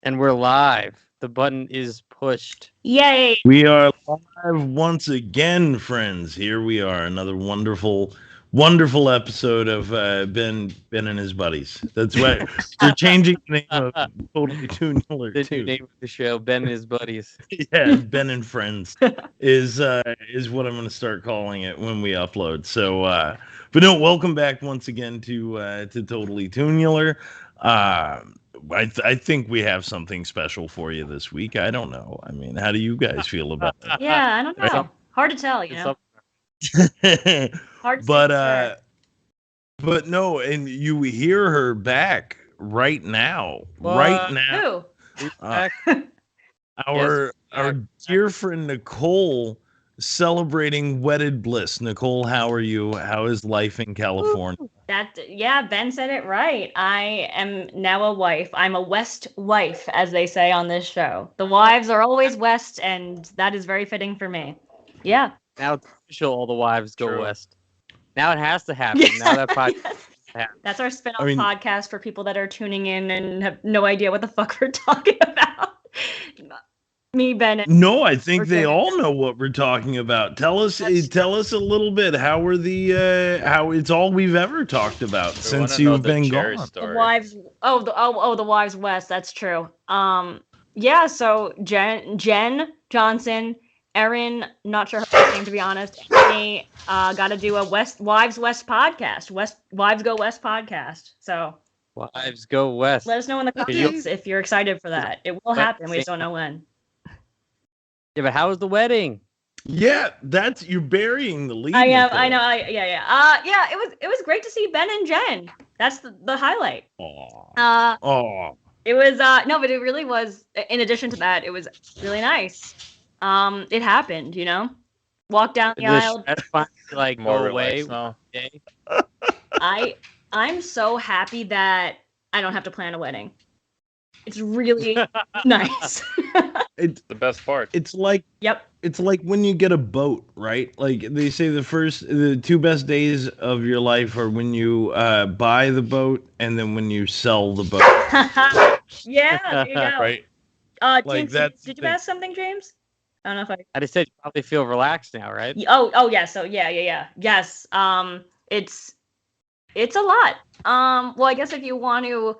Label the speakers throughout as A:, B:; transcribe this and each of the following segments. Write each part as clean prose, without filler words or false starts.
A: And we're live. The button is pushed.
B: Yay!
C: We are live once again, friends. Here we are, another wonderful episode of Ben and his buddies. That's right. We're changing the name of Totally Toonular
A: The new
C: too.
A: name of the show, Ben and his buddies.
C: Yeah, Ben and Friends is what I'm going to start calling it when we upload. So, but no, welcome back once again to Totally Toonular. I think we have something special for you this week. I don't know. I mean, how do you guys feel about it?
B: Yeah, I don't know. Hard to tell, you know. Hard to
C: but no, and you hear her back right now. Right now.
B: Who?
C: Our dear friend Nicole celebrating wedded bliss. Nicole, how are you? How is life in California?
B: Ben said it right. I am now a wife. I'm a West wife, as they say on this show. The wives are always West, and that is very fitting for me. Yeah.
A: Now it's official, all the wives go west. Now it has to happen.
B: Yeah.
A: Now that podcast
B: That's our spin-off podcast for people that are tuning in and have no idea what the fuck we're talking about. Me, Ben.
C: No, I think they all know what we're talking about. Tell us a little bit. How it's all we've ever talked about since you've been gone.
B: The wives. The wives west. That's true. Yeah. So Jen Johnson, Erin, not sure her name to be honest. Me, got to do a Wives West podcast. Wives Go West podcast. So.
A: Wives Go West.
B: Let us know in the comments if you're excited for that. It will happen. We just don't know when.
A: Yeah, but how was the wedding?
C: Yeah, you're burying the lead.
B: I am. I know. Yeah. It was great to see Ben and Jen. That's the highlight.
C: Aww.
B: It was no, but it really was. In addition to that, it was really nice. It happened. You know, walk down the aisle.
A: Like
D: more
A: away
D: now.
B: I'm so happy that I don't have to plan a wedding. It's really nice.
D: It's the best part.
C: It's like It's like when you get a boat, right? Like they say the two best days of your life are when you buy the boat and then when you sell the boat.
B: Yeah, there you go.
D: Right.
B: James, did you ask something, James? I don't know if
A: I just said you probably feel relaxed now, right?
B: Oh yeah. So yeah. Yes. It's a lot. Well, I guess if you want to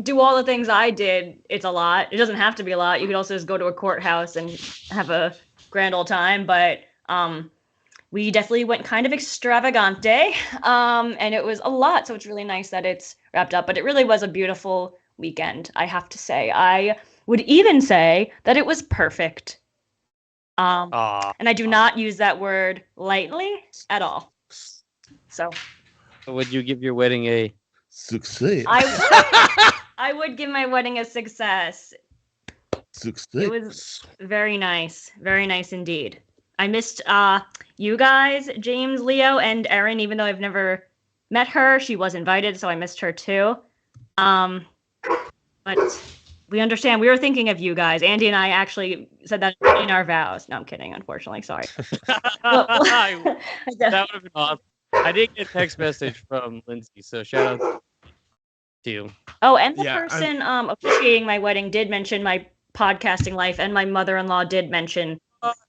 B: do all the things I did, it's a lot. It doesn't have to be a lot. You could also just go to a courthouse and have a grand old time. But we definitely went kind of extravagante, and it was a lot. So it's really nice that it's wrapped up. But it really was a beautiful weekend, I have to say. I would even say that it was perfect. And I do not use that word lightly at all. So
A: would you give your wedding a
C: success?
B: I would give my wedding a success. It was very nice indeed. I missed you guys, James, Leo, and Erin. Even though I've never met her, she was invited, so I missed her too. But we understand. We were thinking of you guys. Andy and I actually said that in our vows. No, I'm kidding. Unfortunately, sorry.
A: That would have been awesome. I did get a text message from Lindsay, so shout out to you.
B: Oh, and the person officiating my wedding did mention my podcasting life, and my mother-in-law did mention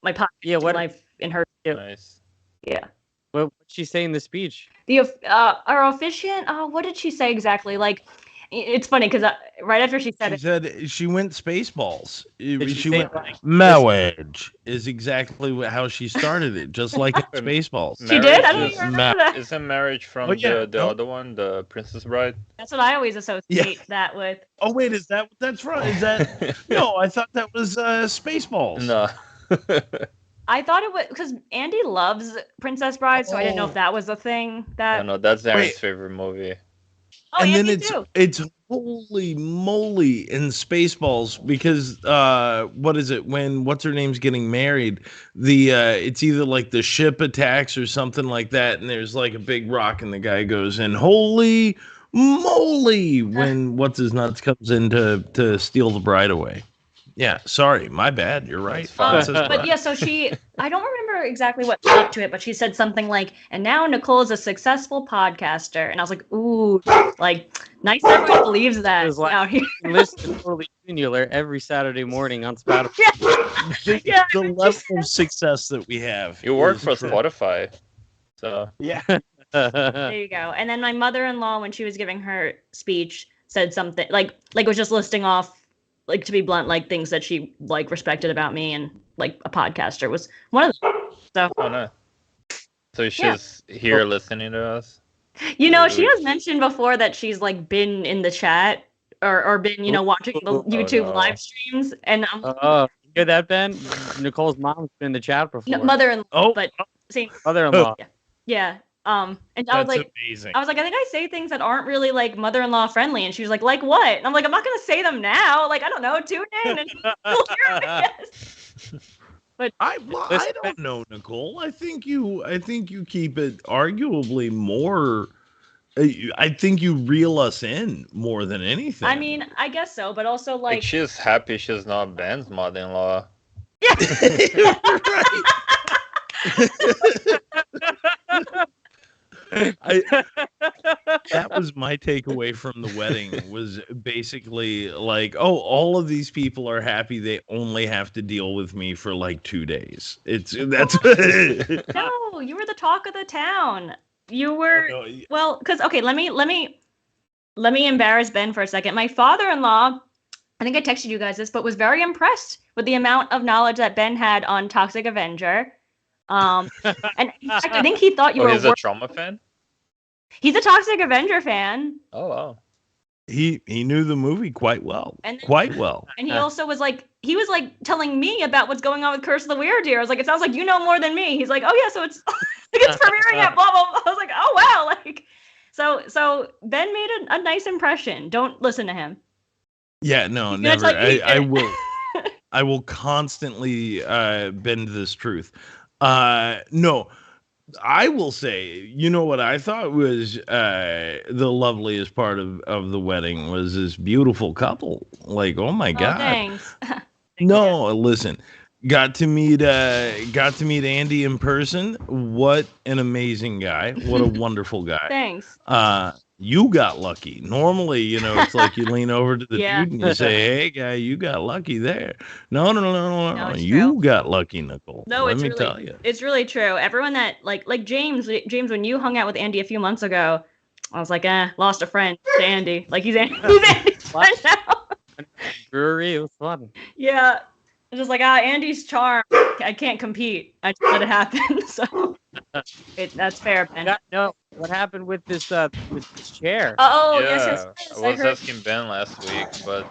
B: my podcasting life in her too.
D: Nice.
B: Yeah.
A: What did she say in the speech?
B: Our officiant. What did she say exactly? Like, it's funny because right after she said
C: she went Spaceballs. She
A: went
C: marriage is exactly how she started it, just like in Spaceballs.
B: She did? I don't even remember that.
D: Isn't marriage from the other one, the Princess Bride?
B: That's what I always associate that with.
C: Oh wait, that's right? Is that no? I thought that was Spaceballs.
D: No.
B: I thought it was because Andy loves Princess Bride, so I didn't know if that was a thing.
D: No, that's Aaron's favorite movie.
B: Oh,
C: and
B: Andy
C: then it's holy moly in Spaceballs because what is it when what's her name's getting married? It's either like the ship attacks or something like that, and there's like a big rock, and the guy goes in holy moly when what's his nuts comes in to steal the bride away. Yeah, sorry, my bad. You're right.
B: But yeah, so I don't remember exactly what led to it, but she said something like, and now Nicole is a successful podcaster. And I was like, ooh, like Nice everyone believes that
A: was like-
B: out here.
A: Listen to Totally Toonular every Saturday morning on Spotify.
C: The level of success that we have.
D: You work
C: is
D: for
C: true.
D: Spotify, so
C: Yeah.
B: There you go. And then my mother-in-law, when she was giving her speech, said something like was just listing off, like, to be blunt, like things that she like respected about me, and like a podcaster was one of them. So
D: oh no. So she's here listening to us.
B: she has mentioned before that she's like been in the chat or been watching the YouTube
D: no.
B: live streams, and I'm
A: Oh, you hear that, Ben? Nicole's mom's been in the chat before.
B: mother-in-law, but same.
A: Mother-in-law.
B: Yeah. And I was like,
C: amazing.
B: I think I say things that aren't really like mother-in-law friendly, and she was like what? And I'm like, I'm not gonna say them now. Like, I don't know. Tune in and you'll hear them, I guess. But
C: I don't know, Nicole. I think you keep it arguably more. I think you reel us in more than anything.
B: I mean, I guess so, but also
D: Like
B: like
D: she's happy she's not Ben's mother-in-law.
C: That was my takeaway from the wedding, was basically like, oh, all of these people are happy they only have to deal with me for like 2 days. That's
B: no, you were the talk of the town. You were well, because okay, let me embarrass Ben for a second. My father-in-law, I think I texted you guys this, but was very impressed with the amount of knowledge that Ben had on Toxic Avenger. And in fact, I think he thought you were.
D: He's a trauma fan?
B: He's a Toxic Avenger fan.
D: Oh wow.
C: He knew the movie quite well.
B: And then-
C: quite well.
B: And he also was like telling me about what's going on with Curse of the Weird-Ear. I was like, it sounds like you know more than me. He's like, oh yeah, so it's it's premiering at blah blah blah. I was like, oh wow, like so Ben made a nice impression. Don't listen to him.
C: Yeah, no,
B: He's gonna
C: never.
B: tell you
C: I will. I will constantly bend this truth. No, I will say, you know what I thought was the loveliest part of the wedding was this beautiful couple. Like, oh my God.
B: Thanks.
C: No, listen. Got to meet Andy in person. What an amazing guy. What a wonderful guy.
B: Thanks.
C: You got lucky. Normally, it's like you lean over to the
B: Yeah.
C: dude and you say, "Hey, guy, you got lucky there." No.
B: No, it's
C: You
B: true.
C: got lucky, Nicole.
B: No,
C: Let
B: it's
C: me
B: really,
C: tell you.
B: it's really true. Everyone that like James, when you hung out with Andy a few months ago, I was like, lost a friend to Andy. Like he's Andy's friend now.
A: Brewery, it was fun.
B: Yeah. It's just like, Andy's charm. I can't compete. I just let it happen. So that's fair, Ben.
A: No, what happened with this chair?
B: Oh,
D: yeah,
B: yes.
D: I was asking Ben last week, but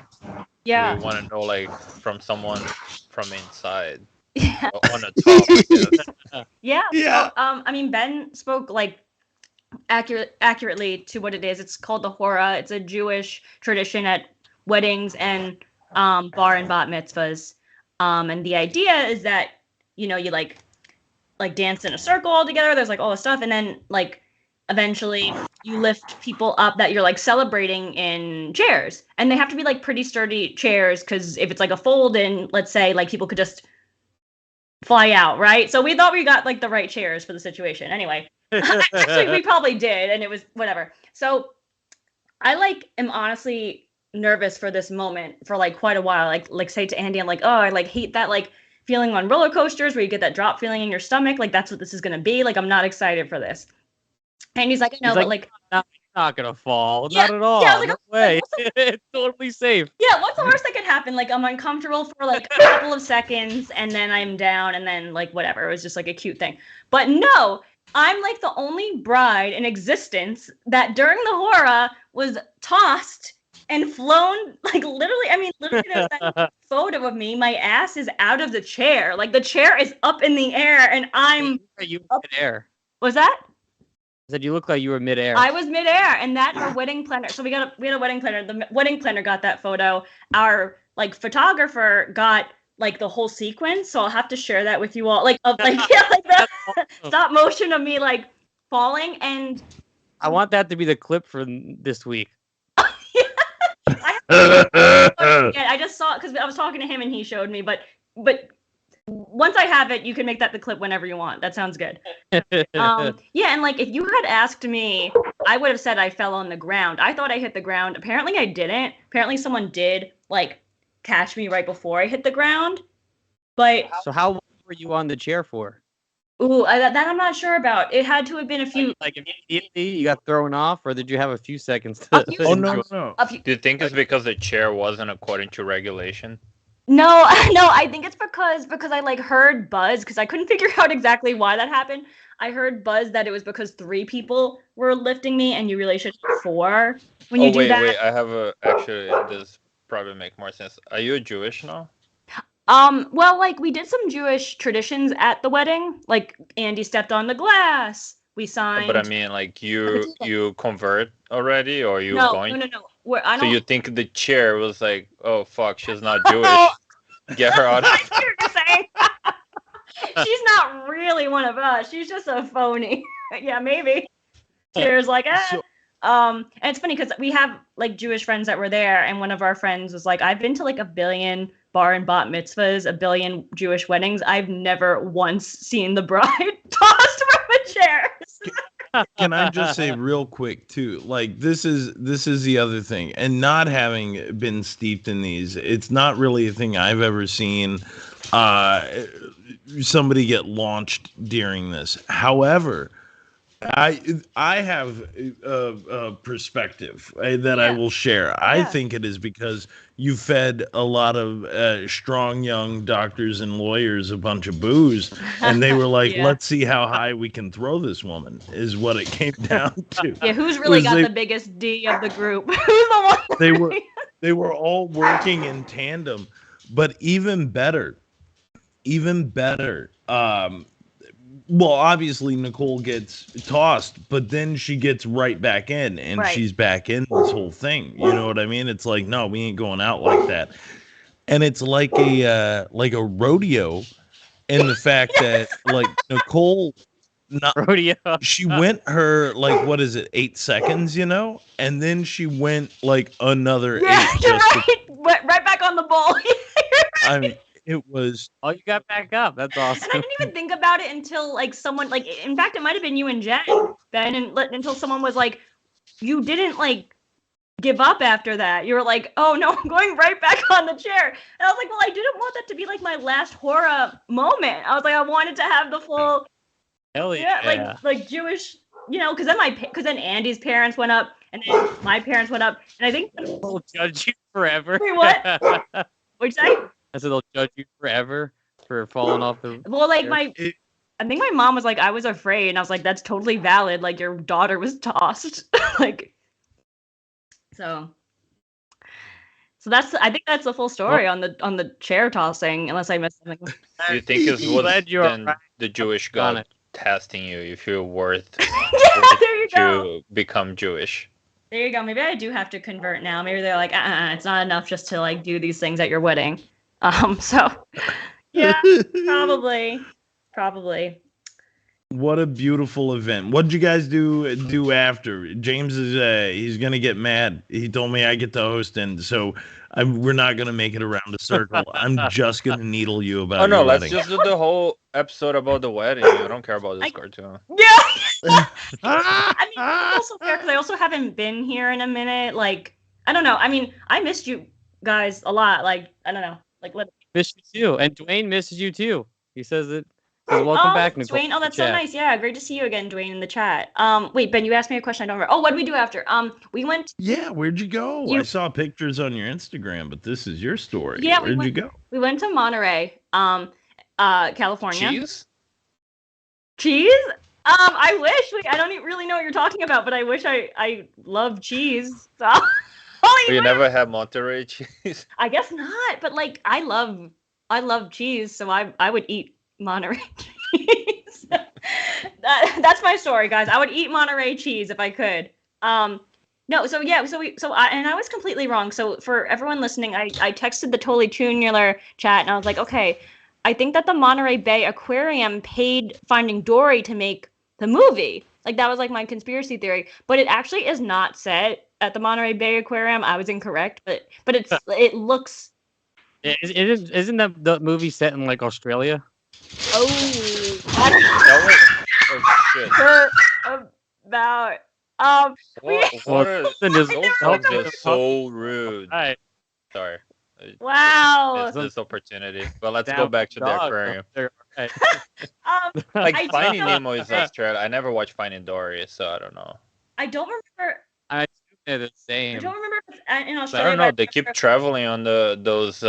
B: Yeah.
D: we want to know like from someone from inside.
B: Yeah.
D: On the top, I guess.
B: Yeah.
C: Yeah.
B: So, I mean, Ben spoke like accurately to what it is. It's called the Hora. It's a Jewish tradition at weddings and bar and bat mitzvahs. And the idea is that you like dance in a circle all together. There's like all this stuff, and then like eventually you lift people up that you're like celebrating in chairs, and they have to be like pretty sturdy chairs because if it's like a fold in, let's say, like people could just fly out, right? So we thought we got like the right chairs for the situation. Anyway, actually we probably did, and it was whatever. So I am honestly nervous for this moment for like quite a while. Like say to Andy, I'm like, oh, I like hate that like feeling on roller coasters where you get that drop feeling in your stomach. Like that's what this is gonna be. Like I'm not excited for this. And he's like, I know, but like
A: not gonna fall.
B: Yeah,
A: Not at all.
B: yeah, like,
A: No way. It's totally safe.
B: yeah, what's the worst that could happen? Like I'm uncomfortable for like a couple of seconds and then I'm down and then like whatever. It was just like a cute thing. But no, I'm like the only bride in existence that during the Hora was tossed and flown, like literally there's that photo of me. My ass is out of the chair. Like the chair is up in the air and I'm
A: You were midair.
B: Was that?
A: I said you look like you were midair.
B: I was midair, and that our wedding planner. So we had a wedding planner. The wedding planner got that photo. Our like photographer got like the whole sequence. So I'll have to share that with you all. Like the stop motion of me like falling. And
A: I want that to be the clip for this week.
B: I just saw it because I was talking to him and he showed me. But once I have it, you can make that the clip whenever you want. That sounds good. Yeah, and like if you had asked me I would have said I fell on the ground. I thought I hit the ground. Apparently I didn't. Apparently someone did like catch me right before I hit the ground. But
A: So how long were you on the chair for?
B: that I'm not sure about. It had to have been a few.
A: Like immediately you got thrown off, or did you have a few seconds to?
B: A few
C: Oh no,
B: seconds.
C: no.
B: A few,
D: Do you think it's because the chair wasn't according to regulation?
B: no, no. I think it's because I like heard buzz because I couldn't figure out exactly why that happened. I heard buzz that it was because 3 people were lifting me, and you really should have 4 when you do that.
D: Wait. I have a actually. This probably make more sense. Are you Jewish now?
B: Well, like we did some Jewish traditions at the wedding. Like Andy stepped on the glass. We signed.
D: But I mean, like you convert already, or you
B: no,
D: going?
B: no. I
D: So
B: don't.
D: you think the chair was like, oh fuck, she's not Jewish. Get her out.
B: I see what you're saying. She's not really one of us. She's just a phony. Yeah, maybe. Cheers, like, and it's funny because we have like Jewish friends that were there, and one of our friends was like, I've been to like 1 billion bar and bat mitzvahs, 1 billion Jewish weddings. I've never once seen the bride tossed from a chair.
C: Can I just say real quick too? Like this is the other thing, and not having been steeped in these, it's not really a thing I've ever seen. Somebody get launched during this. However, I have a perspective that I will share. I think it is because you fed a lot of strong young doctors and lawyers a bunch of booze, and they were like, let's see how high we can throw this woman, is what it came down to.
B: Yeah, who's really got the biggest D of the group? Who's the one?
C: They were all working in tandem, but even better, well, obviously Nicole gets tossed, but then she gets right back in, and she's back in this whole thing. You know what I mean? It's like, no, we ain't going out like that. And it's like a rodeo, in the fact that like Nicole,
A: rodeo,
C: she went her like, what is it, 8 seconds, and then she went like another 8.
B: You're right. Right back on the ball.
C: I mean. It was.
A: Oh, you got back up. That's awesome.
B: And I didn't even think about it until like someone like. In fact, it might have been you and Jen, Ben, until someone was like, "You didn't like give up after that. You were like, oh no, I'm going right back on the chair." And I was like, well, I didn't want that to be like my last horror moment. I was like, I wanted to have the full.
A: Hell yeah.
B: Like Jewish, because then Andy's parents went up, and then my parents went up, and I think
A: they'll judge you forever.
B: Wait, what? What'd you say?
A: I said they'll judge you forever for falling off the.
B: Well, like I think my mom was like, I was afraid, and I was like, that's totally valid. Like your daughter was tossed, like. So I think that's the full story on the chair tossing, unless I missed something.
D: Do you think it's the Jewish God testing you if you're worth
B: there you
D: to become Jewish?
B: There you go. Maybe I do have to convert now. Maybe they're like, it's not enough just to like do these things at your wedding. So yeah, probably.
C: What a beautiful event. What'd you guys do after? James is he's gonna get mad. He told me I get to host, and so we're not gonna make it around the circle. I'm just gonna needle you about.
D: Oh no,
C: your
D: let's
C: wedding.
D: just do the whole episode about the wedding. I don't care about this cartoon.
B: Yeah. I mean, it's also fair because I also haven't been here in a minute. Like, I don't know. I mean, I missed you guys a lot. Like, I don't know. Like,
A: missed you too, and Dwayne misses you too. He says it. Welcome back, Nicole.
B: Dwayne. Oh, that's so nice. Yeah, great to see you again, Dwayne, in the chat. Wait, Ben, you asked me a question I don't remember. Oh, what did we do after? We went.
C: Yeah, where'd you go? I saw pictures on your Instagram, but this is your story.
B: Yeah,
C: where'd you go?
B: We went to Monterey, California.
D: Cheese?
B: I wish. I don't really know what you're talking about, but I wish I love cheese. So.
D: You never had Monterey cheese?
B: I guess not, but like I love cheese, so I would eat Monterey cheese. That's my story, guys. I would eat Monterey cheese if I could. No, so yeah, I was completely wrong. So for everyone listening, I texted the Totally Toonular chat, and I was like, okay, I think that the Monterey Bay Aquarium paid Finding Dory to make the movie. Like that was like my conspiracy theory, but it actually is not set at the Monterey Bay Aquarium. I was incorrect, but it looks.
A: Isn't the movie set in like Australia?
B: Oh,
D: shit.
B: for about
D: What are
A: Just
D: those dogs are so rude.
A: Right.
D: Sorry.
B: Wow.
D: It's this opportunity. But let's go
A: Down
D: back to the
A: dog,
D: aquarium.
A: they're right.
D: Like
B: I
D: Finding
B: don't know.
D: Nemo is Australia. I never watched Finding Dory, so I don't know.
B: I don't remember.
A: I assume they're the
B: I
A: same.
B: don't remember if it's in
D: I
B: Australia.
D: don't know.
B: but
D: They keep traveling on those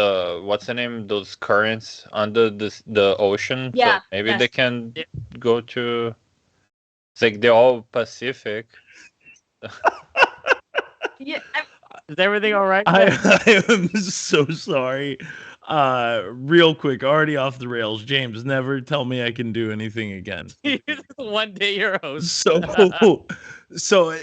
D: what's the name? Those currents under the ocean.
B: Yeah,
D: So maybe
B: yes.
D: they can go to. It's like they're all Pacific.
B: Yeah,
A: Is everything all right?
C: I am so sorry. Real quick, already off the rails. James, never tell me I can do anything again.
A: One day you're a host.
C: So,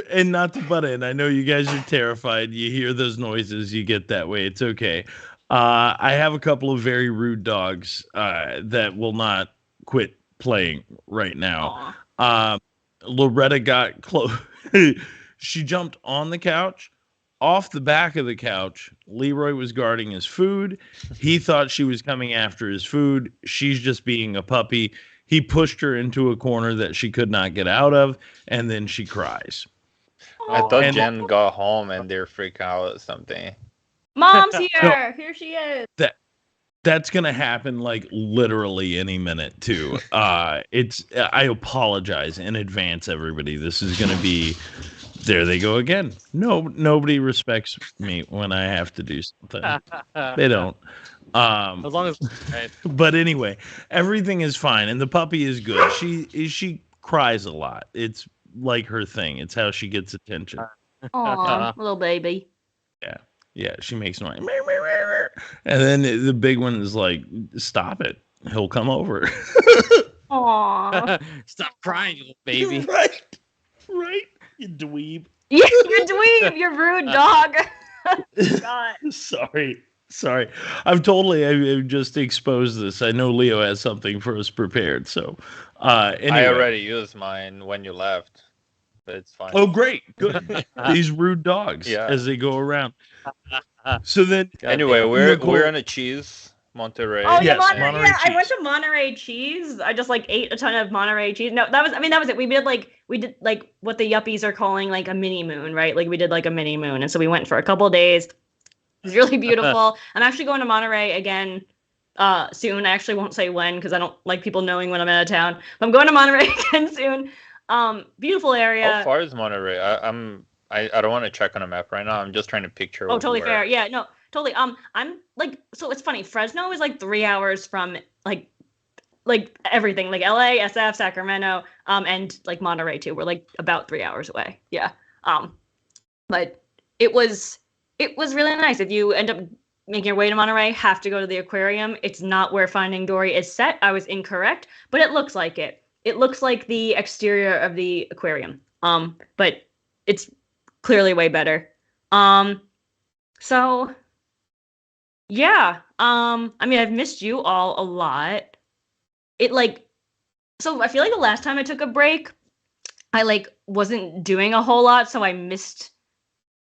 C: and not to butt in, I know you guys are terrified. You hear those noises, you get that way. It's okay. I have a couple of very rude dogs that will not quit playing right now. Loretta got close. She jumped on the couch, off the back of the couch. Leroy was guarding his food. He thought she was coming after his food. She's just being a puppy. He pushed her into a corner that she could not get out of, and then she cries.
D: I thought
C: And-
D: Jen got home and they're freaking out or something.
B: Mom's here. Here she is.
C: That's gonna happen like literally any minute too. I apologize in advance, everybody. This is gonna be. There they go again. Nobody respects me when I have to do something. They don't.
A: As long as right.
C: But anyway, everything is fine, and the puppy is good. She cries a lot. It's like her thing. It's how she gets attention.
B: Aw, little baby.
C: Yeah, she makes noise. And then the big one is like, "Stop it! He'll come over."
B: Aw.
A: Stop crying, you little baby.
C: Right, you dweeb.
B: Yeah, you're dweeb. You're rude dog. God.
C: Sorry. I've just exposed this. I know Leo has something for us prepared. So, anyway.
D: I already used mine when you left, but it's fine.
C: Oh, great, good. These rude dogs as they go around. So then,
D: anyway, we're on a cheese Monterey.
B: Oh yeah,
C: Yes,
B: Monterey.
C: Monterey
B: Yeah, I
C: cheese.
B: went to Monterey cheese. I just like ate a ton of Monterey cheese. No, that was it. We did like what the yuppies are calling like a mini moon, right? Like we did like a mini moon, and so we went for a couple of days. It was really beautiful. I'm actually going to Monterey again soon. I actually won't say when because I don't like people knowing when I'm out of town. But I'm going to Monterey again soon. Beautiful area.
D: How far is Monterey? I don't want to check on a map right now. I'm just trying to picture.
B: Oh, totally fair. Yeah, no, totally. I'm like, so it's funny. Fresno is like 3 hours from like everything, like LA, SF, Sacramento, and like Monterey too. We're like about 3 hours away. Yeah. But it was really nice. If you end up making your way to Monterey, have to go to the aquarium. It's not where Finding Dory is set. I was incorrect, but it looks like it. It looks like the exterior of the aquarium. But it's clearly way better. So yeah. I mean, I've missed you all a lot. So I feel like the last time I took a break, I like wasn't doing a whole lot, so I missed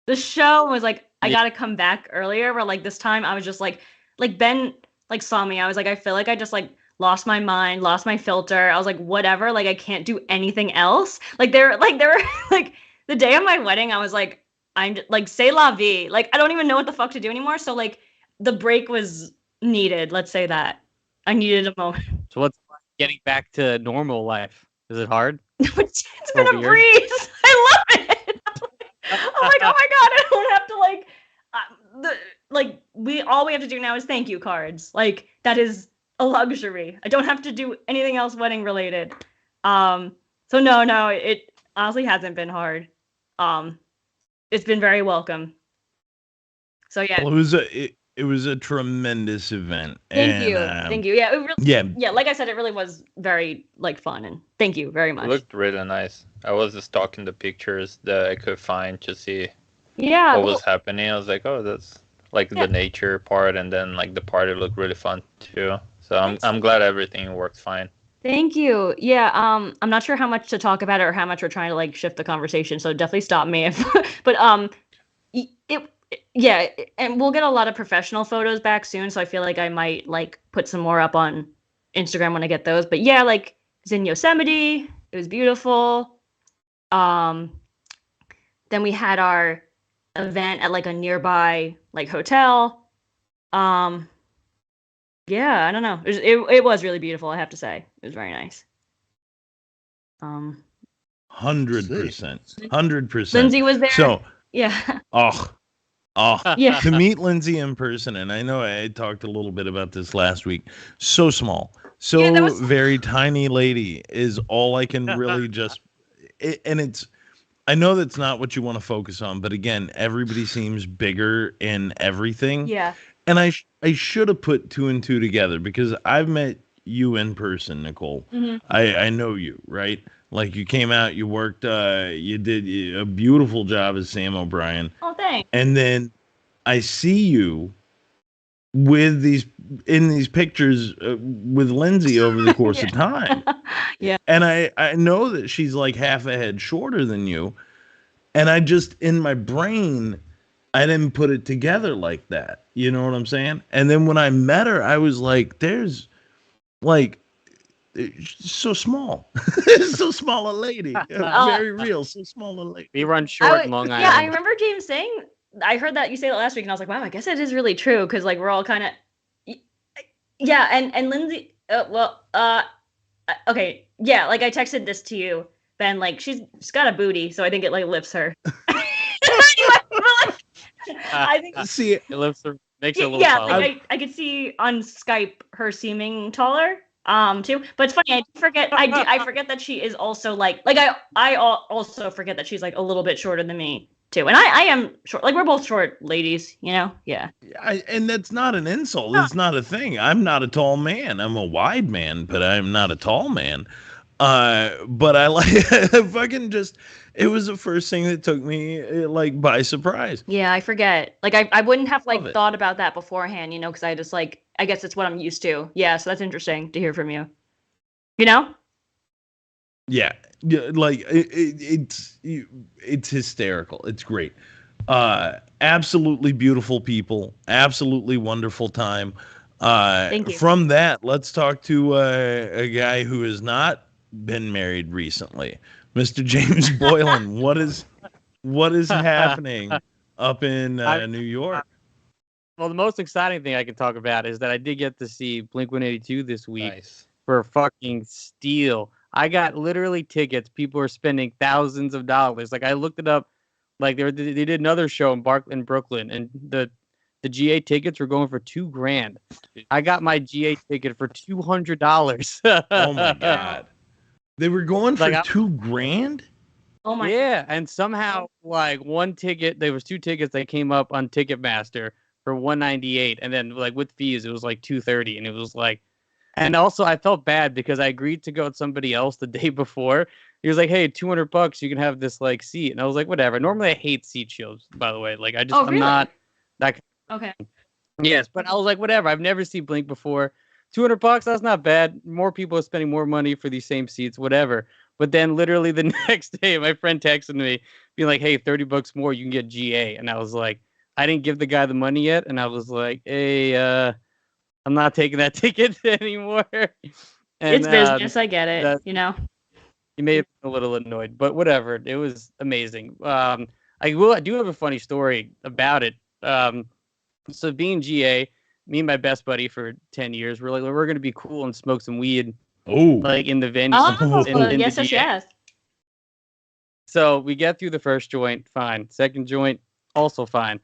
B: the show. I was like, I gotta come back earlier. Where like this time I was just like Ben like saw me. I was like, I feel like I just like lost my mind, lost my filter. I was like, whatever, like I can't do anything else. Like there were like the day of my wedding, I was like, I'm like, c'est la vie. Like I don't even know what the fuck to do anymore. So like the break was needed. Let's say that. I needed a moment.
A: So what's getting back to normal life? Is it hard?
B: It's been a breeze. I love it. I'm like, oh my god, I don't have to all we have to do now is thank you cards. Like that is a luxury. I don't have to do anything else wedding related. So no, it honestly hasn't been hard. It's been very welcome. So yeah.
C: Well, it was a tremendous event.
B: Thank you. Yeah, it really,
C: yeah.
B: Like I said, it really was very like fun, and thank you very much.
D: It looked really nice. I was just stalking the pictures that I could find to see
B: what
D: was happening. I was like, oh, that's like the nature part, and then like the party looked really fun too. So I'm glad everything worked fine.
B: Thank you. Yeah. I'm not sure how much to talk about it or how much we're trying to like shift the conversation. So definitely stop me if. But yeah, and we'll get a lot of professional photos back soon. So I feel like I might like put some more up on Instagram when I get those. But yeah, like it's in Yosemite. It was beautiful. then we had our event at like a nearby like hotel. Yeah, I don't know. It was really beautiful, I have to say. It was very nice.
C: 100%. 100%.
B: Lindsay was there.
C: So,
B: yeah.
C: to
B: Yeah.
C: meet Lindsay in person, and I know I talked a little bit about this last week. So small, so
B: Yeah, that was-
C: very tiny lady is all I can really just. And it's, I know that's not what you want to focus on, but again, everybody seems bigger in everything.
B: Yeah.
C: And I should have put two and two together because I've met you in person, Nicole.
B: Mhm.
C: I know you, right? Like you came out, you worked, you did a beautiful job as Sam O'Brien.
B: Oh, thanks.
C: And then I see you with these pictures with Lindsay over the course of time.
B: Yeah.
C: And I know that she's like half a head shorter than you. And I just, in my brain, I didn't put it together like that. You know what I'm saying? And then when I met her, I was like, there's like, so small. So small a lady. Very real. So small a lady.
A: We run short in Long Island.
B: Yeah, I remember James saying, I heard that you say that last week, and I was like, wow, I guess it is really true, because like we're all kind of, yeah, and Lindsay, okay, yeah, like I texted this to you, Ben, like she's got a booty, so I think it like lifts her. I think
C: See,
A: it lifts her, makes her a little
B: yeah,
A: taller.
B: like I could see on Skype her seeming taller, too. But it's funny, I forget that she is also like I also forget that she's like a little bit shorter than me too, and I am short. Like we're both short ladies, you know? Yeah.
C: and that's not an insult. It's not a thing. I'm not a tall man. I'm a wide man, but I'm not a tall man. But I like fucking just. It was the first thing that took me like by surprise.
B: Yeah, I forget. Like I wouldn't have like
C: Love it.
B: thought about that beforehand, you know, because I just like I guess it's what I'm used to. Yeah, so that's interesting to hear from you. You know?
C: Yeah, like it's hysterical. It's great. Absolutely beautiful people. Absolutely wonderful time.
B: Thank you.
C: From that, let's talk to a guy who has not been married recently, Mr. James Boylan. What is happening up in New York?
A: Well, the most exciting thing I can talk about is that I did get to see Blink-182 this week
D: Nice.
A: for fucking steal. I got literally tickets. People are spending thousands of dollars. Like I looked it up. Like they did another show in Brooklyn, and the GA tickets were going for $2,000. I got my GA ticket for $200.
C: Oh my god, they were going for
A: Like,
C: $2,000.
B: Oh my
A: Yeah, and somehow like one ticket, there was two tickets that came up on Ticketmaster for $198, and then like with fees it was like $230, and it was like, and also I felt bad because I agreed to go with somebody else the day before. He was like, "Hey, $200, you can have this like seat," and I was like, "Whatever." Normally I hate seat shows, by the way. Like I just
B: Oh,
A: I'm
B: really?
A: not that.
B: Okay.
A: Yes, but I was like, whatever. I've never seen Blink before. $200, that's not bad. More people are spending more money for these same seats, whatever. But then literally the next day, my friend texted me, being like, "Hey, $30 more, you can get GA." And I was like, I didn't give the guy the money yet, and I was like, "Hey, I'm not taking that ticket anymore." And,
B: It's business, I get it, you know.
A: He may have been a little annoyed, but whatever. It was amazing. I do have a funny story about it. So being GA, me and my best buddy for 10 years, we're like, we're gonna be cool and smoke some weed
C: Oh,
A: like in the venue.
B: Oh,
A: in
B: yes,
A: the
B: yes,
A: GA.
B: yes.
A: So we get through the first joint, fine. Second joint, also fine.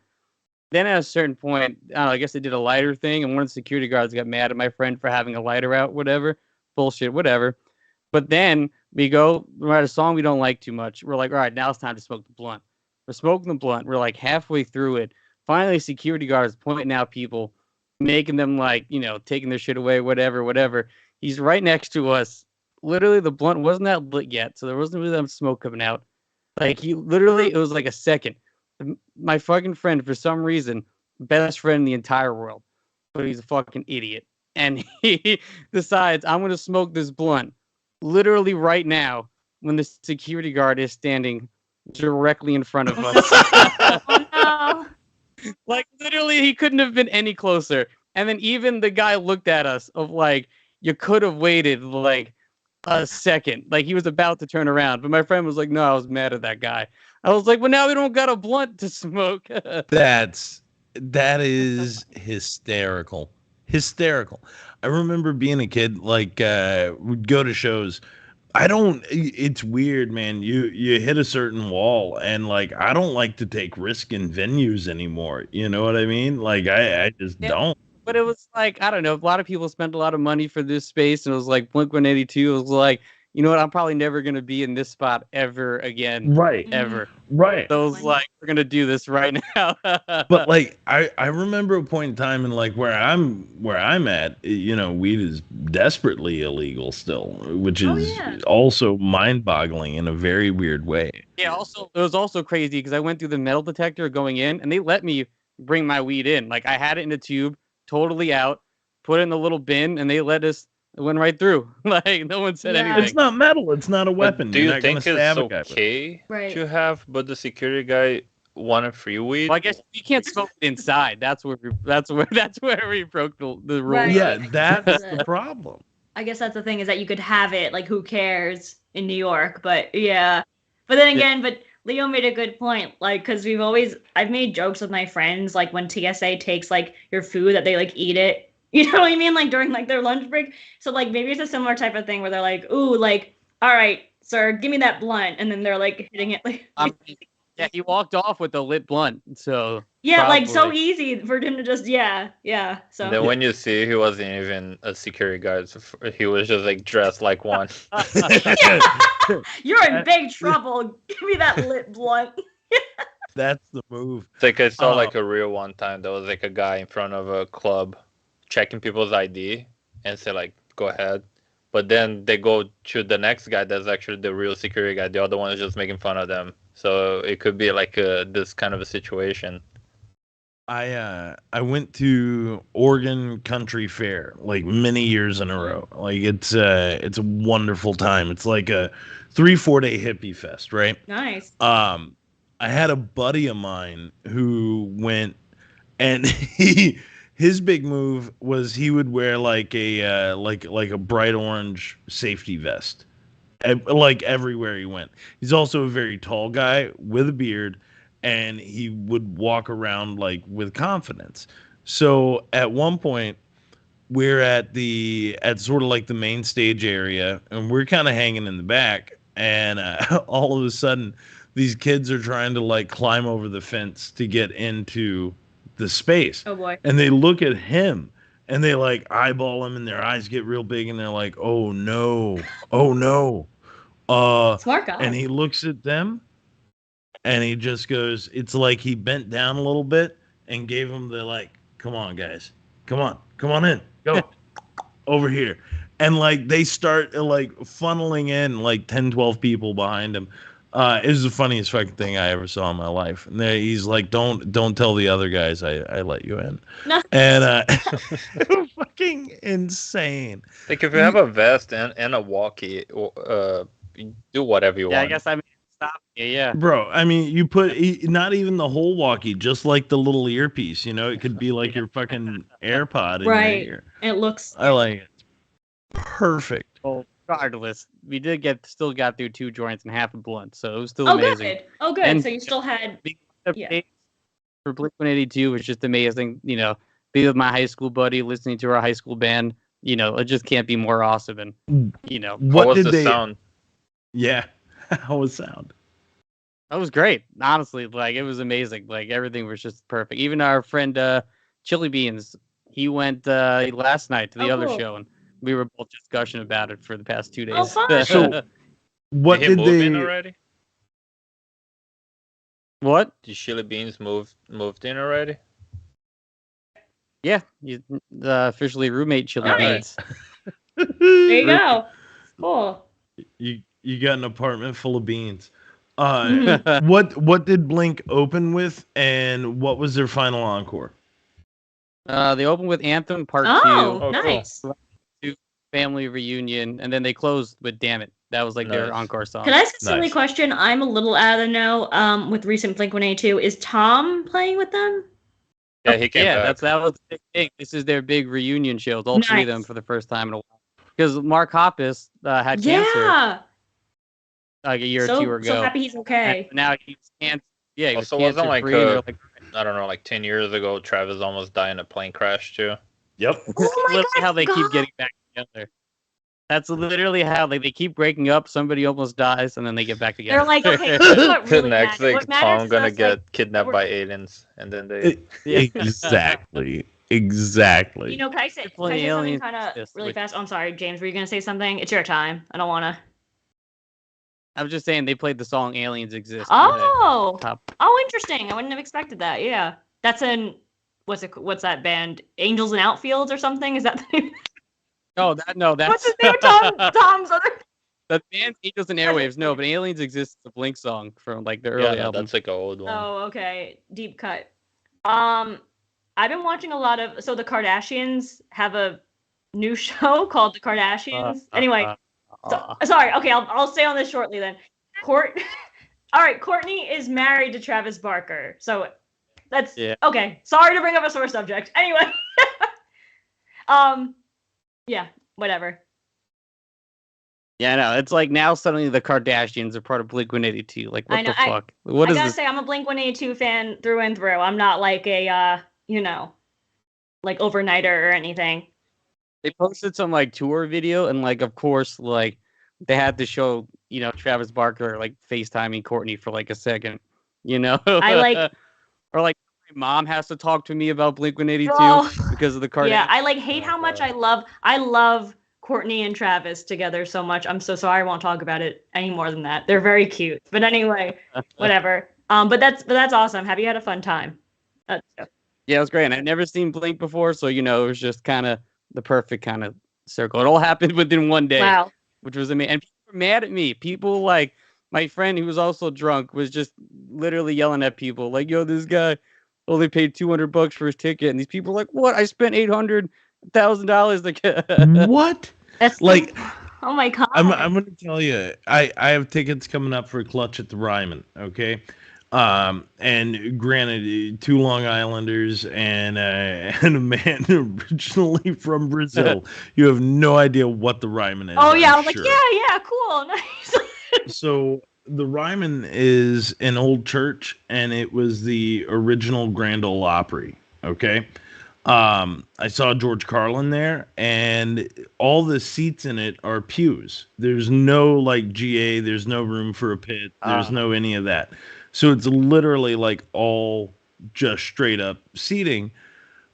A: Then at a certain point, I don't know, I guess they did a lighter thing, and one of the security guards got mad at my friend for having a lighter out, whatever. Bullshit, whatever. But then we write a song we don't like too much. We're like, all right, now it's time to smoke the blunt. We're smoking the blunt. We're like halfway through it. Finally, security guards pointing out people, making them like, taking their shit away, whatever. He's right next to us. Literally, the blunt wasn't that lit yet, so there wasn't really that much smoke coming out. Like, it was like a second. My fucking friend, for some reason, best friend in the entire world, but he's a fucking idiot. And he decides, I'm going to smoke this blunt literally right now when the security guard is standing directly in front of us.
B: Oh no.
A: Like, literally, he couldn't have been any closer. And then even the guy looked at us of like, you could have waited like a second. Like he was about to turn around, but my friend was like, "No, I was mad at that guy." I was like, "Well, now we don't got a blunt to smoke."
C: That is hysterical. Hysterical. I remember being a kid, like would go to shows. I don't it's weird, man. You hit a certain wall and like I don't like to take risk in venues anymore. You know what I mean? Like I just
A: Yeah.
C: don't.
A: But it was like, I don't know, a lot of people spent a lot of money for this space, and it was like Blink-182 was like, you know what, I'm probably never gonna be in this spot ever again.
C: Right.
A: Ever.
C: Right.
A: So it was like, we're gonna do this right now.
C: But like I remember a point in time in like where I'm at, you know, weed is desperately illegal still, which
B: Oh,
C: is
B: yeah.
C: also mind-boggling in a very weird way.
A: Yeah, also it was also crazy because I went through the metal detector going in, and they let me bring my weed in. Like I had it in a tube, totally out, put it in the little bin, and they let us. It went right through. Like no one said
B: Yeah.
A: anything.
C: It's not metal, it's not a
D: But
C: weapon.
D: do
C: You're
D: you
C: not gonna
D: think
C: stab
D: it's
C: a guy with it.
D: okay
B: Right.
D: to have, but the security guy wanted free weed?
A: Well, I guess you can't smoke it inside. That's where we broke the rule.
B: Right.
C: Yeah, that's
B: That's
C: the
B: it.
C: problem.
B: I guess that's the thing, is that you could have it, like, who cares in New York? But yeah. But then again, but Leo made a good point, like, because I've made jokes with my friends, like, when TSA takes, like, your food, that they, like, eat it. You know what I mean? Like, during, like, their lunch break. So, like, maybe it's a similar type of thing where they're like, ooh, like, all right, sir, give me that blunt. And then they're, like, hitting it, like,
A: Yeah, he walked off with a lit blunt. So
B: yeah, like, so
A: probably.
B: easy for him to just, yeah. So,
D: And then when you see he wasn't even a security guard, so he was just like dressed like one.
B: you're in big trouble. Give me that lit blunt.
C: That's the move.
D: It's like I saw
C: Oh.
D: like a real one time. There was like a guy in front of a club checking people's ID and say like, "Go ahead." But then they go to the next guy that's actually the real security guy. The other one is just making fun of them. So it could be like this kind of a situation.
C: I went to Oregon Country Fair like many years in a row. Like it's a wonderful time. It's like a 3-4 day hippie fest, right?
B: Nice.
C: I had a buddy of mine who went, and his big move was he would wear like a like a bright orange safety vest, like everywhere he went. He's also a very tall guy with a beard, and he would walk around like with confidence. So at one point, we're at sort of like the main stage area, and we're kind of hanging in the back, and all of a sudden these kids are trying to like climb over the fence to get into the space.
B: Oh boy.
C: And they look at him and they like eyeball him, and their eyes get real big, and they're like, "Oh no. Oh no."
B: Smart guy.
C: And he looks at them and he just goes, it's like he bent down a little bit and gave them the like, "Come on guys. Come on in. Go over here." And like they start like funneling in like 10, 12 people behind him. It was the funniest fucking thing I ever saw in my life. And he's like, don't tell the other guys I let you in.
B: No.
C: And fucking insane.
D: Like if you have a vest and a walkie, you do whatever you
A: Yeah,
D: want.
A: I guess I mean stop. Yeah.
C: Bro, I mean, you put not even the whole walkie, just like the little earpiece, you know, it could be like your fucking AirPod in
B: Right.
C: your ear.
B: And it looks
C: I like it. Perfect.
A: Well, regardless, we still got through 2 joints and half a blunt, so it was still
B: Oh
A: amazing.
B: good. Oh good.
A: And-
B: So you still had Yeah.
A: For Blink-182 was just amazing. You know, be with my high school buddy, listening to our high school band. You know, it just can't be more awesome. And you know,
D: How
C: What
D: was
C: did
D: the
C: they?
D: sound?
C: Yeah. How was sound?
A: that was great. Honestly, like it was amazing. Like everything was just perfect. Even our friend Chili Beans, he went last night to the
B: Oh,
A: other
B: cool.
A: show, and we were both discussing about it for the past 2 days.
B: Oh, fun.
C: So- What
D: Did he
C: did
D: move in
C: they?
D: already?
A: what?
D: Did Chili Beans moved in already?
A: Yeah, you officially roommate Chili
B: Nice.
A: Beans.
B: there you go. Cool.
C: You got an apartment full of beans.
B: Mhm.
C: What did Blink open with, and what was their final encore?
A: They opened with Anthem Part
B: Oh,
A: 2,
D: Oh, cool.
B: nice.
A: Family Reunion, and then they closed with Damn It. That was like their
D: Nice.
A: encore song.
B: Can I ask a silly
C: Nice.
B: question? I'm a little out of the know with recent Blink-182. Is Tom playing with them?
D: Yeah, he came
A: Yeah,
D: back.
A: that was the big thing. This is their big reunion shows, all 3 of them
B: Nice.
A: for the first time in a while. because Mark Hoppus had cancer
B: Yeah.
A: like a year or
B: So
A: two ago.
B: happy he's okay.
A: And now he's cancer. Yeah, he was
D: Also, wasn't
A: cancer
D: like,
A: free. And they're like,
D: I don't know, like 10 years ago, Travis almost died in a plane crash too.
C: Yep.
B: Oh my
A: literally
B: God,
A: how they keep
B: God.
A: getting back together. That's literally how they keep breaking up. Somebody almost dies, and then they get back together.
B: They're like, okay, this is what really
D: Next
B: matters.
D: thing,
B: What matters
D: Tom
B: is
D: gonna
B: us,
D: get
B: like,
D: kidnapped
B: we're-
D: by aliens, and then they.
A: Yeah.
C: Exactly. Exactly.
B: You know, can I say
A: Triple
B: something
A: aliens
B: kind of
A: exist,
B: really
A: which-
B: fast? Oh, I'm sorry, James. Were you gonna say something? It's your time. I don't want to.
A: I was just saying they played the song "Aliens Exist."
B: Oh,
A: Top.
B: oh, interesting. I wouldn't have expected that. Yeah, that's in what's that band? Angels in Outfields or something? Is that the name?
A: No, that's
B: What's his name? Tom's other.
A: the band's Angels and Airwaves. No, but "Aliens Exist" is a Blink song from like the early
D: Yeah, no,
A: album.
D: that's like an old one.
B: Oh, okay. Deep cut. I've been watching a lot of. So the Kardashians have a new show called The Kardashians. Anyway, sorry. Okay, I'll stay on this shortly then. All right, Courtney is married to Travis Barker. So that's okay. Sorry to bring up a sore subject. Anyway, yeah, whatever.
A: Yeah, no, it's like now suddenly the Kardashians are part of Blink-182. Like, what the fuck? What
B: I
A: is
B: gotta
A: this?
B: say, I'm a Blink-182 fan through and through. I'm not like a, like overnighter or anything.
A: They posted some like tour video, and like, of course, like they had to show, Travis Barker like FaceTiming Courtney for like a second,
B: I like,
A: or like my mom has to talk to me about Blink-182 because of the Kardashians.
B: Yeah, I like hate how much I love Courtney and Travis together so much. I'm so sorry I won't talk about it any more than that. They're very cute. But anyway, whatever. But that's awesome. Have you had a fun time?
A: Yeah, it was great. And I'd never seen Blink before, so it was just kind of the perfect kind of circle. It all happened within one day.
B: Wow.
A: Which was amazing. And people were mad at me. People like my friend who was also drunk was just literally yelling at people like, "Yo, this guy only paid $200 for his ticket," and these people were like, "What? I spent $800,000 to get."
C: What?
B: That's
C: like,
B: oh my God.
C: I'm gonna tell you, I have tickets coming up for Clutch at the Ryman. Okay. And granted, two Long Islanders and a man originally from Brazil. You have no idea what the Ryman is.
B: Oh yeah,
C: I'm
B: I was
C: sure.
B: like, yeah, cool, nice.
C: So the Ryman is an old church, and it was the original Grand Ole Opry. Okay. I saw George Carlin there, and all the seats in it are pews. There's no like GA. There's no room for a pit. There's no any of that. So it's literally like all just straight up seating,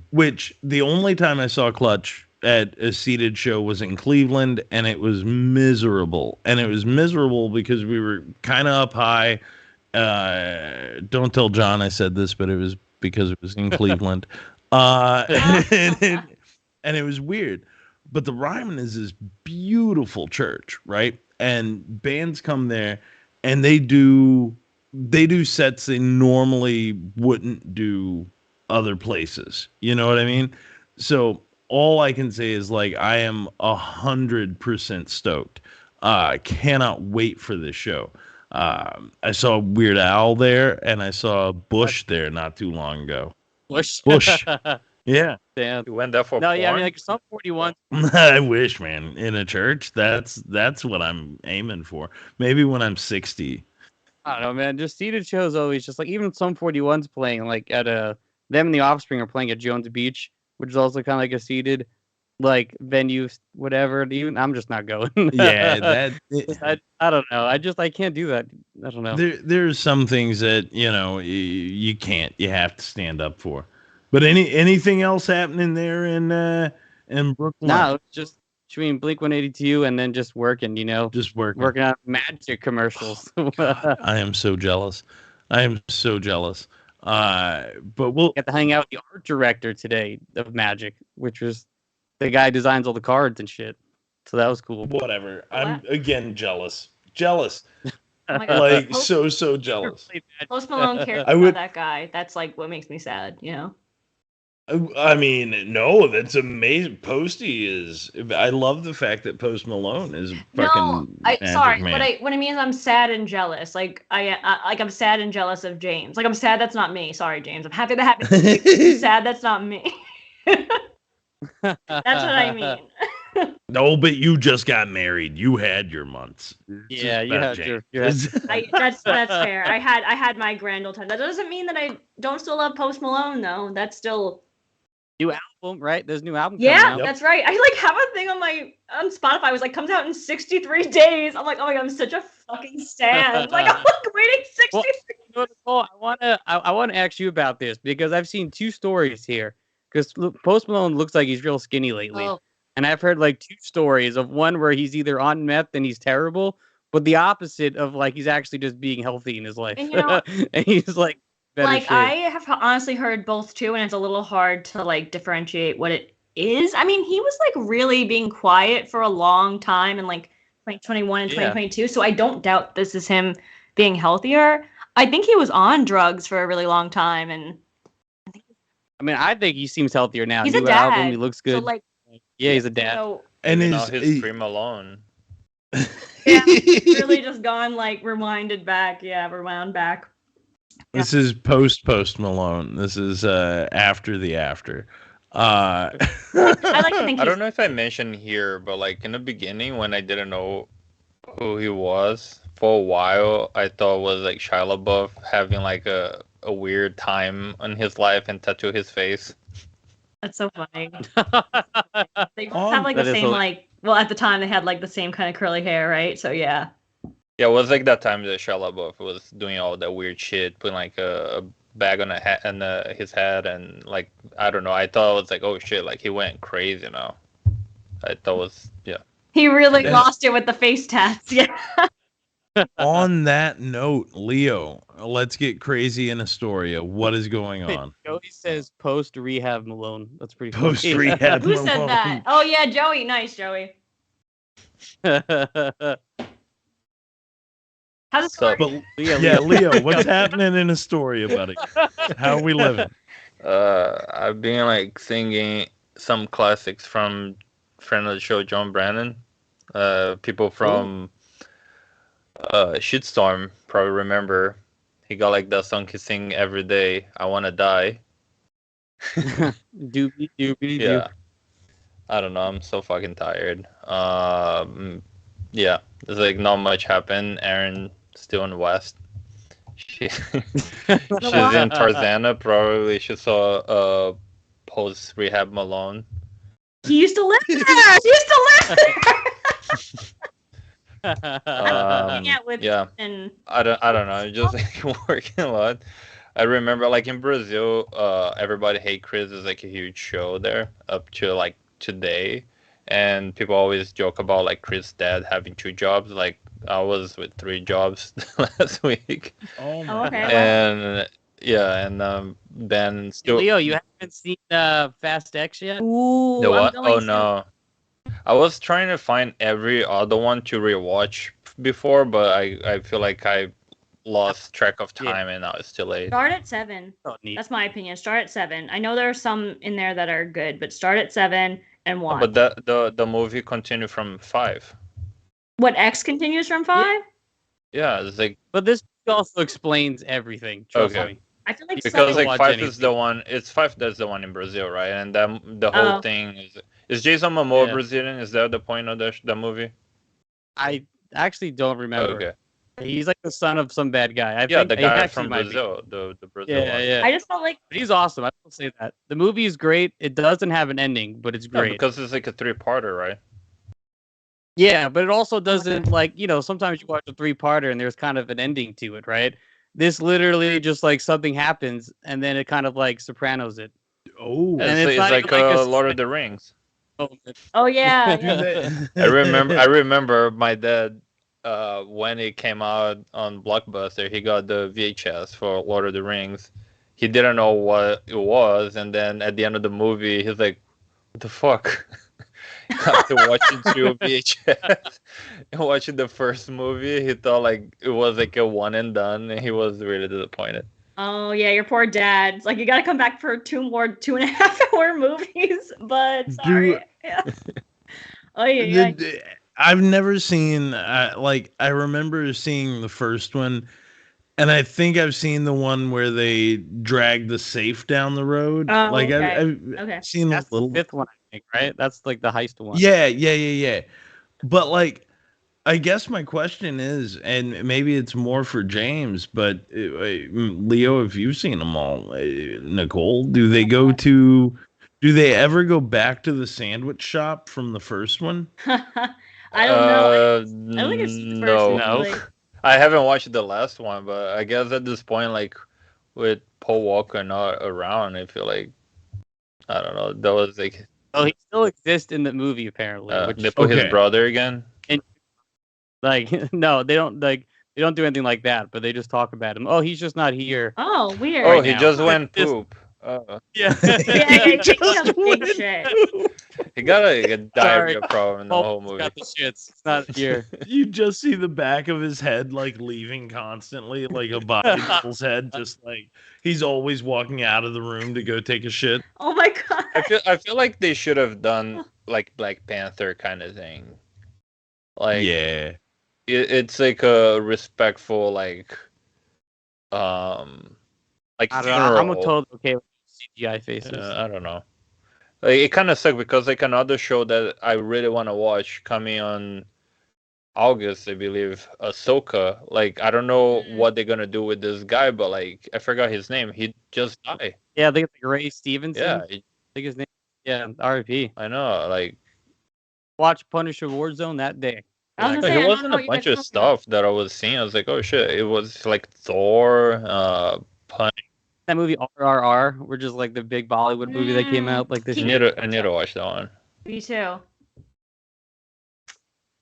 C: which the only time I saw Clutch at a seated show was in Cleveland, and it was miserable. And it was miserable because we were kind of up high. Don't tell John I said this, but it was because it was in Cleveland. And it was weird. But the Ryman is this beautiful church, right? And bands come there, and they do sets they normally wouldn't do other places. You know what I mean? So all I can say is like I am 100% stoked. Cannot wait for this show. I saw Weird Al there, and I saw Bush there not too long ago.
A: Bush.
C: Yeah.
A: Damn.
D: You went there for
A: No,
D: porn?
A: yeah, I mean, like some 41.
C: I wish, man. In a church, that's what I'm aiming for. Maybe when I'm 60.
A: I don't know, man. Just seated shows always just like even some 41's playing like at them and the Offspring are playing at Jones Beach, which is also kind of like a seated like venue, whatever. Even I'm just not going.
C: Yeah,
A: I don't know. I can't do that. I don't know.
C: There's some things that you can't. You have to stand up for. But anything else happening there in Brooklyn?
A: No, it's just between Blink-182 and then just working.
C: Just
A: working on Magic commercials.
C: God, I am so jealous. But we'll
A: get to hang out with the art director today of Magic, which was the guy who designs all the cards and shit. So that was cool.
C: Whatever. I'm again jealous. Jealous.
B: Oh my God.
C: Like so jealous.
B: Post Malone cares
C: I
B: about
C: would-
B: that guy. That's like what makes me sad,
C: I mean, no, that's amazing. Posty is. I love the fact that Post Malone is fucking.
B: Sorry,
C: man.
B: what I mean is I'm sad and jealous. Like I'm sad and jealous of James. Like I'm sad that's not me. Sorry, James. I'm happy that happened. I'm sad that's not me. That's what I mean.
C: No, but you just got married. You had your months.
A: Yeah, you
C: That's
A: had
C: James.
B: That's fair. I had my grand old time. That doesn't mean that I don't still love Post Malone though. That's still
A: new album, right? There's a new album coming
B: yeah,
A: out.
B: that's right. I like have a thing on Spotify. It was like comes out in 63 days. I'm like, oh my god, I'm such a fucking stan. Like I'm like waiting 63.
A: Well, Nicole, I wanna ask you about this because I've seen two stories here. Because Post Malone looks like he's real skinny lately.
B: Oh.
A: And I've heard like two stories of one where he's either on meth and he's terrible, but the opposite of like he's actually just being healthy in his life.
B: And, you know,
A: and he's like better
B: like
A: shape.
B: I have honestly heard both too, and it's a little hard to like differentiate what it is. I mean, he was like really being quiet for a long time in like 2021 and 2022, so I don't doubt this is him being healthier. I think he was on drugs for a really long time, and
A: I mean, I think he seems healthier now.
B: he's
A: New
B: a dad.
A: album, he looks good.
B: So like,
A: yeah, he's a dad.
B: so
C: And
D: his Free Malone.
B: yeah, really just gone like rewinded back. Yeah, rewound back.
C: This is post Malone. This is after the after.
B: I like to think
D: I don't know if I mentioned here, but like in the beginning when I didn't know who he was, for a while I thought it was like Shia LaBeouf having like a weird time in his life and tattoo his face.
B: that's so funny. They both have like
A: That
B: the
A: is
B: same like. Well, at the time they had like the same kind of curly hair, right? So yeah.
D: Yeah, it was like that time that Shia LaBeouf was doing all that weird shit, putting like a bag on his head, and like I don't know. I thought it was like, oh shit, like he went crazy now. I thought it was
B: He really
C: That's-
B: lost it with the face tats. Yeah.
C: On that note, Leo, let's get crazy in Astoria. What is going on?
A: Joey says post rehab Malone. That's pretty funny.
C: Post rehab.
B: Who said that? Oh yeah, Joey. Nice, Joey. How's it
D: So-
B: going?
C: But yeah, Leo, what's happening in Astoria, buddy? How are we living?
D: I've been like singing some classics from friend of the show John Brennan. People from Shitstorm probably remember. He got like that song he sing every day. I wanna die.
A: Doobie doobie
D: Yeah. I don't know. I'm so fucking tired. Yeah. There's like not much happened. Aaron still in the West. She's in Tarzana. Probably she saw post rehab Malone.
B: He used to live there. He used to live there. Yeah, with
D: Yeah.
B: and
D: I don't know. I'm just like working a lot. I remember like in Brazil, Everybody Hate Chris is like a huge show there up to like today, and people always joke about like Chris' dad having 2 jobs. Like I was with 3 jobs last week,
C: Oh
B: my okay.
D: and yeah, and Ben still
A: Leo, you haven't seen Fast X yet?
B: ooh,
D: the
B: I'm
D: what?
B: going
D: Oh
B: soon.
D: no, I was trying to find every other one to rewatch before, but I feel like I lost track of time and now it's too late.
B: Start at 7.
A: Oh, neat.
B: That's my opinion. Start at 7. I know there are some in there that are good, but start at 7 and watch.
D: But the movie continued from 5.
B: What X continues from 5?
D: Yeah, it's like
A: But this also explains everything. Trust
D: Okay.
A: me.
B: I feel like
D: because
B: 7.
D: like
A: watch
D: 5 is
A: anything.
D: the one. It's 5 that's the one in Brazil, right? And then the whole
B: Oh.
D: thing is Jason Momoa
A: Yeah.
D: Brazilian? Is that the point of the movie?
A: I actually don't remember.
D: Okay.
A: He's like the son of some bad guy. I
D: Yeah,
A: think
D: the
A: he
D: guy
A: actually
D: from
A: might be.
D: Brazil, the Brazil
A: Yeah,
D: one.
A: yeah.
B: I just felt like
A: But he's awesome. I will say that. The movie is great. It doesn't have an ending, but it's
D: Yeah,
A: great.
D: because it's like a 3-parter, right?
A: Yeah, but it also doesn't like, sometimes you watch a 3-parter and there's kind of an ending to it, right? This literally just like something happens and then it kind of like Sopranos it.
C: Oh,
A: And
D: It's,
A: it's not
D: like,
A: even like a
D: Lord of the Rings.
B: oh yeah, yeah.
D: I remember my dad when it came out on Blockbuster, he got the VHS for Lord of the Rings. He didn't know what it was, and then at the end of the movie, he's like, "What the fuck?" After watching 2 VHS and watching the first movie, he thought like it was like a one and done, and he was really disappointed.
B: Oh yeah, your poor dad. It's like you gotta come back for 2 more 2.5-hour movies, but sorry. Yeah. Oh yeah.
C: I've never seen like I remember seeing the first one, and I think I've seen the one where they drag the safe down the road.
B: Oh,
C: like
B: okay.
C: I've
B: Okay.
C: seen
A: That's
C: a little.
A: the 5th one, I think, right? That's like the heist one.
C: Yeah. But like, I guess my question is, and maybe it's more for James, but Leo, if you've seen them all, Nicole, do they ever go back to the sandwich shop from the first one?
B: I don't know. I don't think it's the first one.
D: No.
B: Really.
D: I haven't watched the last one, but I guess at this point, like with Paul Walker not around, I feel like I don't know. That was like
A: Oh, he still exists in the movie apparently. Which
D: they put his
C: Okay.
D: brother again.
A: like no, they don't do anything like that, but they just talk about him. Oh, he's just not here.
B: Oh, weird.
D: Oh,
A: Right
D: he
A: now.
D: just went
A: Just-
D: poop.
A: Yeah.
B: Yeah,
C: Just
B: taking a big
C: went
B: shit.
D: He got a diarrhea problem in the whole
A: He's
D: movie.
A: got the shits. It's not here.
C: You just see the back of his head like leaving constantly, like a body double's head, just like he's always walking out of the room to go take a shit.
B: Oh my god.
D: I feel like they should have done like Black Panther kind of thing. Like
C: Yeah.
D: it's like a respectful like
A: I don't know.
D: funeral.
A: I'm totally okay with CGI faces.
D: I don't know. Like, it kind of sucked because like another show that I really want to watch coming on August, I believe, Ahsoka. Like I don't know what they're gonna do with this guy, but like I forgot his name. He just died.
A: Yeah, I think it's like Ray Stevenson.
D: Yeah,
A: I think his name. Yeah, R.I.P.
D: I know. Like
A: Watch Punisher Warzone that day.
B: I was
D: like,
B: gonna say, I
D: it
B: don't
D: wasn't
B: know
D: a
B: what you
D: bunch
B: guys
D: of
B: are talking about.
D: stuff that I was seeing. I was like, oh shit! It was like Thor,
A: That movie RRR, which is like the big Bollywood movie that came out like this
B: Keep
A: year.
D: I need to watch that one.
B: Me too.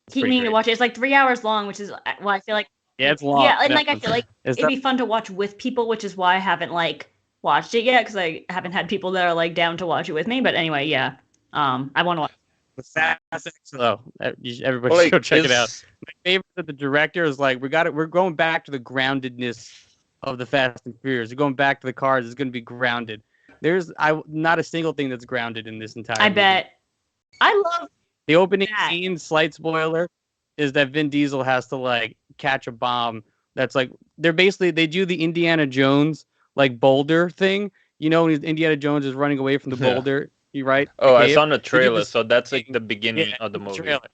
A: It's
B: Keep
A: pretty
B: meaning to
A: great.
B: watch it. It's like 3 hours long, which is why I feel like
A: Yeah, it's long.
B: yeah, and like I feel like
A: It's
B: it'd be fun to watch with people, which is why I haven't like watched it yet because I haven't had people that are like down to watch it with me. But anyway, yeah, I want to watch.
A: the Fast X though. Everybody
D: Well,
A: should
D: like,
A: go check it out.
D: it's-
A: My favorite that the director is like, we're going back to the groundedness of the Fast and Furious. We're going back to the cars. It's going to be grounded. There's not a single thing that's grounded in this entire.
B: I
A: movie.
B: bet. I love
A: The opening
B: that.
A: scene, slight spoiler, is that Vin Diesel has to like catch a bomb. That's like they do the Indiana Jones like boulder thing. You know, when Indiana Jones is running away from the
D: Yeah.
A: boulder, right?
D: Oh, I
A: cave.
D: saw in the trailer,
A: this
D: so that's like
A: thing-
D: the beginning
A: Yeah,
D: of the
A: in
D: movie.
A: trailer.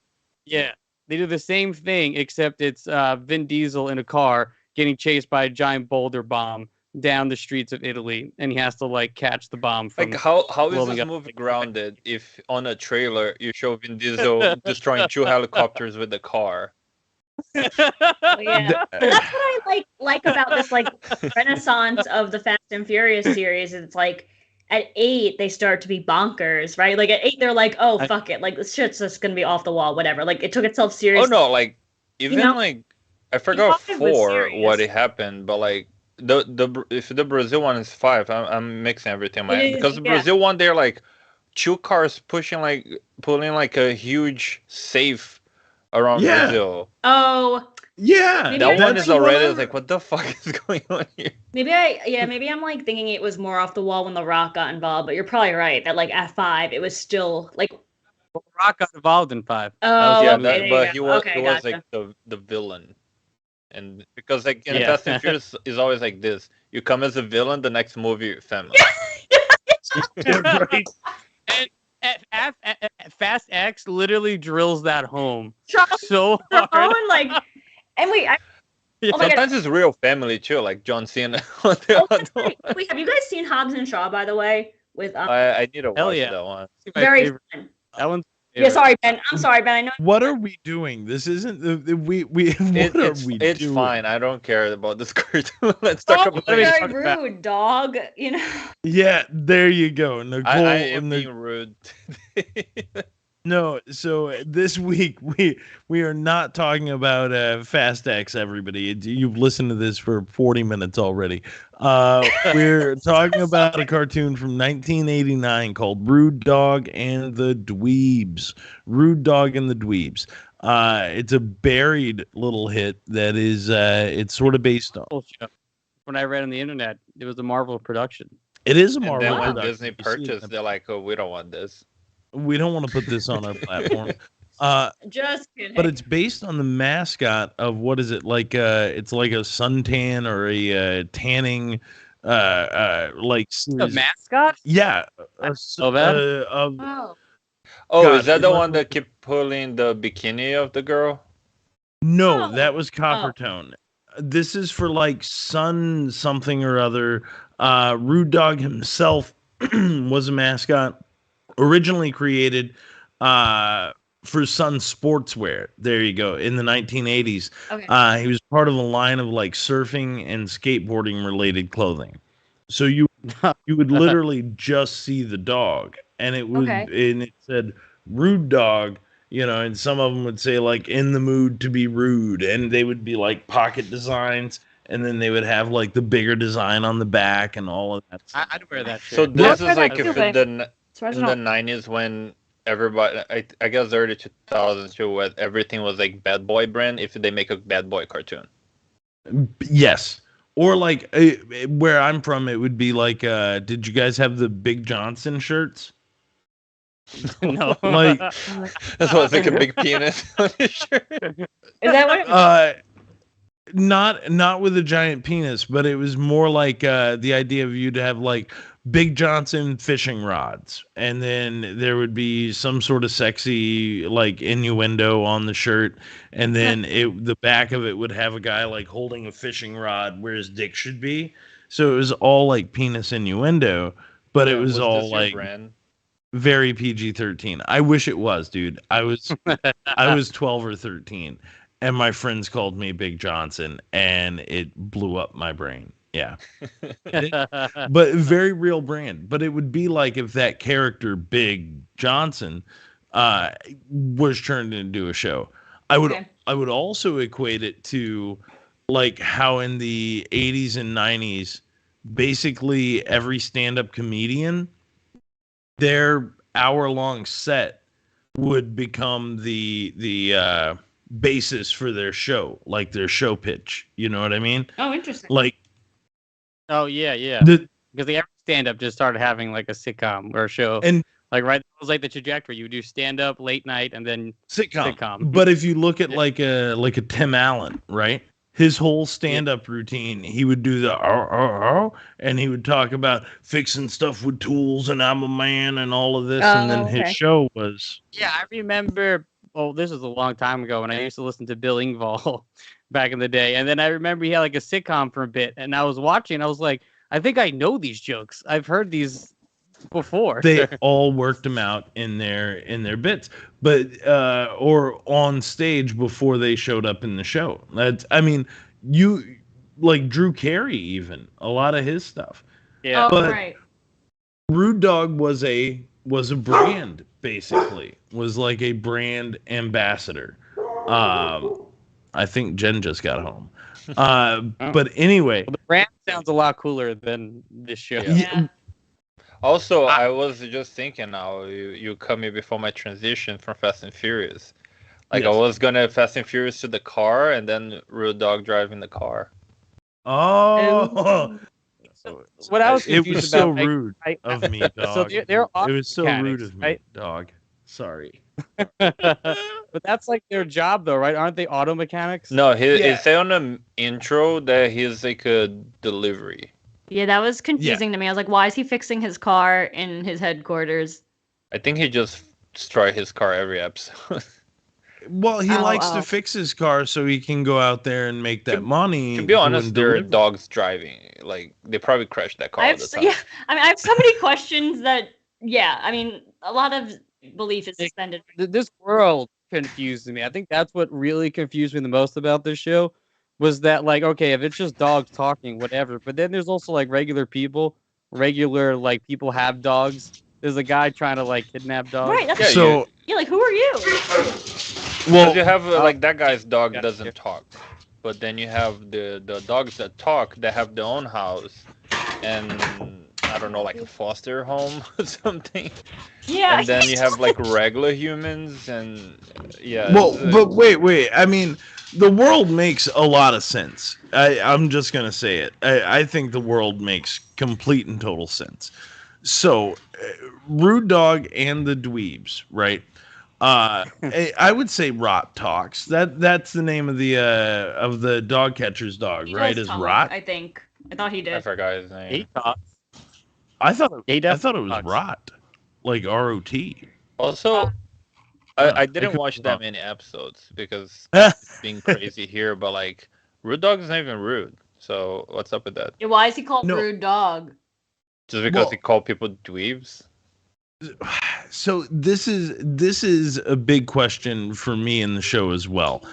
A: Yeah, they do the same thing except it's Vin Diesel in a car getting chased by a giant boulder bomb down the streets of Italy, and he has to like catch the bomb from.
D: Like how is
A: blowing
D: this
A: up.
D: movie grounded if on a trailer you show Vin Diesel destroying 2 helicopters with the car?
B: yeah. But that's what I like about this like renaissance of the Fast and Furious series. It's like at 8 they start to be bonkers, right? Like at 8 they're like, oh fuck it, like this shit's just gonna be off the wall, whatever. Like it took itself
D: Oh
B: seriously.
D: no, like even
B: know,
D: like I forgot
B: five was
D: 4
B: serious.
D: what it happened, but like if the Brazil one is 5, I'm mixing everything in my
B: It
D: head.
B: is,
D: Because the
B: yeah.
D: Brazil one they're like 2 cars pulling like a huge safe around
C: Yeah.
D: Brazil.
B: Oh,
C: Yeah.
B: Maybe
D: That
B: I
D: one
B: like
D: is already
C: whatever.
D: like what the fuck is going on here?
B: maybe I'm like thinking it was more off the wall when The Rock got involved, but you're probably right that like at 5 it was still like
A: Rock got involved in 5.
B: oh
D: Yeah,
B: okay, there you
D: but
B: go.
D: he was
B: okay,
D: he was
B: gotcha.
D: like the villain, and because like in
A: Yeah.
D: Fast and Furious is always like this: you come as a villain, the next movie you're family.
C: Right.
A: Fast X literally drills that home
B: Charles
A: so hard.
B: Theron, like, and wait,
A: Yeah.
B: oh my god,
D: Sometimes it's real family too, like John Cena. on the
B: oh,
D: other
B: that's right.
D: one.
B: Wait, have you guys seen Hobbs and Shaw by the way? With
D: I need to
A: Hell
D: watch
A: yeah.
D: that one.
A: My
B: very
A: favorite.
B: fun.
A: That one's
B: Yeah, sorry Ben. I'm sorry Ben. I know.
C: What are we doing? This isn't the we. What are we
D: It's
C: doing?
D: fine. I don't care about this cartoon. Let's talk
B: Oh,
D: about
A: what are we
B: very
A: talking about?
B: rude, dog. You know.
C: Yeah, there you go, Nicole.
D: I am
C: and the-
D: being rude.
C: No, so this week we are not talking about Fast X. Everybody, you've listened to this for 40 minutes already. We're talking about a cartoon from 1989 called Rude Dog and the Dweebs. Rude Dog and the Dweebs. It's a buried little hit that is it's sort of based on.
A: bullshit. When I read on the internet, it was a Marvel production.
C: It is a
D: And
C: Marvel
D: then when
C: production.
D: Disney
C: You see
D: purchased,
C: it.
D: they're like, "Oh, we don't want this."
C: We don't want to put this on our platform.
B: Just kidding.
C: But it's based on the mascot of what is it like? It's like a suntan or a tanning, like
A: The
C: series.
A: mascot?
C: Yeah,
A: So bad?
C: of
B: oh,
D: Oh,
C: God,
D: is that the
C: what
D: one
C: was
D: that kept pulling the bikini of the girl?
C: No,
B: Oh.
C: that was Copper Tone. This is for like Sun something or other. Rude Dog himself was a mascot originally created for Sun Sportswear. There you go. In the 1980s,
B: Okay.
C: he was part of a line of like surfing and skateboarding related clothing. So you would literally just see the dog, and it said Rude Dog. And some of them would say like in the mood to be rude, and they would be like pocket designs, and then they would have like the bigger design on the back and all of that stuff.
A: I'd wear that
D: So
A: shirt.
D: this
B: I'd wear
D: is
B: that
D: like
B: too,
D: if
B: but
D: in the
B: As far as I
D: in the
B: know.
D: 90s when everybody, I guess early 2000s too, where everything was like bad boy brand. If they make a bad boy cartoon,
C: Yes. Or like where I'm from, it would be like, did you guys have the Big Johnson shirts?
A: No.
C: Like,
D: that's why it's like a big penis on his shirt.
B: Is that what?
C: not with a giant penis, but it was more like the idea of you to have like Big Johnson fishing rods, and then there would be some sort of sexy like innuendo on the shirt, and then the back of it would have a guy like holding a fishing rod where his dick should be. So it was all like penis innuendo, but it
D: Yeah,
C: was all
D: this your
C: like
D: brand?
C: very PG-13. I wish it was, dude. I was 12 or 13, and my friends called me Big Johnson, and it blew up my brain. Yeah. But very real brand. But it would be like if that character Big Johnson was turned into a show.
B: Okay.
C: I would also equate it to like how in the 80s and 90s basically every stand-up comedian, their hour-long set would become the basis for their show, like their show pitch. You know what I mean?
B: Oh, interesting.
C: Like
A: Oh yeah.
C: the
A: Because the every stand-up just started having like a sitcom or a show.
C: and
A: Like right, it was like the trajectory. You would do stand-up, late night, and then
C: sitcom. But if you look at
A: Yeah.
C: like a Tim Allen, right? His whole stand-up routine, he would do the and he would talk about fixing stuff with tools and I'm a man and all of this, and then his
B: okay.
C: show was
A: yeah, I remember. Oh, this was a long time ago when I used to listen to Bill Engvall back in the day, and then I remember he had like a sitcom for a bit, and I was watching. I was like, I think I know these jokes. I've heard these before.
C: they all worked them out in their bits, but or on stage before they showed up in the show. That's I mean, you like Drew Carey, even a lot of his stuff.
A: Yeah.
B: Oh,
C: But-
B: right.
C: Rude Dog was a brand, basically, was like a brand ambassador. I think Jen just got home. But anyway,
A: Well, the brand sounds a lot cooler than this show.
D: Yeah.
B: Yeah.
D: Also, I was just thinking now, you cut me before my transition from Fast and Furious. Like,
C: Yes.
D: I was gonna Fast and Furious to the car, and then Rude Dog driving the car.
C: oh,
A: What I was
C: it was
A: confused
C: so
A: about, like,
C: rude of me, dog.
A: So they're
C: It was so rude
A: mechanics,
C: of me,
A: right?
C: dog. Sorry.
A: But that's like their job, though, right? Aren't they auto mechanics?
D: No,
C: Yeah.
D: it said on the intro that he's like a delivery.
B: Yeah, that was confusing to me. I was like, why is he fixing his car in his headquarters?
D: I think he just destroy his car every episode.
C: Well, he
B: Oh,
C: likes
B: oh.
C: to fix his car so he can go out there and make that money.
D: To be honest,
C: doing
D: there are
C: delivery.
D: dogs driving. Like, they probably crash that car
B: I
D: all
B: have
D: the
B: so,
D: time.
B: yeah, I mean, I have so many questions that I mean, a lot of belief is suspended.
A: This world confused me. I think that's what really confused me the most about this show was that, like, okay, if it's just dogs talking, whatever, but then there's also like regular people, like people have dogs. There's a guy trying to like kidnap dogs.
B: Right. That's,
D: Yeah,
C: So,
B: yeah, like who are you?
D: Well, you have
A: Oh,
D: like that guy's dog
A: yeah.
D: doesn't talk, but then you have the dogs that talk that have their own house, and I don't know, like a foster home or something.
B: Yeah.
D: And then you have like regular humans, and yeah.
C: well,
D: it's,
C: but wait. I mean, the world makes a lot of sense. I'm just gonna say it. I think the world makes complete and total sense. So, Rude Dog and the Dweebs, right? I would say Rot talks. That's the name of the dog catcher's dog,
B: He
C: right?
B: does
C: Is
B: talk,
C: Rot?
B: I think. I thought he
D: I
B: did.
D: forgot his name.
A: He talks.
C: I thought
A: He
C: it
A: definitely
C: was
A: talks.
C: Rot, like ROT.
D: Also, I didn't
C: could
D: watch
C: be
D: that
C: wrong.
D: many episodes because it's being crazy here. But like, Rude Dog is not even rude. So what's up with that?
B: Yeah, why is he called
C: No.
B: Rude Dog?
D: Just because he
C: Well-
D: called people dweebs?
C: So this is a big question for me in the show as well.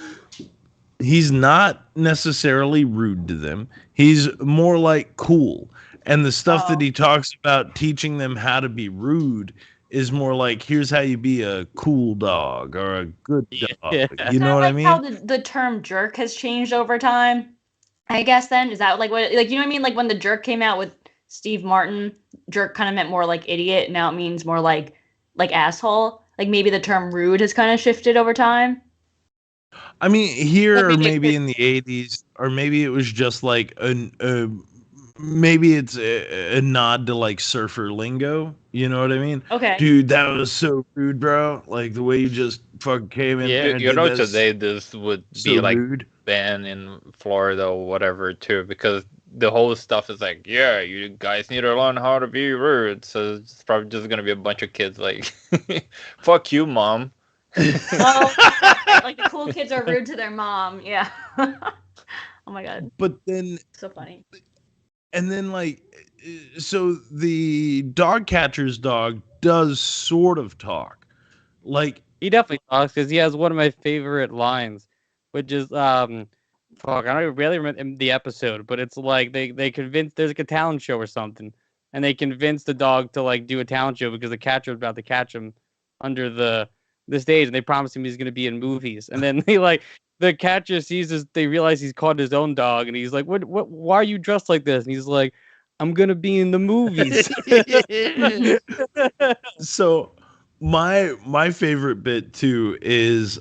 C: He's not necessarily rude to them. He's more like cool. And the stuff that
B: Oh.
C: he talks about teaching them how to be rude is more like, here's how you be a cool dog or a good dog.
A: Yeah.
C: You know what I mean?
B: How the term jerk has changed over time. I guess then is that like what like you know what I mean? Like when the jerk came out with Steve Martin, jerk kind of meant more like idiot. Now it means more like asshole. Like maybe the term rude has kind of shifted over time.
C: I mean, here
B: Like
C: or
B: maybe it
C: maybe
B: could-
C: in the 80s, or maybe it was just like maybe it's a nod to like surfer lingo. You know what I mean?
B: Okay.
C: Dude, that was so rude, bro. Like the way you just fucking came in there and
D: You
C: did
D: know,
C: that is
D: today this would
C: so
D: be like
C: rude.
D: banned in Florida or whatever too, because the whole stuff is like, yeah, you guys need to learn how to be rude. So it's probably just gonna be a bunch of kids like, fuck you, mom.
B: Oh, like the cool kids are rude to their mom. Yeah. Oh my god,
C: But then,
B: so funny.
C: and then like, so the dog catcher's dog does sort of talk. Like,
A: He definitely talks because he has one of my favorite lines, which is fuck, I don't really remember the episode, but it's like they convince there's like a talent show or something, and they convince the dog to like do a talent show because the catcher was about to catch him under the stage, and they promise him he's gonna be in movies, and then they like the catcher sees this, they realize he's caught his own dog, and he's like, what, why are you dressed like this? And he's like, I'm gonna be in the movies.
C: so my favorite bit too is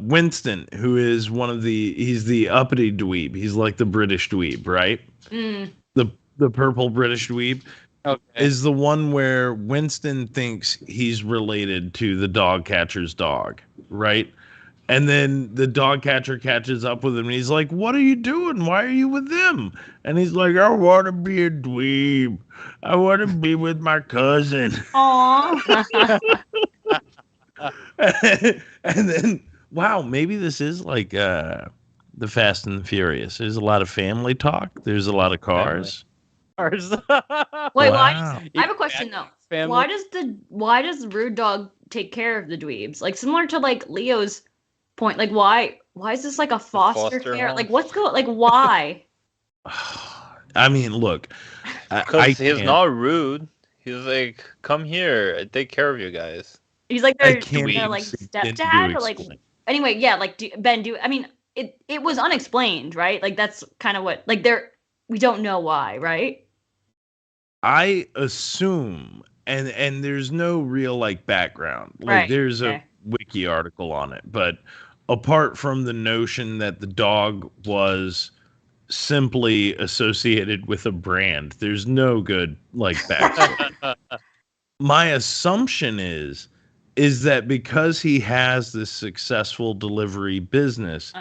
C: Winston, who is he's the uppity dweeb. He's like the British dweeb, right?
B: Mm.
C: The purple British dweeb
A: Okay.
C: is the one where Winston thinks he's related to the dog catcher's dog, right? And then the dog catcher catches up with him and he's like, "What are you doing? Why are you with them?" And he's like, "I want to be a dweeb. I want to be with my cousin."
B: Aw.
C: And then, wow, maybe this is like the Fast and the Furious. There's a lot of family talk. There's a lot of cars.
B: Wait,
C: Wow.
B: I have a question though.
A: Family.
B: Why does Rude Dog take care of the dweebs? Like similar to like Leo's point. Like why is this like a foster
D: foster
B: care?
D: home?
B: Like what's going like why?
C: I mean, look, I
D: Because he's
C: can't-
D: not rude. He's like, come here, I take care of you guys.
B: He's like
C: I
B: their
C: can't
B: like
C: begin to
B: stepdad or like
C: explain.
B: anyway, yeah, like Ben do I mean it was unexplained, right? Like that's kind of what like we don't know why, right?
C: I assume, and there's no real like background. Like
B: Right,
C: there's
B: okay.
C: a wiki article on it, but apart from the notion that the dog was simply associated with a brand, there's no good like backstory. My assumption is that because he has this successful delivery business,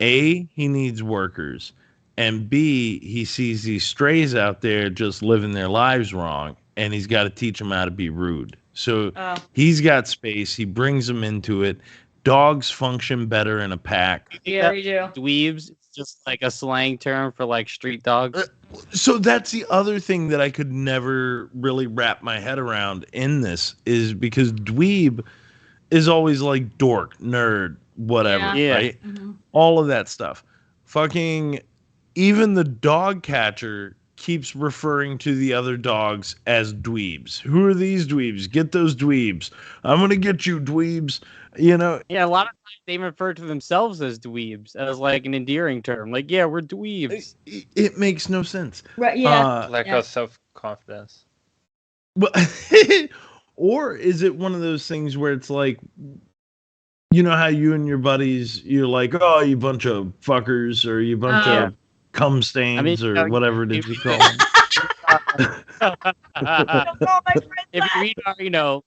C: A, he needs workers, and B, he sees these strays out there just living their lives wrong, and he's got to teach them how to be rude. So he's got space. He brings them into it. Dogs function better in a pack.
B: Yeah, we do.
A: Dweebs, it's just like a slang term for like street dogs.
C: So that's the other thing that I could never really wrap my head around in this is because dweeb is always like dork, nerd, whatever,
A: Yeah.
C: right?
B: Mhm.
C: All of that stuff. Fucking even the dog catcher keeps referring to the other dogs as dweebs. Who are these dweebs? Get those dweebs. I'm going to get you dweebs. You know,
A: Yeah, a lot of times they refer to themselves as dweebs as like an endearing term. Like, yeah, we're dweebs.
C: it makes no sense.
B: Right, yeah.
D: Lack
B: Yeah.
D: of self-confidence.
C: But or is it one of those things where it's like, you know how you and your buddies, you're like, oh, you bunch of fuckers, or you bunch
B: Yeah.
C: of cum stains,
A: you
C: or
A: know,
C: whatever it is you call them.
A: If you read our,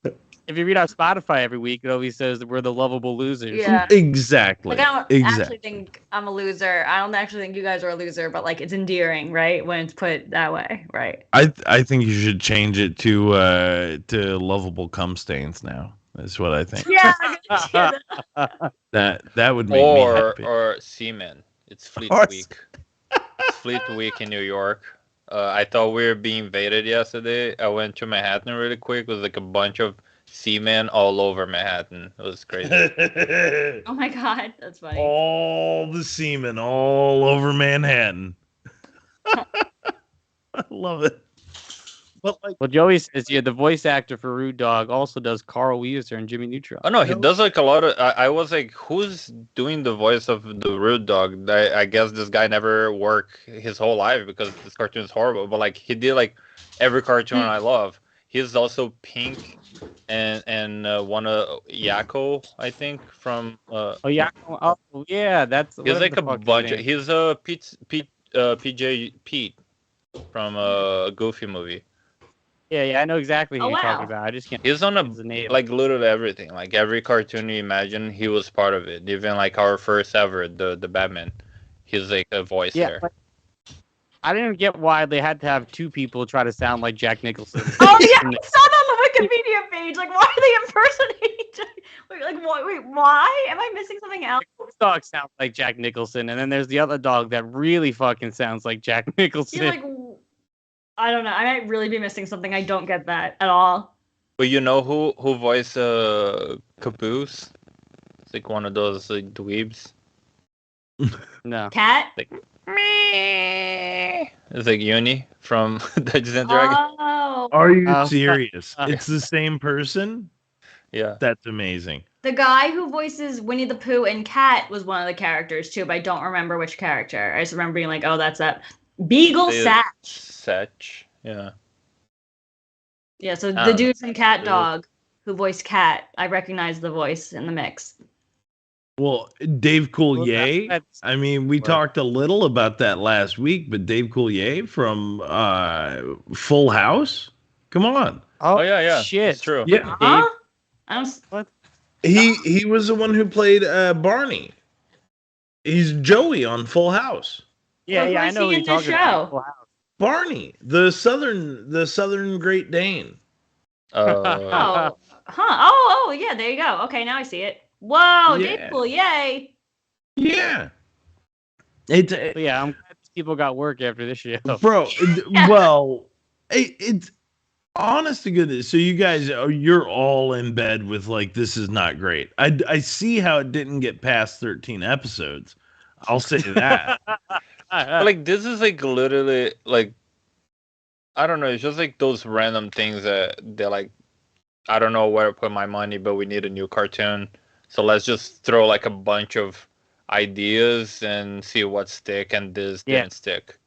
A: if you read our Spotify every week, it always says that we're the lovable losers.
B: Yeah.
C: Exactly.
B: Like I don't
C: Exactly.
B: actually think I'm a loser. I don't actually think you guys are a loser, but like it's endearing, right? When it's put that way, right?
C: I think you should change it to lovable cum stains now. That's what I think.
B: Yeah,
C: That would make me happy.
D: Or Seaman. It's Fleet
C: Or-
D: Week. It's Fleet Week in New York. I thought we were being invaded yesterday. I went to Manhattan really quick. It was like a bunch of seamen all over Manhattan. It was crazy.
B: oh my god, that's funny.
C: All the semen all over Manhattan. I love it. But like,
A: Well, Joey says the voice actor for Rude Dog also does Carl Weezer and Jimmy Neutron.
D: Oh no, he does like a lot of. I was like, who's doing the voice of the Rude Dog? I guess this guy never worked his whole life because this cartoon is horrible. But like, he did like every cartoon I love. He's also Pink and one of Yakko, I think, from.
A: Oh yeah, that's.
D: He's like a bunch. He's a PJ Pete from a Goofy movie.
A: Yeah, I know exactly who
B: Oh,
A: you're talking
B: wow.
A: about. I just can't.
D: He's on
A: think of the name.
D: like literally everything. Like every cartoon you imagine, he was part of it. Even like our first ever, the Batman. He's like a voice there.
A: but I didn't get why they had to have two people try to sound like Jack Nicholson.
B: Oh yeah, I saw that on the Wikipedia page. Like, why are they impersonating? Like, what? Wait, why? Am I missing something else?
A: This dog sounds like Jack Nicholson, and then there's the other dog that really fucking sounds like Jack Nicholson.
B: You're like, I don't know. I might really be missing something. I don't get that at all.
D: But you know who voiced Caboose? It's like one of those like dweebs.
A: No.
B: Cat?
D: It's like Uni from Dungeons and Dragons.
B: Oh,
C: are you
A: Oh,
C: serious? It's the same person?
D: Yeah.
C: That's amazing.
B: the guy who voices Winnie the Pooh and Cat was one of the characters too, but I don't remember which character. I just remember being like, oh, that's that. Beagle Satch.
D: Satch. Yeah.
B: Yeah, so the dude from Cat Dog who voiced Cat, I recognize the voice in the mix.
C: Well, Dave Coulier.
A: that's-
C: I mean, we talked a little about that last week, but Dave Coulier from Full House. Come on.
D: Oh yeah.
A: Shit.
D: It's true.
C: Yeah.
B: Huh? I don't.
A: What?
C: He was the one who played Barney. He's Joey on Full House.
A: Yeah,
B: Well,
A: I
B: who's
A: know
B: he
A: who
B: in
A: you're
B: the
A: talking about.
B: show?
A: Wow.
C: Barney, the southern Great Dane.
B: Oh, huh? Oh, yeah. There you go. Okay, now I see it. Whoa,
C: Yeah.
B: Dave Cool, yay!
C: Yeah. It's
A: But yeah, I'm glad these people got work after this show.
C: bro. Well, it's honest to goodness. So you guys, you're all in bed with like this is not great. I see how it didn't get past 13 episodes. I'll say that.
D: But, like this is like literally like I don't know. It's just like those random things that they're like I don't know where to put my money, but we need a new cartoon. So let's just throw like a bunch of ideas and see what stick, and this
A: Yeah.
D: didn't stick.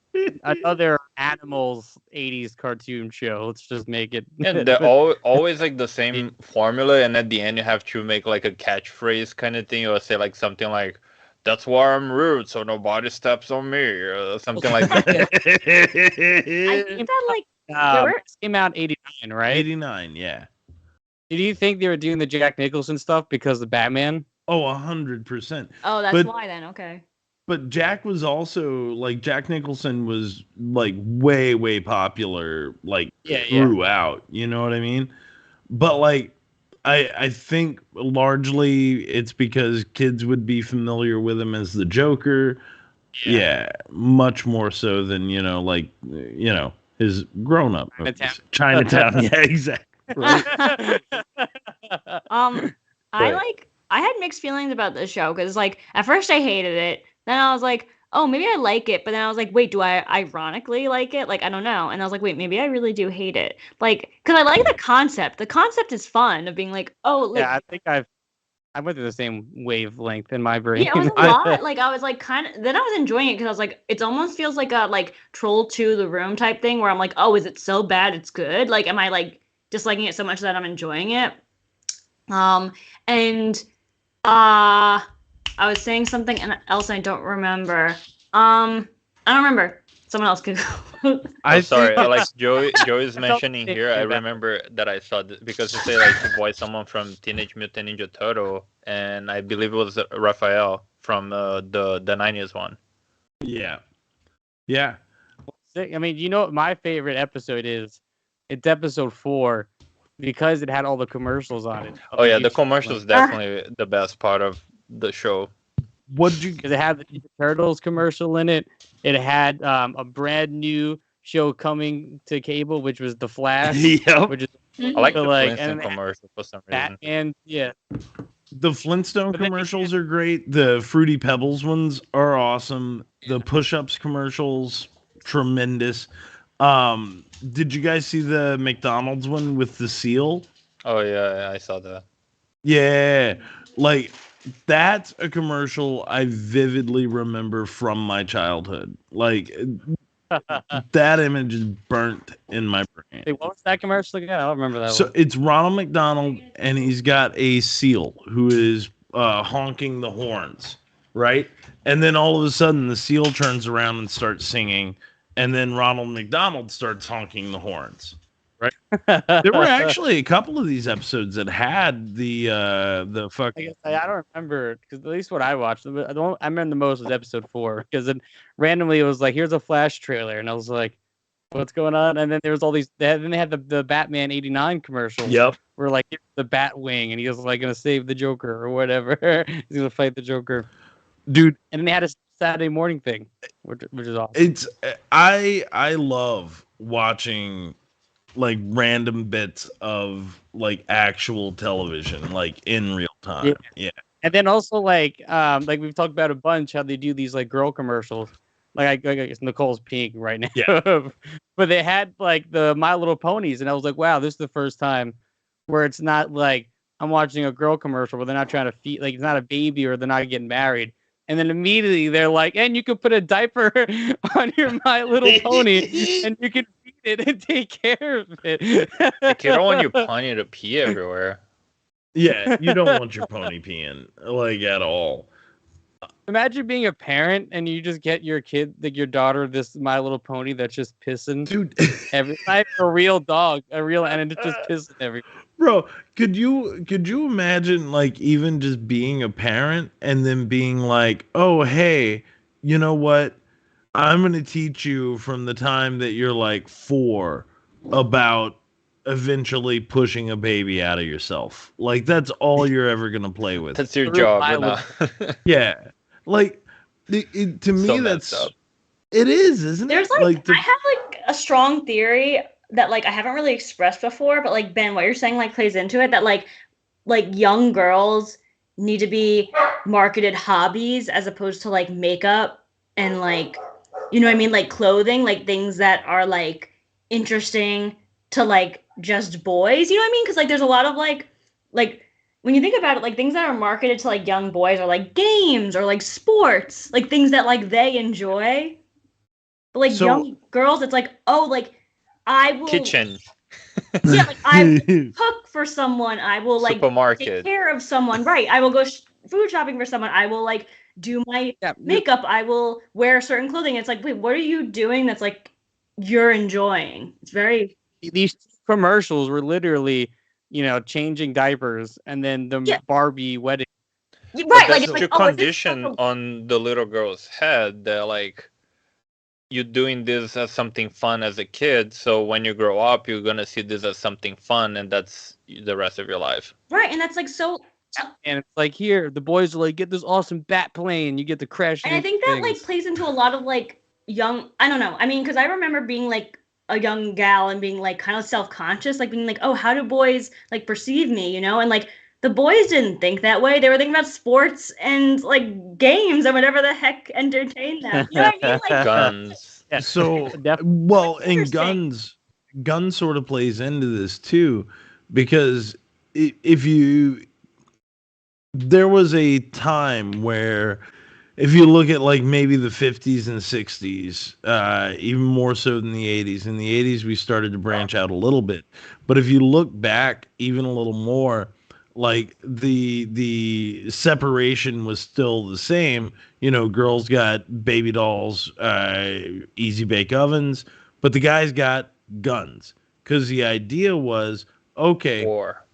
A: Another animals 80s cartoon show. Let's just make it.
D: And they're always like the same formula, and at the end you have to make like a catchphrase kind of thing, or say like something like, "That's why I'm rude, so nobody steps on me," or something like that.
B: I think that like
A: This came out in 89, right?
C: 89, yeah.
A: Did you think they were doing the Jack Nicholson stuff because of Batman?
C: Oh, 100%.
B: oh, that's
C: But-
B: why then. Okay.
C: But Jack was also like Jack Nicholson was like way popular like
A: Yeah.
C: throughout. You know what I mean? But like I think largely it's because kids would be familiar with him as the Joker. Yeah, much more so than like his grown up
A: Chinatown.
C: Chinatown. Yeah, exactly.
B: I had mixed feelings about this show because like at first I hated it, then I was like, oh, maybe I like it, but then I was like, wait, do I ironically like it? Like I don't know, and I was like, wait, maybe I really do hate it, like because I like the concept. The concept is fun of being like, oh, like,
A: Yeah, I think I went through the same wavelength in my brain.
B: yeah, it was a lot. Like I was like kind of. Then I was enjoying it because I was like, it almost feels like a like Troll 2 The Room type thing where I'm like, oh, is it so bad it's good? Like, am I like disliking it so much that I'm enjoying it? And I was saying something else I don't remember. I don't remember. Someone else could.
D: I'm sorry.
C: think-
D: Like Joey's mentioning
A: think
D: here, I
A: about-
D: remember that I saw this because you say like to voice someone from Teenage Mutant Ninja Turtle, and I believe it was Raphael from the 90s one.
C: Yeah.
A: I mean, you know what my favorite episode is? It's episode 4 because it had all the commercials on it.
D: Oh yeah, the commercials definitely the best part of the show.
C: What you?
A: Because it had the Ninja Turtles commercial in it. It had a brand new show coming to cable, which was The Flash.
C: Yep.
A: Which is
D: I like the
A: like
D: Flintstone commercial for some reason.
A: Batman. Yeah.
C: The Flintstone
A: But then
C: commercials are great. The Fruity Pebbles ones are awesome. The push-ups commercials, tremendous. Did you guys see the McDonald's one with the seal?
D: Oh yeah, I saw that.
C: Yeah, like that's a commercial I vividly remember from my childhood. Like that image is burnt in my brain.
A: Hey, what was that commercial again? I don't remember that
C: So
A: one.
C: it's Ronald McDonald, and he's got a seal who is honking the horns, right? And then all of a sudden, the seal turns around and starts singing, and then Ronald McDonald starts honking the horns. Right? There were actually a couple of these episodes that had the
A: I
C: fucking.
A: guess I don't remember because at least what I watched, the one I remember the most was episode 4 because then randomly it was like, here's a Flash trailer, and I was like, what's going on? And then there was all these. Then they had the Batman '89 commercial.
C: Yep.
A: Where like here's the Batwing, and he was like gonna save the Joker or whatever. He's gonna fight the Joker,
C: Dude,
A: and then they had a Saturday morning thing, which is awesome.
C: it's I love watching like random bits of like actual television, like in real time. Yeah.
A: And then also like we've talked about a bunch how they do these like girl commercials. Like I guess Nicole's peeing right now.
C: Yeah.
A: But they had like the My Little Ponies, and I was like, wow, this is the first time where it's not like I'm watching a girl commercial where they're not trying to feed, like it's not a baby or they're not getting married. And then immediately they're like, and you can put a diaper on your My Little Pony and you can feed it and take care of it.
D: Like, you don't want your pony to pee everywhere.
C: Yeah, you don't want your pony peeing like at all.
A: Imagine being a parent and you just get your kid, like your daughter, this My Little Pony that's just pissing.
C: Dude,
A: every like a real dog, and it's just pissing everywhere.
C: Bro, could you imagine like even just being a parent and then being like, "Oh, hey, you know what? I'm going to teach you from the time that you're like 4 about eventually pushing a baby out of yourself." Like that's all you're ever going to play with.
D: That's your job, you know?
C: Yeah. Like to me
D: So
C: that's
D: messed up.
C: It is, isn't
B: There's
C: it?
B: like I have like a strong theory that like I haven't really expressed before, but like Ben, what you're saying like plays into it, that like young girls need to be marketed hobbies as opposed to like makeup and like, you know what I mean, like clothing, like things that are like interesting to like just boys, you know what I mean? Because like there's a lot of like when you think about it, like things that are marketed to like young boys are like games or like sports, like things that like they enjoy. But like young girls, it's like, oh, like I will
D: Kitchen.
B: Yeah, like I will cook for someone. I will like
D: Supermarket.
B: take care of someone. Right. I will go food shopping for someone. I will like do my makeup. I will wear certain clothing. It's like, wait, what are you doing that's like you're enjoying? It's very.
A: These commercials were literally, you know, changing diapers and then the Barbie wedding.
B: Right.
D: But
B: Like
D: that's
B: it's
D: your
B: like,
D: condition on the little girl's head. They're like, you're doing this as something fun as a kid, so when you grow up you're gonna see this as something fun, and that's the rest of your life.
B: Right. And that's like so.
A: And it's like, here the boys are like, get this awesome bat plane, you get to crash.
B: And I think that like plays into a lot of like young, I don't know, I mean, because I remember being like a young gal and being like kind of self-conscious, like being like, oh, how do boys like perceive me, you know? And like the boys didn't think that way. They were thinking about sports and like games and whatever the heck entertained them. You know what I mean? Like
D: Guns.
A: Yeah.
C: So well, and guns sort of plays into this too, because there was a time where if you look at like maybe the 50s and 60s, even more so than the 80s. In the 80s, we started to branch out a little bit. But if you look back even a little more, like the separation was still the same. You know, girls got baby dolls, easy bake ovens, but the guys got guns. Because the idea was, okay,
D: War.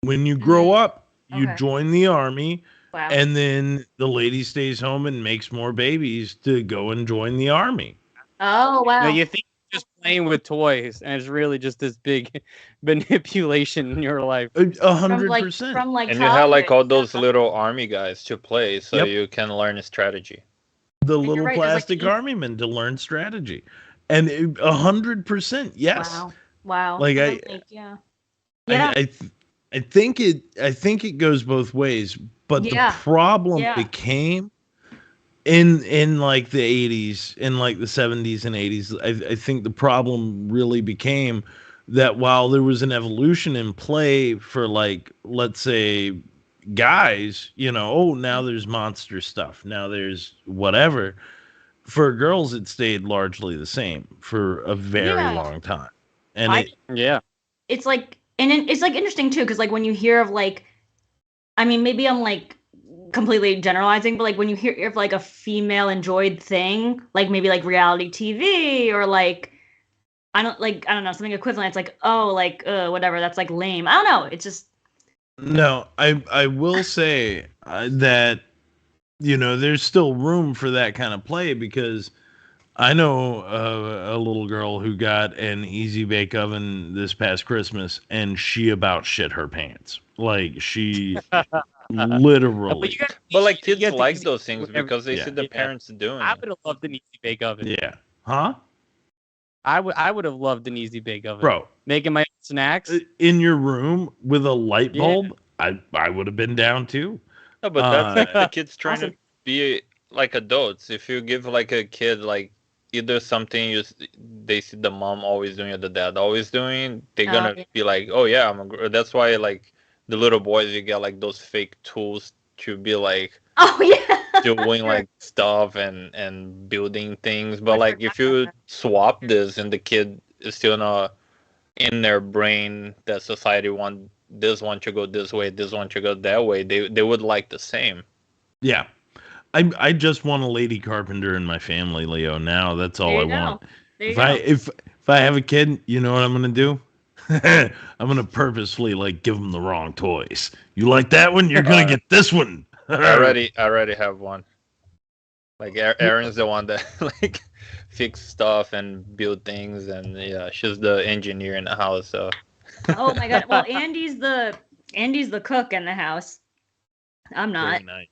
C: when you grow up, you
B: Okay.
C: join the army.
B: wow.
C: And then the lady stays home and makes more babies to go and join the army.
B: Oh wow.
A: Now, you think just playing with toys, and it's really just this big manipulation in your life.
C: 100%.
B: From like
D: And you have like all
B: childhood.
D: those little army guys to play, so
C: Yep.
D: you can learn a strategy.
C: The
B: you're
C: little
B: right, there's, like,
C: plastic
B: the-
C: army men to learn strategy, and 100%, yes.
B: Wow.
C: Like,
B: yeah.
C: I think it goes both ways, but
B: Yeah.
C: the problem
B: Yeah.
C: became in like the 80s, in like the 70s and 80s. I think the problem really became that while there was an evolution in play for, like, let's say, guys, now there's monster stuff, now there's whatever. For girls, it stayed largely the same for a very
B: Yeah.
C: long time, and
A: Yeah.
B: It's like, and it's like interesting too, because like when you hear of like, I mean, maybe I'm like completely generalizing, but like when you hear of like a female enjoyed thing, like maybe like reality TV or like I don't know, something equivalent. It's like, oh, like whatever, that's like lame. I don't know. It's just
C: No, I will say that there's still room for that kind of play, because I know a little girl who got an easy bake oven this past Christmas, and she about shit her pants. Like, she literally.
D: But like
A: you
D: kids
A: get the
D: like
A: easy-
D: those things
A: whatever-
D: because they
C: Yeah.
D: see the
A: Yeah.
D: parents doing
A: I
D: it.
A: would have loved an easy bake oven.
C: Yeah. Huh?
A: I would have loved an easy bake oven.
C: Bro,
A: Making my own snacks.
C: in your room with a light
A: Yeah.
C: bulb, I would have been down too.
D: No, but that's like the
A: Uh,
D: kids trying
B: Awesome.
D: to be like adults. If you give like a kid like either something they see the mom always doing or the dad always doing, they're gonna
B: yeah.
D: be like, oh yeah, that's why like the little boys, you get like those fake tools to be like
B: Oh yeah.
D: doing like stuff and building things. But like if you swap this and the kid is still not in their brain that society want this one to go this way, this one to go that way, they would like the same.
C: Yeah. I just want a lady carpenter in my family, Leo. Now that's all
B: There
C: I
B: you go.
C: want.
B: There you
C: If
B: go.
C: if I have a kid, you know what I'm gonna do? I'm gonna purposefully like give them the wrong toys. You like that one? You're gonna get this one.
D: I already have one. Like Erin's the one that like fix stuff and build things, and yeah, she's the engineer in the house. So
B: Oh my god. Well, Andy's the cook in the house. I'm not.
C: Very nice.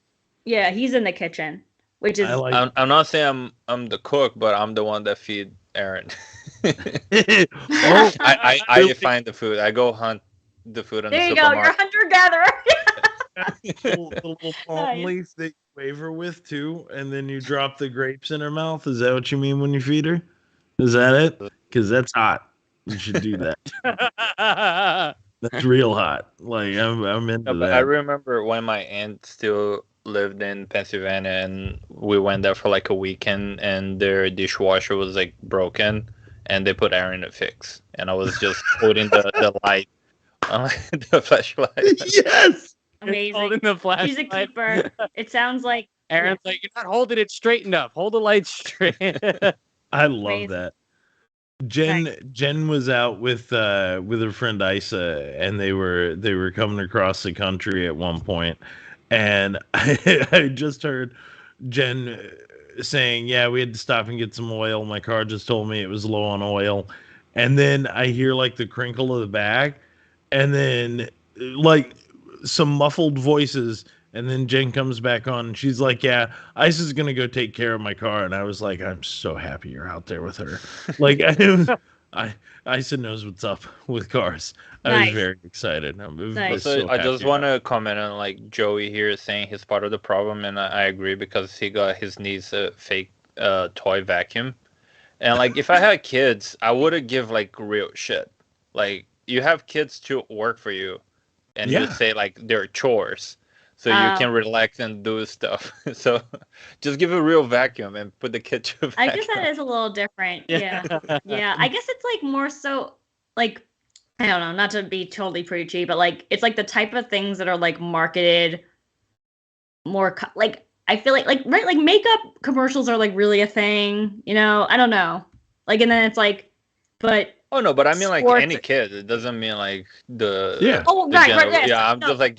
B: Yeah, he's in the kitchen, which is
C: I like.
D: I'm not saying I'm the cook, but I'm the one that feed Erin.
C: Oh,
D: I find the food. I go hunt the food in
B: there
D: the
B: you go. You're a
D: supermarket.
B: hunter gatherer.
C: the little palm
B: Nice.
C: leaf that you wave her with too, and then you drop the grapes in her mouth. Is that what you mean when you feed her? Is that it? Because that's hot. You should do that. That's real hot. Like, I'm into
D: No, but
C: that.
D: I remember when my aunt still lived in Pennsylvania, and we went there for like a weekend, and their dishwasher was like broken, and they put Erin to fix, and I was just holding the light, the flashlight.
C: Yes.
B: Amazing.
A: Holding the flashlight.
B: She's a keeper. It sounds like
A: Aaron's like, you're not holding it straight enough. Hold the light straight.
C: I love
B: Amazing.
C: that. Jen was out with her friend Isa, and they were coming across the country at one point, and I just heard Jen saying, "Yeah, we had to stop and get some oil. My car just told me it was low on oil," and then I hear like the crinkle of the bag, and then like some muffled voices. And then Jen comes back on, and she's like, "Yeah, Isa's gonna go take care of my car." And I was like, "I'm so happy you're out there with her." Like, Isa knows what's up with cars. I
B: Nice.
C: was very excited. I was
B: Nice.
D: So I just
C: happy.
D: want to comment on like Joey here saying he's part of the problem, and I agree because he got his niece a fake toy vacuum, and like if I had kids, I would give like real shit. Like you have kids to work for you, and you
C: Yeah.
D: say like they're chores, so you can relax and do stuff. So just give a real vacuum and put the kid to vacuum.
B: I guess that is a little different. Yeah. Yeah. I guess it's like more so like I don't know, not to be totally preachy, but like it's like the type of things that are like marketed more like I feel like right like makeup commercials are like really a thing, you know? I don't know. Like and then it's like but
D: Oh no, but I mean like
B: sports-
D: any kid. It doesn't mean like the
C: Yeah.
B: Oh,
D: the
B: right,
D: general-
B: yes,
D: yeah. I'm
B: no.
D: just like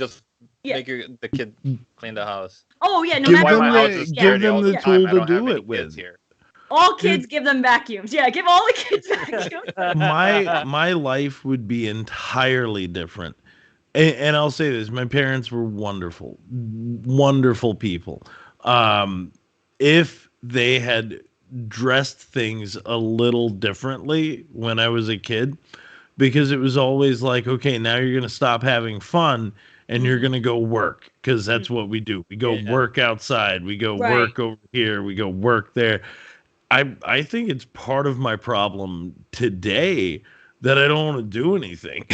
B: Yeah.
D: make the kid clean the house.
B: Oh yeah, no
C: Give
B: matter
C: them
B: what.
C: the-
B: Yeah.
C: give them the
B: Yeah.
C: tool
D: I
C: to
D: don't have
C: do
D: any
C: it with.
D: kids here.
B: All kids give them vacuums. Yeah, give all the kids vacuums.
C: My life would be entirely different. And I'll say this, my parents were wonderful, wonderful people. If they had dressed things a little differently when I was a kid, because it was always like, okay, now you're going to stop having fun and you're going to go work, because that's what we do. We go work outside, we go
B: Right.
C: work over here, we go work there. I think it's part of my problem today that I don't want to do anything.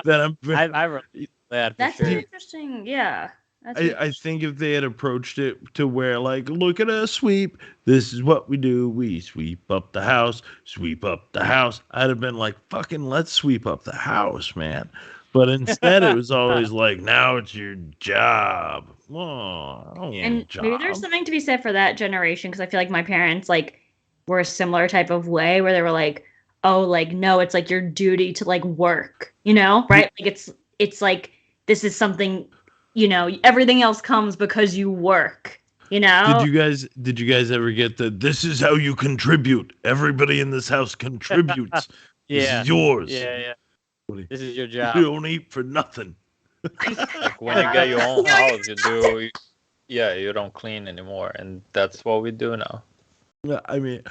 C: That I'm
A: I really that for
B: That's an
A: sure.
B: interesting. Yeah. That's
C: I think if they had approached it to where, like, look at us sweep, this is what we do, we sweep up the house, I'd have been like, fucking let's sweep up the house, man. But instead it was always like, now it's your job. Oh, I don't want a
B: And maybe there's
C: job.
B: something to be said for that generation, because I feel like my parents like were a similar type of way where they were like, oh, like no, it's like your duty to like work, right? Like it's like this is something, everything else comes because you work,
C: Did you guys ever get the this is how you contribute? Everybody in this house contributes. This
A: Yeah.
C: is yours.
A: Yeah.
C: What do you-
A: This is your
C: You
A: job.
C: don't eat for nothing.
D: Like when you get your own house, you don't clean anymore, and that's what we do now.
C: Yeah, I mean,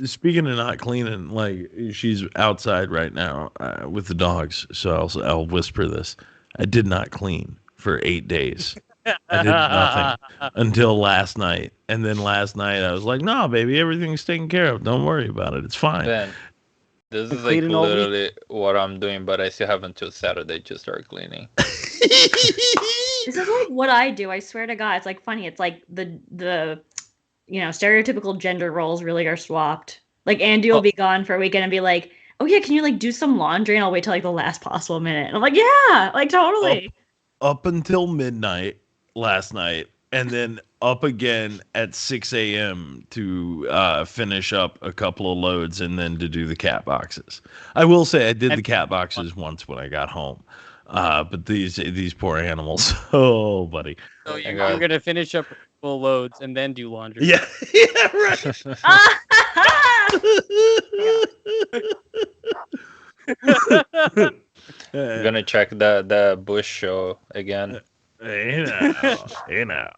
C: speaking of not cleaning, like she's outside right now with the dogs, so I'll whisper this: I did not clean for 8 days. I did nothing until last night, and then last night I was like, "No, baby, everything's taken care of. Don't worry about it. It's fine."
D: Then this is like
A: Cleaning all week?
D: literally what I'm doing, but I still have until Saturday to start cleaning.
B: This is like what I do. I swear to God, it's like funny. It's like the stereotypical gender roles really are swapped. Like Andy will be gone for a weekend and be like, "Oh yeah, can you like do some laundry?" And I'll wait till like the last possible minute. And I'm like, "Yeah, like totally."
C: Up until midnight last night, and then up again at 6 a.m. to finish up a couple of loads and then to do the cat boxes. I will say I did the cat boxes once when I got home. But these poor animals. Oh, buddy.
A: So
D: I
A: you're
D: got-
A: gonna finish up full loads and then do laundry.
C: Yeah, yeah, right.
D: I'm gonna check the Bush show again.
C: Hey now.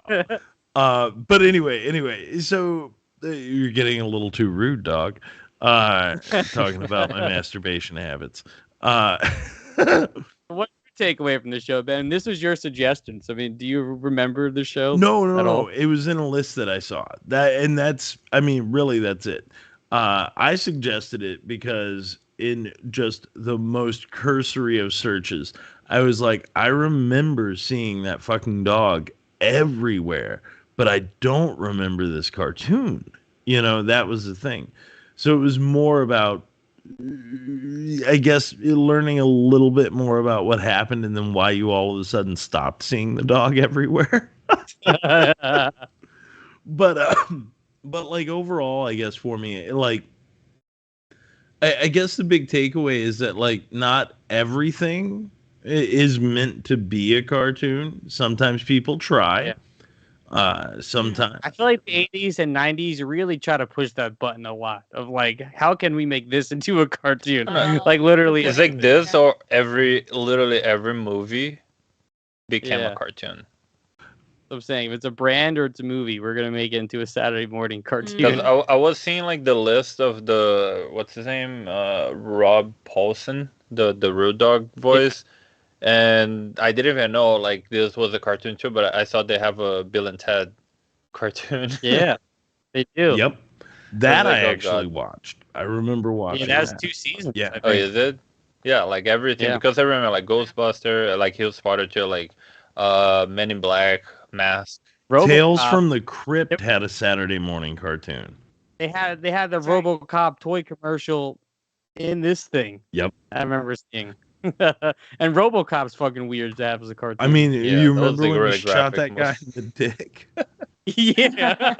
C: But anyway, so you're getting a little too rude, dog. Talking about my masturbation habits.
A: What's your takeaway from the show, Ben? This was your suggestion. So, I mean, do you remember the show?
C: No.
A: at all?
C: It was in a list that I saw. That's it. I suggested it because in just the most cursory of searches, I was like, I remember seeing that fucking dog everywhere, but I don't remember this cartoon. That was the thing. So it was more about, I guess, learning a little bit more about what happened and then why you all of a sudden stopped seeing the dog everywhere. But like overall, I guess for me, like, I guess the big takeaway is that like not everything is meant to be a cartoon. Sometimes people try. Sometimes
A: I feel like the 80s and 90s really try to push that button a lot of like, how can we make this into a cartoon?
B: Oh.
A: Like literally,
D: It's like this, or literally every movie became
A: Yeah.
D: a cartoon.
A: I'm saying if it's a brand or it's a movie, we're gonna make it into a Saturday morning cartoon.
D: Because I was seeing like the list of the what's his name, Rob Paulson, the Rude Dog voice, and I didn't even know like this was a cartoon too. But I saw they have a Bill and Ted cartoon.
A: Yeah, they do.
C: Yep. That
D: like,
C: I
D: oh,
C: actually
D: God.
C: watched. I remember
A: Yeah,
C: watching
A: that's
C: that.
A: 2 seasons.
C: Yeah.
A: I
D: Oh,
A: think.
D: is it? Yeah, like everything.
A: Yeah.
D: Because I remember like Ghostbuster, like he was spotted too, like Men in Black, Mask.
C: Tales
A: RoboCop,
C: from the Crypt had a Saturday morning cartoon.
A: they had the
B: right.
A: RoboCop toy commercial in this thing.
C: Yep.
A: I remember seeing. And RoboCop's fucking weird to have as a cartoon.
C: I mean,
D: Yeah,
C: you
D: that was,
C: remember
D: like,
C: when
D: really
C: he shot that
D: graphic
C: guy in the dick?
A: yeah.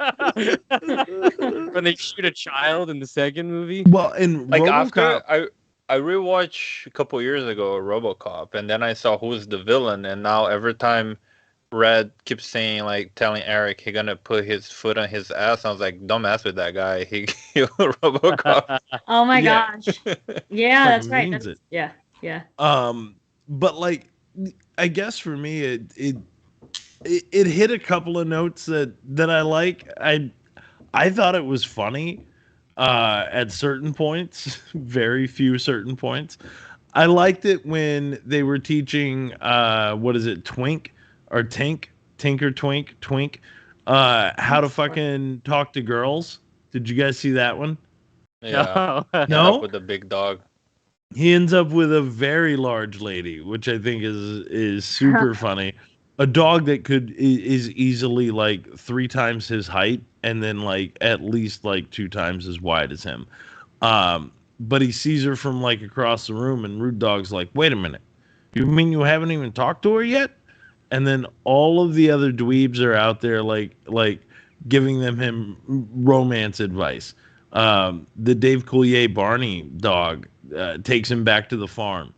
A: When they shoot a child in the second movie.
C: Well, in
D: Like
C: RoboCop,
D: after I rewatched a couple years ago RoboCop, and then I saw who's the villain, and now every time Red keeps saying, like, telling Eric he gonna put his foot on his ass. I was like, don't mess with that guy. He'll Robocop.
B: Oh my
C: Yeah.
B: gosh. Yeah, that's
C: Fucking
B: right.
C: means
B: That's,
C: it.
B: yeah, yeah.
C: But like, I guess for me, it hit a couple of notes that I like. I thought it was funny at certain points, very few certain points. I liked it when they were teaching what is it, Twink or Tink, Tinker Twink, how to fucking talk to girls. Did you guys see that one?
D: Yeah.
A: No.
D: End
C: No?
D: up with a big dog.
C: He ends up with a very large lady, which I think is super funny. A dog that is easily like 3 times his height and then like at least like 2 times as wide as him. But he sees her from like across the room, and Rude Dog's like, "Wait a minute, you mean you haven't even talked to her yet?" And then all of the other dweebs are out there like giving him romance advice. The Dave Coulier Barney dog takes him back to the farm,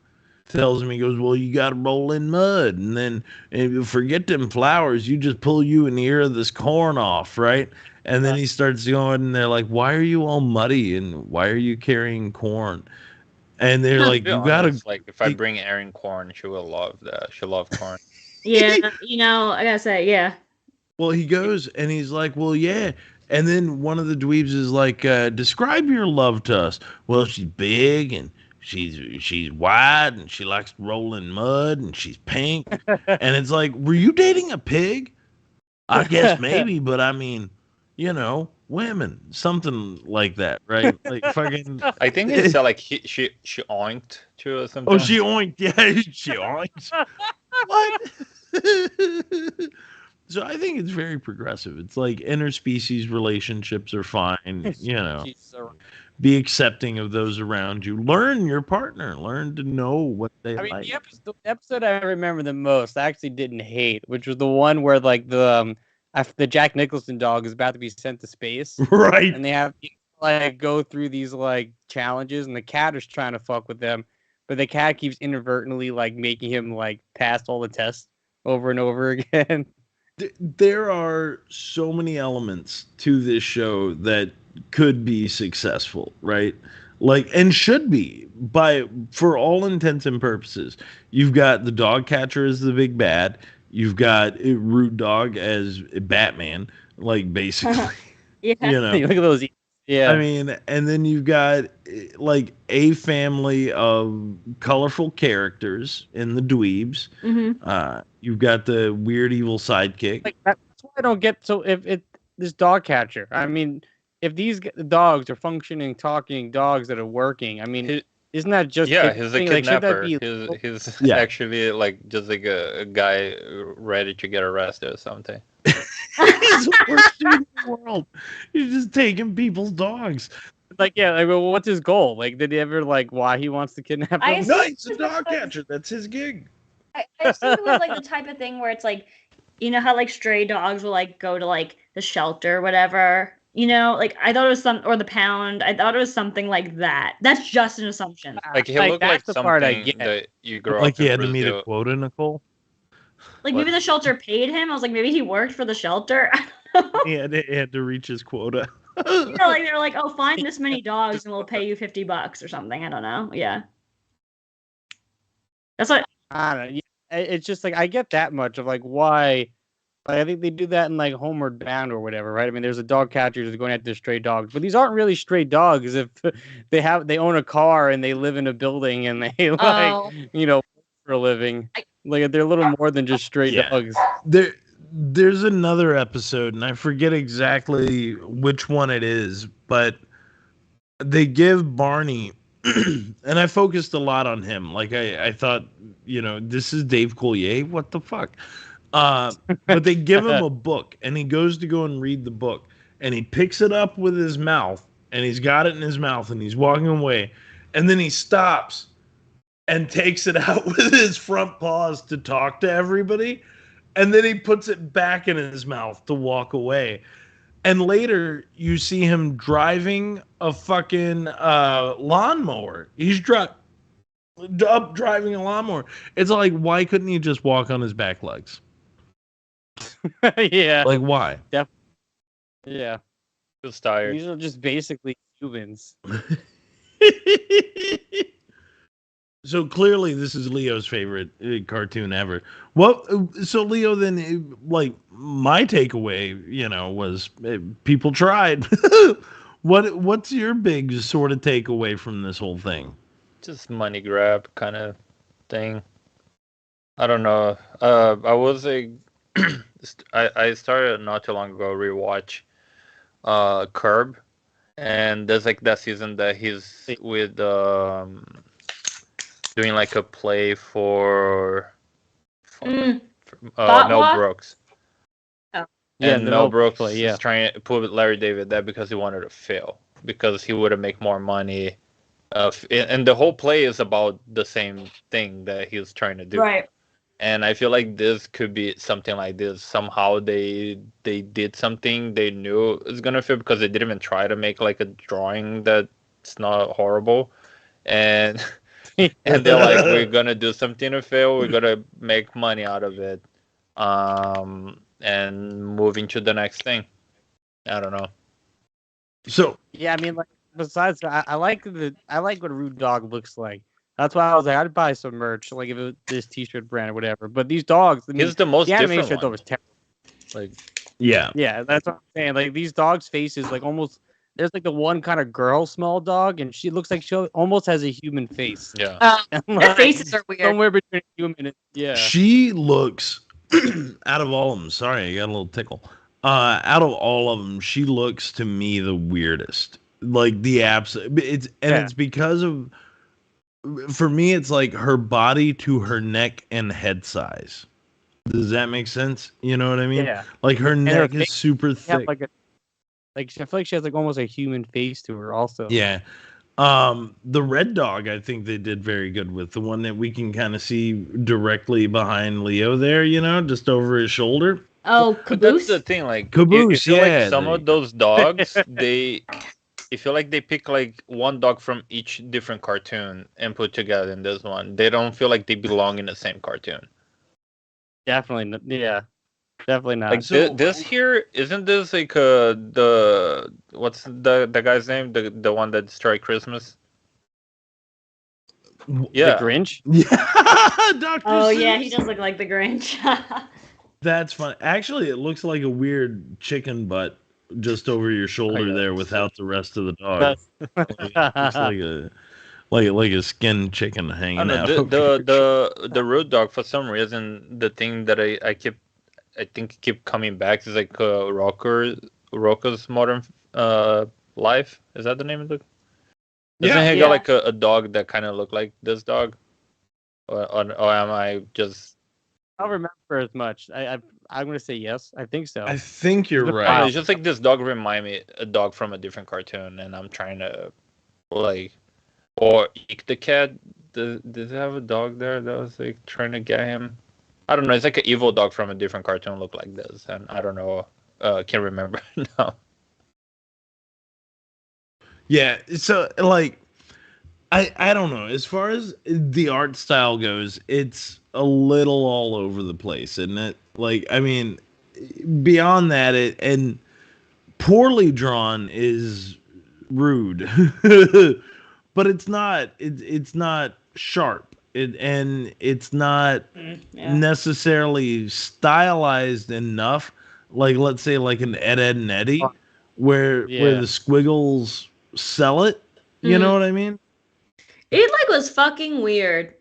C: tells him, he goes, "Well, you got to roll in mud, and then if you forget them flowers, you just pull you an ear of this corn off, right?" And then he starts going, and they're like, "Why are you all muddy, and why are you carrying corn?" And they're
D: To
C: like,
D: be
C: "You gotta."
D: honest, like, if I bring Erin corn, she will love that. She'll love corn.
B: Yeah, I gotta say, yeah.
C: Well, he goes and he's like, "Well, yeah." And then one of the dweebs is like, "Describe your love to us." "Well, she's big and she's wide and she likes to roll in mud and she's pink. And it's like, were you dating a pig? I guess maybe, but I mean, women, something like that, right? Like fucking.
D: I think he said, like, she oinked to or something.
C: Oh, she oinked. Yeah, she oinked. What? So I think it's very progressive. It's like interspecies relationships are fine. Be accepting of those around you. Learn your partner. Learn to know what they
A: I mean,
C: like.
A: the episode I remember the most, I actually didn't hate, which was the one where like the Jack Nicholson dog is about to be sent to space,
C: Right.
A: and they have to, like go through these like challenges, and the cat is trying to fuck with them, but the cat keeps inadvertently like making him like pass all the tests over and over again.
C: There are so many elements to this show that could be successful, right? Like, and should be for all intents and purposes. You've got the dog catcher as the big bad. You've got Rude Dog as Batman, like basically.
B: Yeah.
A: Look at those. Yeah.
C: I mean, and then you've got like a family of colorful characters in the Dweebs.
B: Mm-hmm.
C: You've got the weird evil sidekick.
A: Like, that's why I don't get. So if this dog catcher, I mean, if these dogs are functioning, talking dogs that are working, I mean, isn't that just
D: he's a kidnapper.
A: Like,
D: he's
C: Yeah.
D: actually like just like a guy ready to get arrested or something.
C: He's the worst dude in the world. He's just taking people's dogs.
A: like, yeah, like, well, what's his goal? Like, did he ever like why he wants to kidnap
B: I
A: them?
B: assume-
C: No, he's a dog catcher. That's his gig.
B: I assume it was like the type of thing where it's like, you know how like stray dogs will like go to like the shelter or whatever. Like I thought it was or the pound. I thought it was something like that. That's just an assumption.
D: Like he
A: Like,
D: looked like
A: that's the part I
D: something
A: get.
D: that you grow
C: Like
D: up
C: he
D: in
C: had to meet a
D: Brazil.
C: quota, Nicole.
B: Like
D: What?
B: maybe the shelter paid him. I was like, maybe he worked for the shelter. I don't know.
C: He had to reach his quota.
B: Like they were like, oh, find this many dogs and we'll pay you $50 or something. I don't know. Yeah. That's what.
A: I don't know. It's just like I get that much of like why. Like, I think they do that in like Homeward Bound or whatever, right? I mean, there's a dog catcher that's going after stray dogs, but these aren't really stray dogs. If they own a car and they live in a building and they
B: Oh.
A: work for a living, like they're a little more than just stray
C: Yeah.
A: dogs.
C: There's another episode, and I forget exactly which one it is, but they give Barney, and I focused a lot on him. Like I thought, this is Dave Coulier. What the fuck? But they give him a book, and he goes to go and read the book, and he picks it up with his mouth, and he's got it in his mouth, and he's walking away, and then he stops and takes it out with his front paws to talk to everybody, and then he puts it back in his mouth to walk away. And later, you see him driving a fucking lawnmower. He's driving a lawnmower. It's like, why couldn't he just walk on his back legs?
A: Yeah.
C: Like, why?
A: Yeah.
D: Who's tired?
A: These are just basically humans.
C: So clearly, this is Leo's favorite cartoon ever. What? So Leo, then, like my takeaway, was people tried. What's your big sort of takeaway from this whole thing?
D: Just money grab kind of thing. I don't know. I was I started not too long ago rewatch Curb, and there's like that season that he's with doing like a play for
B: Thought
D: Mel
B: Walk?
D: Brooks.
B: Oh.
A: Yeah,
D: And
A: the
D: Mel
A: Mel
D: Brooks
A: play, yeah.
D: is trying to put Larry David there because he wanted to fail, because he would have make more money. And the whole play is about the same thing that he's trying to do.
B: Right.
D: And I feel like this could be something like this. Somehow they did something they knew is gonna fail because they didn't even try to make like a drawing that's not horrible. And and they're like, we're gonna do something to fail. We're gonna make money out of it, and moving to the next thing. I don't know.
C: So
A: Yeah, I mean, like, besides, I like what Rude Dog looks like. That's why I was like, I'd buy some merch, like if it was this T-shirt brand or whatever. But these dogs, I mean,
D: He's the most
A: the animation
D: different
A: though
D: one.
A: was terrible.
D: Like,
A: Yeah, that's what I'm saying. Like these dogs' faces, like almost. There's like the one kind of girl small dog, and she looks like she almost has a human face.
D: yeah.
B: Their faces are weird.
A: Somewhere between human and
C: she looks out of all of them. Sorry, I got a little tickle. Out of all of them, she looks to me the weirdest. Like the apps, it's because of. For me, it's like her body to her neck and head size. Does that make sense? You know what I mean?
A: Yeah.
C: Like her neck
A: face-
C: is super
A: yeah,
C: thick.
A: like I feel like she has like almost a human face to her also.
C: Yeah. The red dog, I think they did very good with the one that we can kind of see directly behind Leo there, just over his shoulder.
B: Oh,
D: But that's
B: Caboose?
D: the thing, like
C: Caboose,
D: you feel
C: yeah,
D: like some
C: there
D: of
C: you go.
D: those dogs, you feel like they pick like one dog from each different cartoon and put together in this one. They don't feel like they belong in the same cartoon.
A: Definitely, yeah, definitely not.
D: Like
C: So-
D: this here, isn't this like what's the guy's name? The one that destroyed Christmas? Yeah.
A: The Grinch.
C: Yeah, Dr.
B: Oh, yeah, he
C: Seuss.
B: does look like the Grinch.
C: That's fun. Actually, it looks like a weird chicken butt just over your shoulder
A: yeah.
C: there without the rest of the dog. Looks like a skinned chicken
D: I
C: hanging
D: don't know,
C: out. over your
D: the road dog, for some reason, the thing that I think keep coming back is like Rocco's Modern Life. Is that the name of it? Doesn't
C: Yeah.
D: he
A: Yeah.
D: got like a dog that kind of look like this dog? Or am I just?
A: I don't remember as much. I'm gonna say yes. I think so.
C: I think you're
D: I don't know,
C: right.
D: it's just like this dog remind me a dog from a different cartoon, and I'm trying to like, or Eek the cat. Did they have a dog there that was like trying to get him? I don't know. It's like an evil dog from a different cartoon look like this, and I don't know. Can't remember now.
C: Yeah, so like I don't know. As far as the art style goes, it's a little all over the place, isn't it? Like, I mean, beyond that, and poorly drawn is rude, but it's not. It's not sharp. And it's not
B: Yeah.
C: necessarily stylized enough. Like, let's say, like an Ed and Eddie, where
A: Yeah.
C: the squiggles sell it. You know what I mean?
B: It like was fucking weird.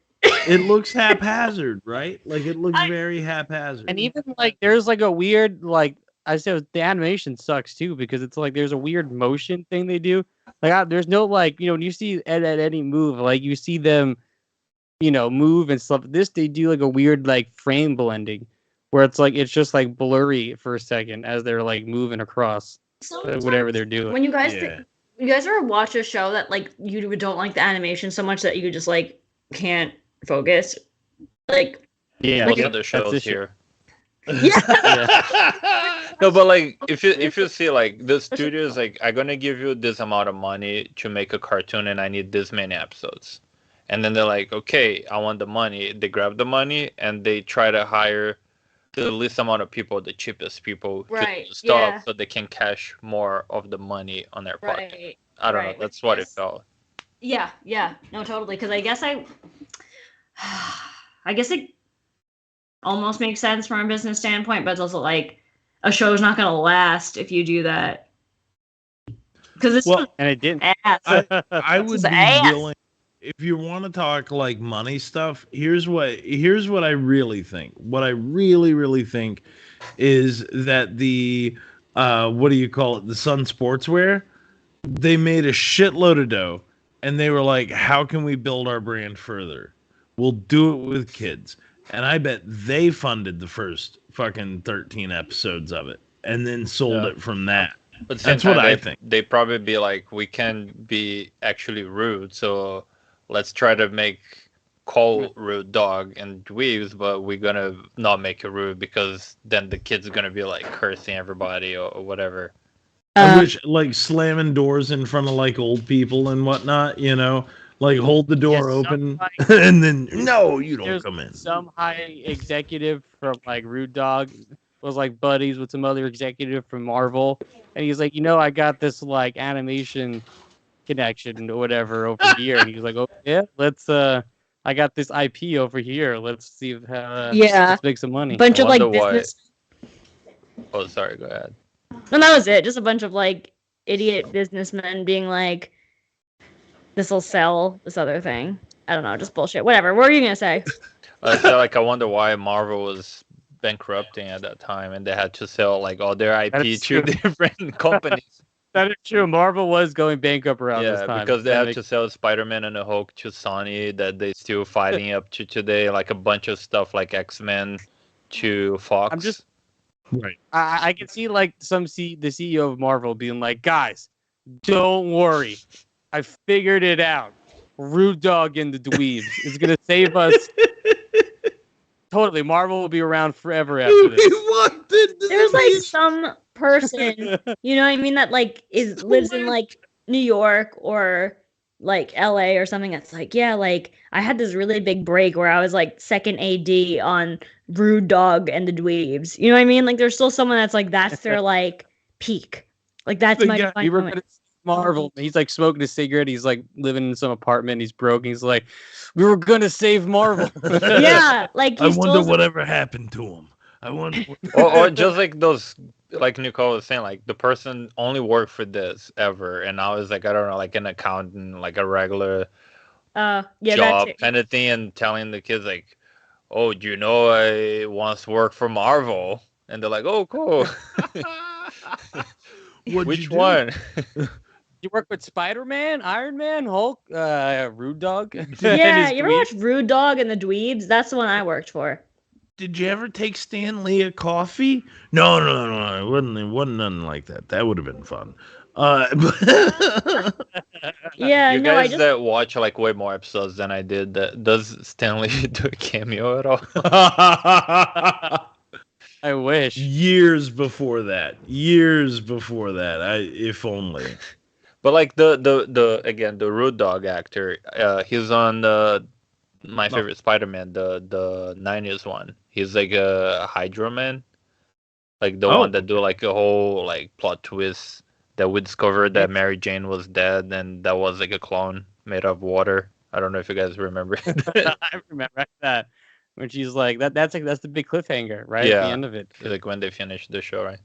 C: It looks haphazard, right? Like it looks very haphazard.
A: And even like there's like a weird like I said the animation sucks too because it's like there's a weird motion thing they do. Like there's no like when you see Ed at any move like you see them move and stuff. This they do like a weird like frame blending where it's like it's just like blurry for a second as they're like moving across whatever they're doing.
B: When you guys
C: Yeah.
B: you guys ever watch a show that like you don't like the animation so much that you just like can't focus? Like
A: Yeah,
D: Most
A: yeah,
D: of the
A: that's
D: shows
A: the shit.
D: here.
A: Yeah.
D: No, but like if you see like the studio is like I'm gonna give you this amount of money to make a cartoon and I need this many episodes, and then they're like, okay, I want the money. They grab the money and they try to hire the least amount of people, the cheapest people to
B: Right,
D: do stuff,
B: yeah.
D: so they can cash more of the money on their pocket.
B: Right.
D: I don't know.
B: Right.
D: That's what it
B: Yes.
D: felt.
B: Yeah, yeah. No, totally. Because I guess I guess it almost makes sense from a business standpoint, but it's also like a show's not going to last if you do that. Because this was
A: And it didn't.
B: ass.
C: I
B: This
C: would
B: is
C: be
B: ass.
C: willing, if you want to talk like money stuff. Here's what I really think. What I really think is that the what do you call it? The Sun Sportswear. They made a shitload of dough, and they were like, "How can we build our brand further? We'll do it with kids." And I bet they funded the first fucking 13 episodes of it, and then sold
D: Yeah.
C: it from that.
D: But at the same
C: That's what
D: time,
C: I think.
D: They probably be like, we can be actually rude, so let's try to make call rude dog and dweebs, but we're gonna not make it rude because then the kid's gonna be like cursing everybody or whatever.
C: I wish like slamming doors in front of like old people and whatnot, like hold the door
A: Yes,
C: open
A: like,
C: and then no, you don't
A: there's
C: come in.
A: some high executive from like Rude Dog was like buddies with some other executive from Marvel, and he's like, I got this like animation connection or whatever over here, and he's like, oh yeah, let's I got this IP over here. Let's see if
B: Yeah.
A: let's make some money.
B: Bunch
D: I
B: of like
D: wonder why-
B: business.
D: Oh, sorry, go ahead.
B: No, that was it. Just a bunch of like idiot businessmen being like, "This will sell this other thing." I don't know, just bullshit. Whatever. What were you gonna say?
D: I feel like I wonder why Marvel was bankrupting at that time, and they had to sell like all their IP
A: That's
D: to
A: true.
D: different companies.
A: That is true. Marvel was going bankrupt around this
D: Yeah,
A: time.
D: because they
A: That
D: had
A: makes-
D: to sell Spider-Man and the Hulk to Sony, that they still fighting up to today, like a bunch of stuff like X-Men to Fox.
A: I'm just-
C: Right.
A: I can see like the CEO of Marvel being like, guys, don't worry, I figured it out. Rude Dog and the Dweebs is gonna save us. Totally, Marvel will be around forever after this.
B: There's like some person, you know what I mean, that like lives in like New York or like LA or something that's like, yeah, like I had this really big break where I was like second AD on Rude Dog and the Dweebs. You know what I mean? Like there's still someone that's like that's their like peak. Like that's
C: The
B: my
C: guy-
B: defining
A: We were
B: moment.
A: gonna see Marvel. He's like smoking a cigarette. He's like living in some apartment. He's broke. He's like, we were gonna save Marvel.
B: Yeah, like
C: I
B: he
C: wonder
B: still
C: whatever happened to him. I wonder.
D: or just like those, like Nicole was saying, like the person only worked for this ever, and now is like, I don't know, like an accountant, like a regular
B: yeah,
D: job
B: that's it.
D: kind of thing, and telling the kids like, oh, do you know I once worked for Marvel? And they're like, oh, cool.
C: What'd
D: Which
C: you do?
D: one?
A: You work with Spider-Man, Iron Man, Hulk, Rude Dog.
B: Yeah, you ever watch Rude Dog and the Dweebs? That's the one I worked for.
C: Did you ever take Stan Lee a coffee? No. It wasn't nothing like that. That would have been fun.
B: Yeah,
D: You
B: no, I
D: guys
B: just
D: that watch like way more episodes than I did, does Stanley do a cameo at all?
A: I wish.
C: years before that. If only.
D: But like the Rude Dog actor, he's on my favorite Spider-Man, the 90s one. He's like a Hydra Man, like the one that do like a whole like plot twist that we discovered that Mary Jane was dead and that was like a clone made of water. I don't know if you guys remember.
A: I remember that when she's like that's the big cliffhanger, right? At
D: Yeah.
A: the end of it.
D: Like when they finished the show, right?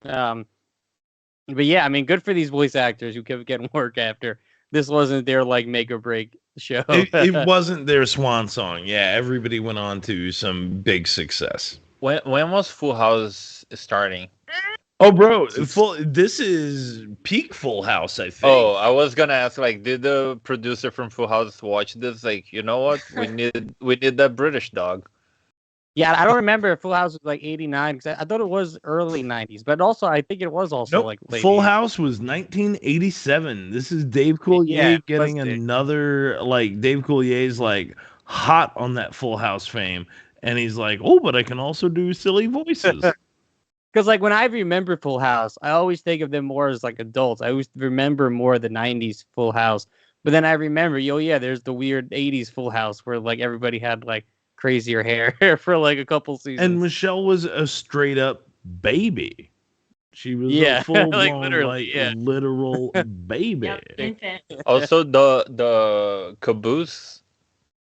A: But yeah, I mean, good for these voice actors who kept getting work after. This wasn't their like make or break show.
C: It wasn't their swan song. Yeah, everybody went on to some big success.
D: When was Full House starting?
C: Oh, bro, this is peak Full House, I think.
D: Oh, I was gonna ask, like, did the producer from Full House watch this? Like, you know what? We need that British dog.
A: Yeah, I don't remember if Full House was like 89 because I thought it was early 90s, but also I think it was also
C: Nope.
A: like late
C: Full
A: 80s.
C: House was 1987. This is Dave Coulier
A: Yeah, it
C: getting
A: was Dave.
C: another, like, Dave Coulier's like hot on that Full House fame. And he's like, oh, but I can also do silly voices.
A: Because like when I remember Full House, I always think of them more as like adults. I always remember more the 90s Full House. But then I remember, oh yeah, there's the weird 80s Full House where like everybody had like crazier hair for like a couple seasons.
C: And Michelle was a straight up baby. She was
A: Yeah,
C: a full
A: like,
C: blown,
A: literally, yeah.
C: literal baby.
B: Yep, infant.
D: Also, the Caboose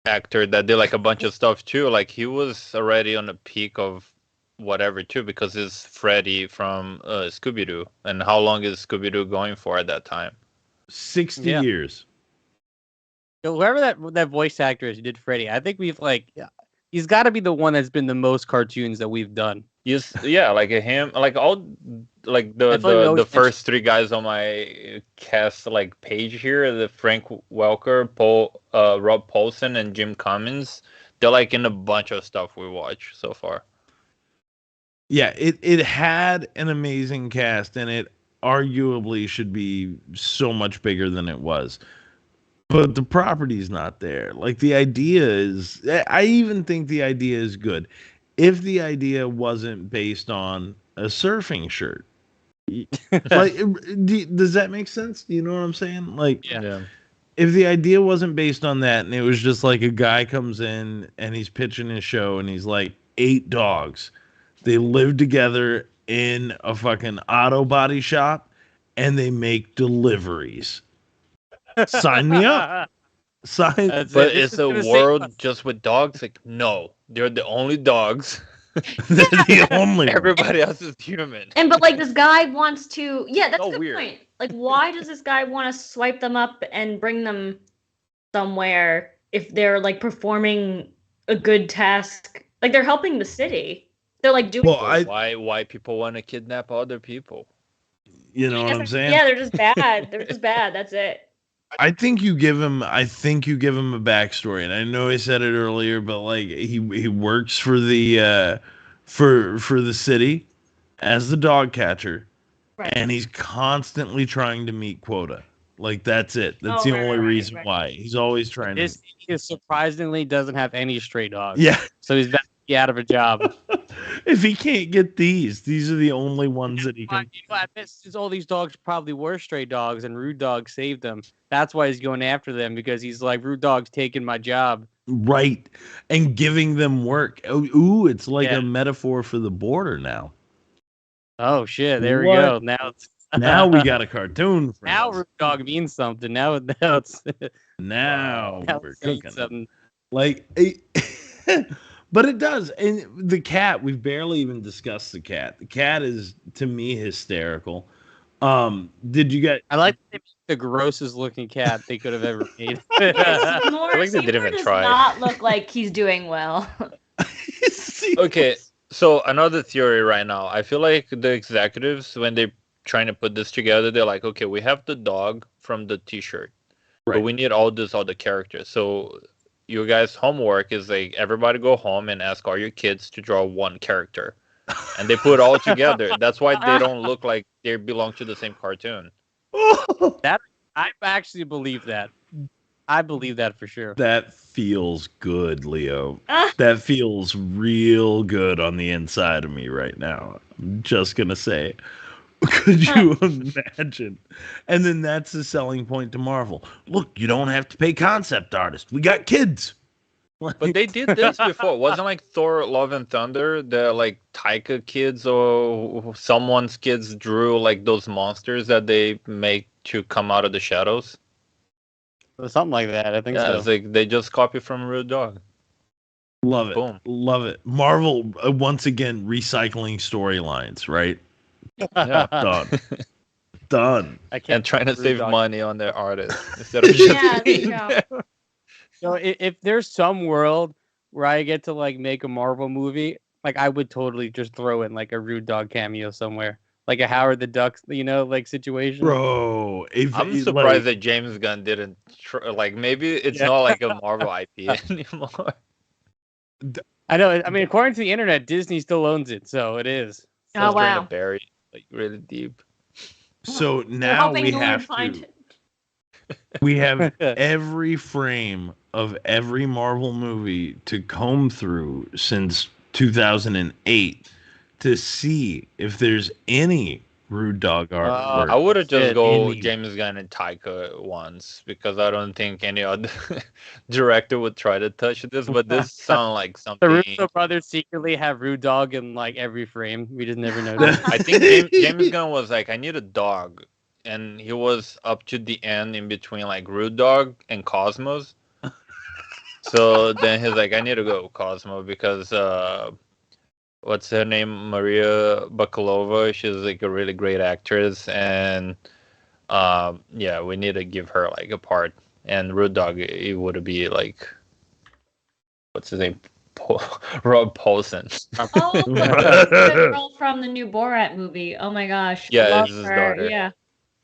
D: actor that did like a bunch of stuff too, like he was already on the peak of whatever too, because it's Freddy from Scooby-Doo. And how long is Scooby-Doo going for at that time?
C: 60
A: Yeah.
C: years.
A: Whoever that voice actor is who did Freddy, I think we've like, he's got to be the one that's been the most cartoons that we've done.
D: Yes, yeah, like him, like all, like
A: I feel like we
D: the
A: always
D: first three guys on my cast like page here, the Frank Welker, Paul, Rob Paulson, and Jim Cummins. They're like in a bunch of stuff we watch so far.
C: Yeah, it had an amazing cast, and it arguably should be so much bigger than it was. But the property's not there. Like the idea is, I even think the idea is good. If the idea wasn't based on a surfing shirt, like, does that make sense? Do you know what I'm saying? Like,
A: Yeah.
C: if the idea wasn't based on that, and it was just like a guy comes in and he's pitching his show, and he's like 8 dogs, they live together in a fucking auto body shop, and they make deliveries. Sign me up. Sign.
A: That's
D: But
A: it. This
D: it's
A: is
D: a
A: gonna save
D: world
A: us.
D: just with dogs. Like, no, they're the only dogs.
C: They're the only one.
D: Everybody else is human.
B: And but like this guy wants to, yeah, that's
D: So
B: a good
D: weird.
B: point. Like, why does this guy want to swipe them up and bring them somewhere if they're like performing a good task? Like they're helping the city. They're like doing.
C: Well,
D: Why people want to kidnap other people?
C: you know what I'm saying?
B: Yeah, they're just bad. They're just bad. That's it.
C: I think you give him a backstory, and I know I said it earlier, but like he works for the for the city as the dog catcher,
B: Right.
C: and he's constantly trying to meet quota. Like that's it. That's
B: Oh,
C: the only
B: right,
C: reason
B: right.
C: why he's always trying to.
A: He surprisingly doesn't have any stray dogs.
C: Yeah,
A: So he's about to be out of a job.
C: if he can't get these are the only ones that he
A: But,
C: can.
A: I bet since all these dogs probably were stray dogs and Rude Dog saved them. That's why he's going after them, because he's like, Rude Dog's taking my job.
C: Right, and giving them work. Ooh, it's like
A: Yeah.
C: a metaphor for the border now.
A: Oh shit! There
C: What?
A: we go. Now it's
C: Now we got a cartoon.
A: now Rude Dog means something. Now it's
C: Now
A: now
C: we're
A: it's saying
C: cooking.
A: something.
C: Like, but it does. And the cat, we've barely even discussed the cat. The cat is, to me, hysterical. Did you get?
A: I like that they made the grossest looking cat they could have ever made.
B: Seymour,
D: I like they didn't
B: Seymour
D: even
B: does
D: try.
B: not look like he's doing well.
D: Okay, so another theory right now. I feel like the executives, when they're trying to put this together, they're like, okay, we have the dog from the T-shirt, but
C: Right.
D: we need all these other characters. So your guys' homework is like everybody go home and ask all your kids to draw one character, and they put it all together. That's why they don't look like they belong to the same cartoon.
A: I actually believe that. I believe that for sure.
C: That feels good, Leo.
B: Ah.
C: That feels real good on the inside of me right now. I'm just gonna say. Could you imagine? And then that's the selling point to Marvel. Look, you don't have to pay concept artists. We got kids.
D: But they did this before. Wasn't like Thor: Love and Thunder? The like Taika kids or someone's kids drew like those monsters that they make to come out of the shadows.
A: Something like that. I think
D: Yeah,
A: so.
D: it's like they just copy from Real Dog.
C: Love it.
D: Boom.
C: Love it. Marvel, once again, recycling storylines, right?
D: Yeah.
C: Done. Done.
A: I can't
D: And trying to
A: Rude
D: save
A: Dog.
D: money on their artists instead of just
B: Yeah, there you
D: being
B: go.
D: there.
A: So if there's some world where I get to like make a Marvel movie, like I would totally just throw in like a Rude Dog cameo somewhere, like a Howard the Duck, like situation.
C: Bro, if
D: I'm
C: it,
D: surprised
C: like,
D: that James Gunn didn't like. Maybe it's
A: Yeah.
D: not like a Marvel IP anymore.
A: I know. I mean, according to the internet, Disney still owns it, so it is.
B: Oh,
D: Just trying
B: wow.
D: to bury it, like really deep.
C: so
B: We're
C: now
B: hoping
C: we
B: no one
C: have
B: find
C: to.
B: it.
C: We have every frame of every Marvel movie to comb through since 2008 to see if there's any Rude dog
A: I
C: artwork.
D: I would have just
A: Shit,
D: go
C: Andy.
D: James Gunn and Taika once because I don't think any other director would try to touch this. But this sounds like
A: The
D: something.
A: Russo brothers secretly have Rude Dog in like every frame. We just never noticed.
D: I think James Gunn was like, I need a dog, and he was up to the end in between like Rude Dog and Cosmos. So then he's like, I need to go with Cosmo because what's her name, Maria Bakalova? She's like a really great actress, and yeah, we need to give her like a part. And Rude Dog, it would be like, what's his name, Rob Paulson.
B: Oh, the girl from the new Borat movie. Oh my gosh.
D: Yeah,
B: Love
D: it's his
B: her.
D: daughter.
B: Yeah.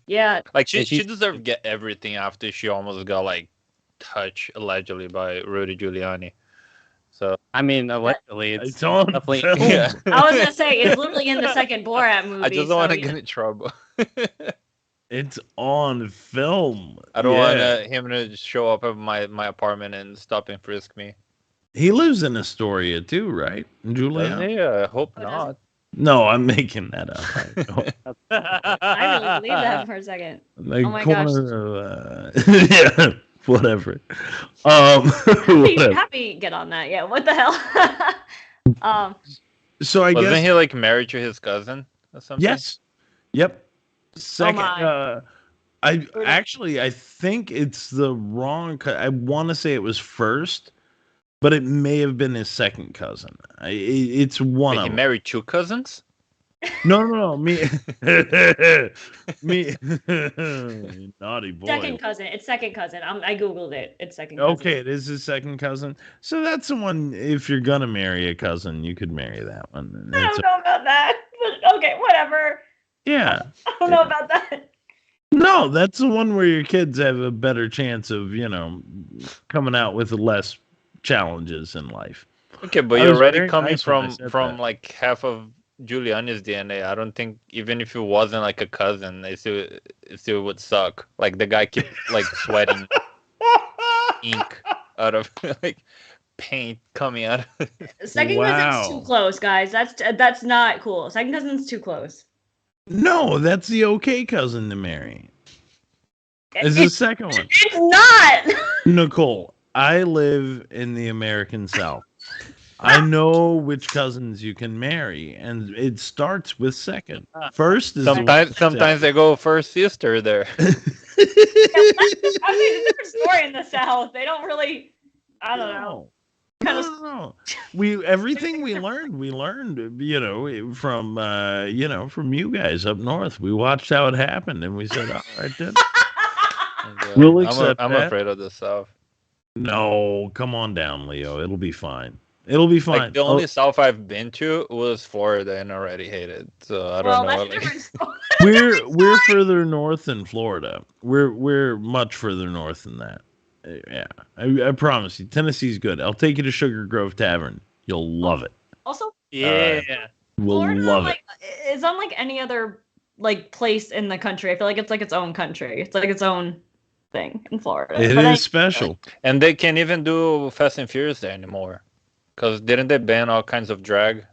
B: Yeah.
D: Like she
A: And she's-
D: deserved to get everything after she almost got like touched allegedly by Rudy Giuliani. So
A: I mean, allegedly,
C: It's on
A: definitely.
C: film.
D: yeah,
B: I was gonna say it's literally in the second Borat movie.
D: I just don't
B: so
D: want to
B: yeah.
D: get in trouble.
C: It's on film.
D: I don't
C: Yeah.
D: want him to show up at my apartment and stop and frisk me.
C: He lives in Astoria too, right? Julia?
D: Doesn't he? I hope
B: Oh, does
D: not.
C: No, I'm making that up.
B: I really believe that for a second.
C: The
B: Oh my gosh.
C: corner of, yeah, whatever. Whatever.
B: Happy get on that. Yeah. What the hell?
C: So I
D: Wasn't
C: guess
D: he like married to his cousin or something?
C: yes. Yep. Second.
B: my.
C: I think it's the wrong. I want to say it was first, but it may have been his second cousin. It's one
D: Wait,
C: of
D: he
C: them.
D: married two cousins?
C: No. Me. Naughty boy.
B: Second cousin. It's second cousin. I googled it. It's second cousin.
C: Okay, it is his second cousin. So that's the one. If you're gonna marry a cousin, you could marry that one.
B: I
C: That's
B: don't know about that. But okay, whatever.
C: yeah.
B: I don't know about that.
C: No, that's the one where your kids have a better chance of, coming out with less challenges in life.
D: Okay, but
C: I
D: you're
C: was
D: already
C: very
D: coming
C: nice when I
D: from
C: said
D: from
C: that.
D: like half of Giuliani's DNA. I don't think even if it wasn't like a cousin, it still would suck. Like the guy keep like sweating ink out of like paint coming out of
B: Second cousin's too close, guys. That's not cool. Second cousin's too close.
C: No, that's the okay cousin to marry. Is the second one.
B: It's not.
C: Nicole, I live in the American South. I know which cousins you can marry, and it starts with second. First is the one
D: sometimes they go first sister there.
B: I mean, it's a different story in the South. They don't really. I don't know.
C: No. Everything we learned, from you guys up north. We watched how it happened, and we said, all right, then. We'll accept
D: I'm
C: that.
D: afraid of the South.
C: No, come on down, Leo. It'll be fine. It'll be fine.
D: Like the only South I've been to was Florida and already hated it. So I don't know.
B: That's a
D: Like,
B: different story.
C: We're further north than Florida. We're much further north than that. Yeah, I promise you, Tennessee's good. I'll take you to Sugar Grove Tavern. You'll love it.
B: Also,
A: Yeah.
C: We'll
B: Florida,
C: love it.
B: it's unlike any other place in the country. I feel like it's like its own country. It's like its own thing in Florida.
C: It
B: But
C: is special.
D: and they can't even do Fast and Furious there anymore. Because didn't they ban all kinds of drag?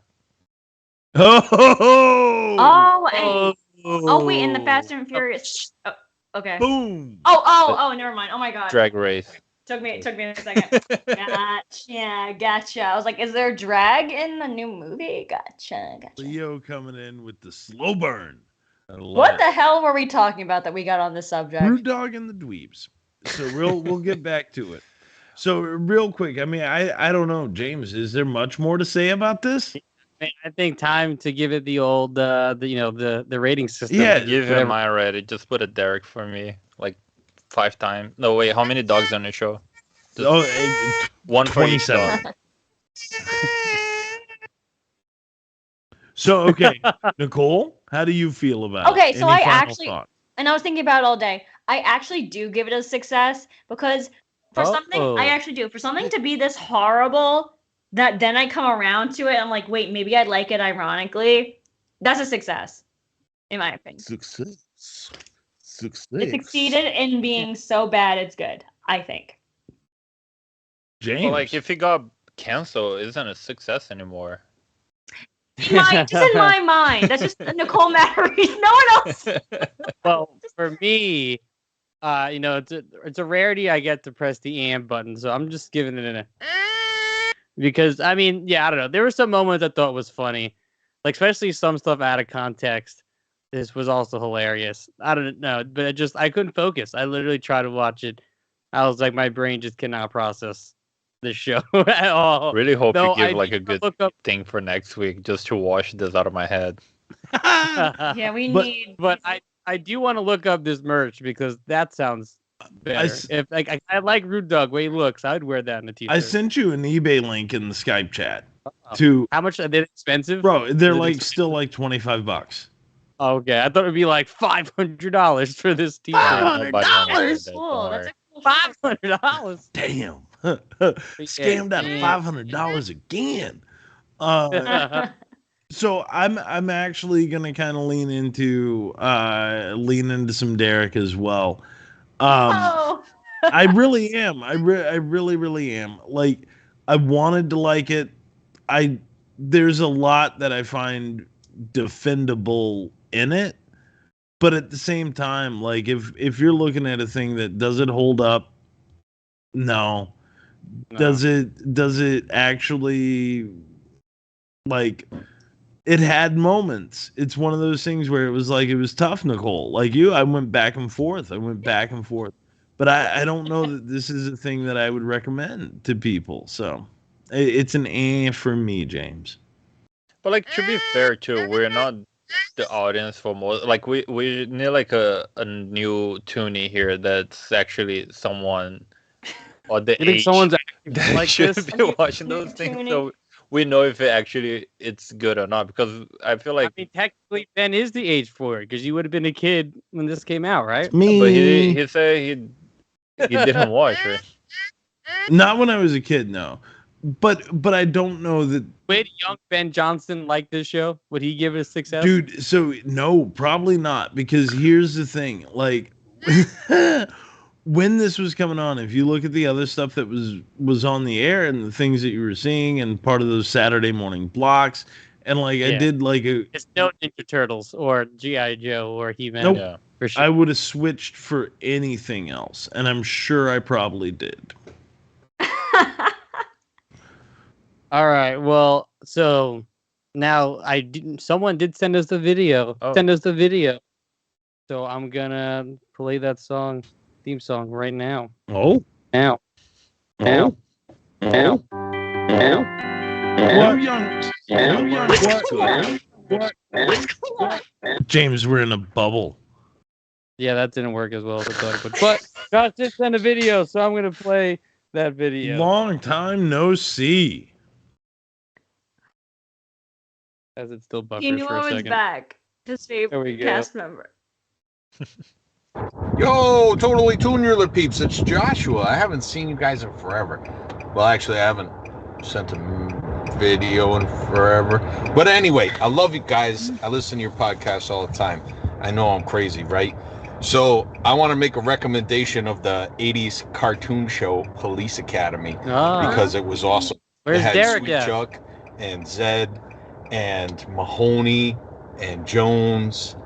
B: Oh, wait, in the Fast and Furious. Oh, okay.
C: Boom.
B: Oh, never mind. Oh my god.
D: Drag race.
B: Took me a second. Gotcha. I was like, is there drag in the new movie? Gotcha.
C: Leo coming in with the slow burn. I love
B: What
C: it.
B: the hell were we talking about that we got on this subject?
C: Rude Dog and the Dweebs. So we'll get back to it. So real quick, I mean, I don't know, James. Is there much more to say about this?
A: I think time to give it the old, the rating system.
C: Yeah,
D: Give him mine already. Just put a Derek for me. Like 5 times. No, wait. How many dogs on the show? Just one for each
C: 27.
D: dog.
C: So okay, Nicole, how do you feel about it?
B: Okay, so
C: Any
B: I
C: final
B: actually-
C: thoughts?
B: And I was thinking about it all day. I actually do give it a success because for something, I actually do. For something to be this horrible, that then I come around to it, I'm like, wait, maybe I'd like it ironically. That's a success, in my opinion.
C: Success.
B: It succeeded in being so bad it's good, I think.
C: James.
D: Well, like if it got canceled, it isn't a success anymore.
B: Just in my mind. That's just Nicole Matteries. No one else.
A: Well, for me, it's a rarity I get to press the and button, so I'm just giving it a because I mean, yeah, I don't know. There were some moments I thought was funny, like especially some stuff out of context. This was also hilarious. I don't know, but I couldn't focus. I literally tried to watch it. I was like, my brain just cannot process this show at all.
D: Really hope
A: No,
D: you give
A: I
D: like a
A: did
D: good
A: look up.
D: thing for next week just to wash this out of my head.
B: Yeah, we
C: But-
B: need.
A: But I do want to look up this merch because that sounds better.
C: s-
A: If like I like Rude Dog way he looks, I'd wear that in the t-shirt.
C: I sent you an eBay link in the Skype chat.
A: Uh-oh.
C: To
A: How much are they expensive?
C: bro, they're
A: Is it
C: like
A: expensive?
C: still like $25.
A: Okay, I thought it'd be like $500 for this t-shirt.
C: $500?
D: Nobody wanna hear that,
B: Cool.
D: don't
B: That's
D: worry.
B: a cool
A: $500.
C: Damn. Scammed out
A: Yeah.
C: $500 again.
B: shirt.
C: So I'm actually gonna kind of lean into some Derek as well.
B: Oh.
C: I really am. I really am. Like, I wanted to like it. There's a lot that I find defendable in it, but at the same time, like if you're looking at a thing that does it hold up? No.
A: No.
C: Does it actually, like, it had moments. It's one of those things where it was like it was tough, Nicole. Like you, I went back and forth. But I don't know that this is a thing that I would recommend to people. So it's an for me, James.
D: But like to be fair too, we're not the audience for most. Like we need like a new Toonie here that's actually someone or the
A: You think
D: age
A: someone's actually
D: that
A: like
D: should
A: this?
D: be watching those things, so we know if it's good or not. Because I feel
A: I
D: like,
A: mean, technically, Ben is the age for it because you would have been a kid when this came out, right?
C: Me,
D: but he said he didn't watch, right?
C: not when I was a kid, no. But I don't know that,
A: Would young Ben Johnson like this show? Would he give it a success?
C: dude. So no, probably not. Because here's the thing, like. When this was coming on, if you look at the other stuff that was on the air and the things that you were seeing and part of those Saturday morning blocks, and like I
A: Yeah.
C: did like
A: It's no Ninja Turtles or G.I. Joe or He-Man.
C: Nope.
D: Yeah.
A: For sure.
C: I would have switched for anything else, and I'm sure I probably did.
A: All right. Well, so now someone did send us the video.
D: Oh.
A: Send us the video. So I'm gonna play that theme song right now.
C: Oh,
A: Now.
C: oh,
A: Now. Now.
C: what? James, we're in a bubble.
A: Yeah, that didn't work as well as I thought it would. But Josh did send a video, so I'm gonna play that video.
C: Long time no see.
A: As it still buffers
B: He knew
A: for
B: I
A: a
B: was
A: second.
B: back. His
A: There we
B: favorite
A: go.
B: cast member.
E: Yo, totally Toonular peeps. It's Joshua. I haven't seen you guys in forever. Well, actually, I haven't sent a video in forever. But anyway, I love you guys. I listen to your podcast all the time. I know I'm crazy, right? So I want to make a recommendation of the 80s cartoon show Police Academy
A: Ah,
E: because it was awesome.
A: where's
E: It had
A: Derek
E: Sweet
A: at?
E: Chuck and Zed and Mahoney and Jones.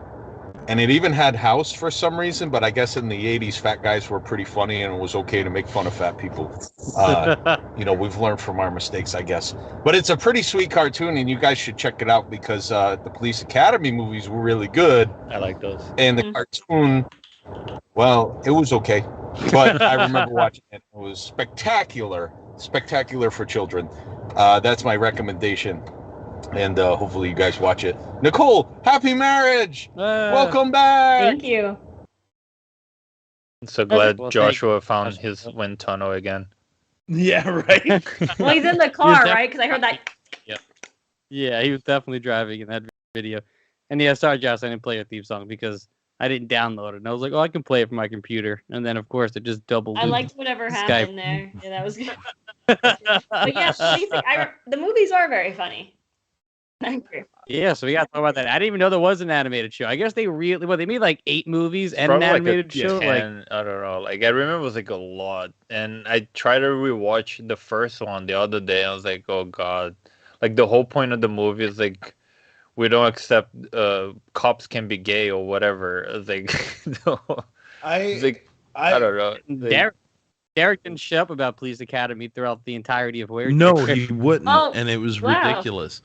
E: And it even had House for some reason, but I guess in the 80s, fat guys were pretty funny and it was okay to make fun of fat people. We've learned from our mistakes, I guess. But it's a pretty sweet cartoon and you guys should check it out because the Police Academy movies were really good.
D: I like those.
E: And the
B: Mhm.
E: cartoon, well, it was okay. But I remember watching it. It was spectacular. Spectacular for children. That's my recommendation. And hopefully you guys watch it. Nicole, happy marriage! Welcome back!
B: Thank you.
D: I'm so glad
A: Well, thank
D: Joshua found
A: Joshua.
D: his wind tunnel again.
C: Yeah, right.
B: Well, he's in the car,
A: def-
B: right? Because I heard that.
A: Yeah, he was definitely driving in that video. And yeah, sorry, Josh, I didn't play a theme song because I didn't download it. And I was like, oh, I can play it from my computer. And then, of course, it just doubled.
B: I liked whatever
A: Skype.
B: happened there. Yeah, that was good. But yeah, the movies are very funny. I agree.
A: Yeah, so we got to talk about that. I didn't even know there was an animated show. I guess they they made like 8 movies and an
D: Probably like a
A: animated show.
D: 10, I don't know. Like I remember it was like a lot, and I tried to rewatch the first one the other day. I was like, oh god, like the whole point of the movie is like we don't accept cops can be gay or whatever. It's like, no, it's like I don't know. Like,
A: Derek didn't shut up about Police Academy throughout the entirety of Where.
C: No, he wouldn't,
B: Oh,
C: and it was
B: wow.
C: ridiculous.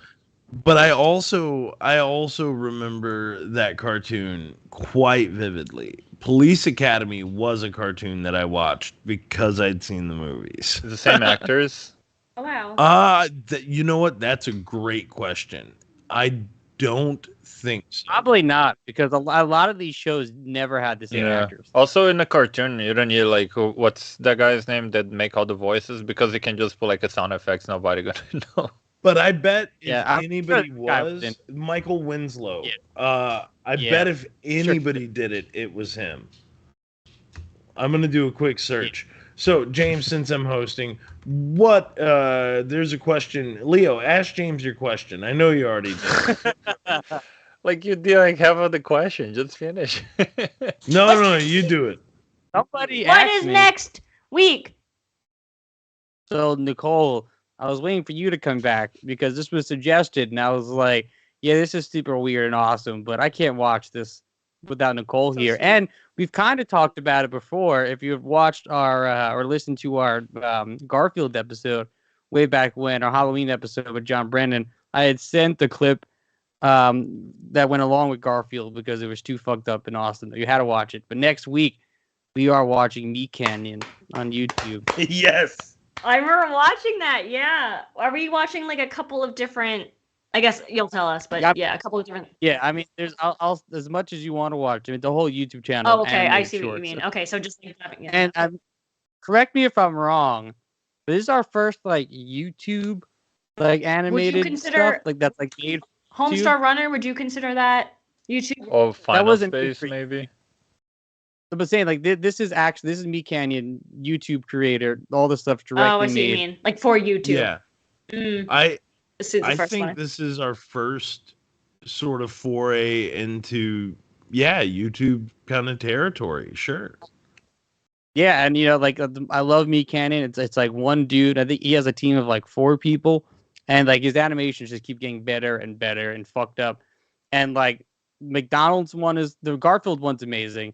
C: But I also remember that cartoon quite vividly. Police Academy was a cartoon that I watched because I'd seen the movies.
D: the same actors.
B: Oh, wow.
C: You know what? That's a great question. I don't think so.
A: Probably not, because a lot of these shows never had the same actors.
D: Also, in the cartoon, you don't need like what's that guy's name that make all the voices because you can just put like a sound effects. Nobody gonna know.
C: But I bet if
A: Yeah, I'm
C: anybody
A: sure the guy
C: was
A: was
C: Michael Winslow.
A: Yeah.
C: I bet if anybody did it, it was him. I'm gonna do a quick search. So, James, since I'm hosting, what? There's a question. Leo, ask James your question. I know you already did.
D: Like you did like half of the question. Just finish.
C: No, you do it.
A: Somebody
B: What
A: asked
B: is
A: me.
B: next week?
A: So, Nicole, I was waiting for you to come back because this was suggested, and I was like, yeah, this is super weird and awesome, but I can't watch this without Nicole
B: So
A: here.
B: sweet.
A: And we've kind of talked about it before. If you've watched our or listened to our Garfield episode way back when, our Halloween episode with John Brennan, I had sent the clip that went along with Garfield because it was too fucked up and awesome. You had to watch it. But next week, we are watching Meat Canyon on YouTube.
C: Yes.
B: I remember watching that. Yeah. Are we watching like a couple of different? I guess you'll tell us, but
A: Yep.
B: yeah, a couple of different.
A: Yeah, I mean, I'll as much as you want to watch. I mean, the whole YouTube channel.
B: Oh, okay. I
A: animated
B: see what you
A: shorts.
B: mean. Okay, so just yeah.
A: And correct me if I'm wrong, but this is our first like YouTube like animated
B: consider-
A: stuff like that's like made.
B: Homestar Runner. Would you consider that YouTube?
D: Or Final
A: wasn't
D: Space,
A: free.
D: maybe.
A: But saying like this is Meat Canyon YouTube creator. All the stuff's directly
B: Oh, I see what you
A: made.
B: mean. Like for YouTube.
C: Yeah.
B: Mm,
C: I
B: this is the first
C: think
B: one.
C: this is our first sort of foray into YouTube kind of territory. Sure.
A: Yeah, and like I love Meat Canyon. It's like one dude. I think he has a team of like 4 people, and like his animations just keep getting better and better and fucked up. And like McDonald's one is the Garfield one's amazing.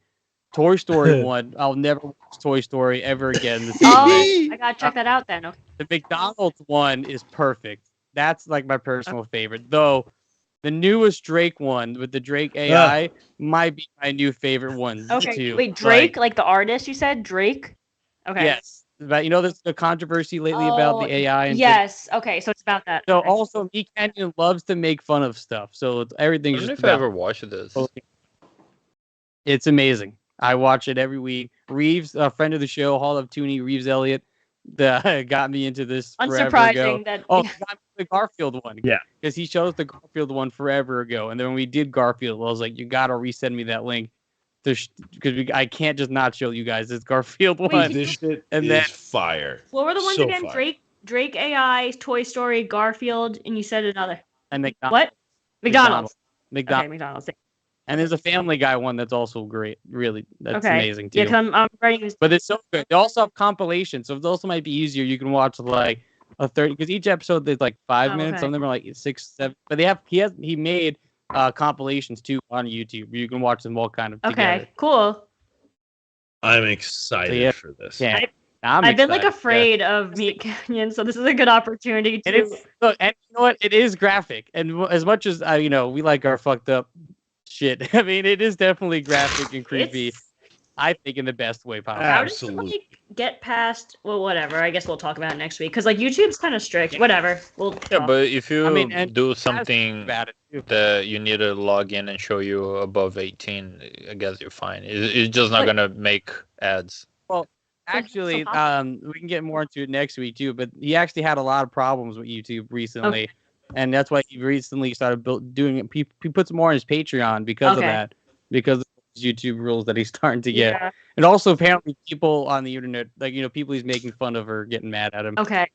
A: Toy Story one, I'll never watch Toy Story ever again. The same way.
B: Oh, I gotta check that out then. Okay.
A: The McDonald's one is perfect. That's like my personal favorite. Though the newest Drake one with the Drake AI might be my new favorite one
B: Okay.
A: too.
B: Wait, Drake, like the artist you said, Drake. Okay.
A: Yes. But there's the controversy lately about the AI and
B: yes. Okay, so it's about that.
A: So
B: Okay.
A: also, Meat Canyon loves to make fun of stuff. So
D: I
A: everything's
D: don't know
A: just
D: if I
A: about.
D: ever watched this.
A: It's amazing. I watch it every week. Reeves, a friend of the show, Hall of Toonie, Reeves Elliott, got me into this forever ago.
B: Unsurprising that.
A: Oh, he got me the Garfield one.
C: Yeah.
A: Because he chose the Garfield one forever ago. And then when we did Garfield, I was like, you got to resend me that link. Because I can't just not show you guys this Garfield
B: Wait,
A: one.
C: This shit
A: And
C: is
A: then-
C: fire.
B: What were the ones
C: So
B: again?
C: fire.
B: Drake AI, Toy Story, Garfield, and you said another.
A: And McDonald's.
B: What? McDonald's.
A: McDonald's.
B: Okay, McDonald's.
A: And there's a Family Guy one that's also great. Really, that's
B: Okay.
A: amazing too.
B: Yeah, because I'm writing this.
A: But it's so good. They also have compilations, so it also might be easier. You can watch like a 30 because each episode is like 5
B: Oh,
A: minutes.
B: okay.
A: Some of them are like 6, 7. But he made compilations too on YouTube. You can watch them all kind of together.
B: Okay, cool.
C: I'm excited
A: So, yeah.
C: for this.
A: Yeah,
B: I've been like
A: excited.
B: afraid of Meat Canyon, so this is a good opportunity
A: Yeah.
B: to.
A: It is. Look, and you know what? It is graphic, and as much as we like our fucked up shit. I mean, it is definitely graphic and creepy.
B: It's-
A: I think in the best way possible.
B: How does it,
C: Absolutely.
B: like, get past? Well, whatever. I guess we'll talk about it next week because like YouTube's kind of strict.
A: Yeah.
B: Whatever. We'll.
D: Yeah,
B: talk.
D: but if you
A: and
D: do
A: That's
D: something
A: about it too.
D: that you need to log in and show you above 18, I guess you're fine. It's just not
B: But-
D: gonna make ads.
A: Actually,
B: so
A: we can get more into it next week too. But he actually had a lot of problems with YouTube recently, and that's why he recently started doing it. He puts more on his Patreon because of
B: Okay.
A: that, because of those YouTube rules that he's starting to get.
B: Yeah.
A: And also, apparently, people on the internet, like people he's making fun of, are getting mad at him.
B: Okay.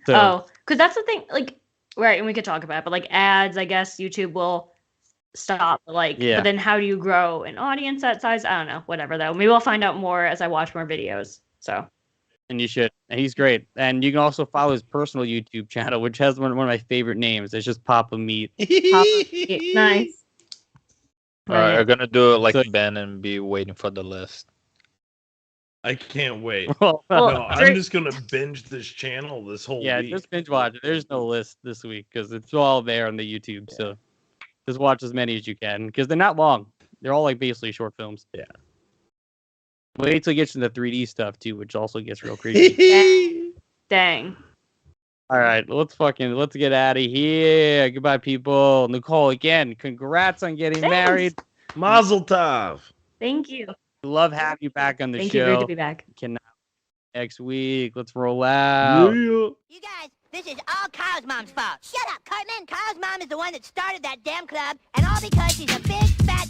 A: So,
B: Oh, because that's the thing. Like, right, and we could talk about it, but like ads, I guess YouTube will stop. Like,
A: Yeah.
B: but then how do you grow an audience that size? I don't know. Whatever though. Maybe I'll find out more as I watch more videos. So.
A: And you should. And he's great. And you can also follow his personal YouTube channel, which has one of my favorite names. It's just Papa Meat.
B: Nice.
D: All right, we're gonna do it like
A: So-
D: Ben and be waiting for the list.
C: I can't wait.
A: Well,
C: No,
B: Well,
C: I'm just gonna binge this channel this whole
A: yeah,
C: week.
A: just binge watch it. There's no list this week because it's all there on the YouTube. So just watch as many as you can because they're not long. They're all like basically short films.
C: Yeah.
A: Wait till it gets into 3D stuff too, which also gets real creepy.
B: Dang.
A: All right, let's get out of here. Goodbye, people. Nicole, again, congrats on getting
B: Thanks.
A: married.
C: Mazel tov.
B: Thank you.
A: Love having you back on the
B: Thank
A: show.
B: you. Great to be back.
A: Cannot next week. Let's roll out.
C: Yeah.
F: You guys, this is all Kyle's mom's fault. Shut up, Cartman. Kyle's mom is the one that started that damn club, and all because she's a big, fat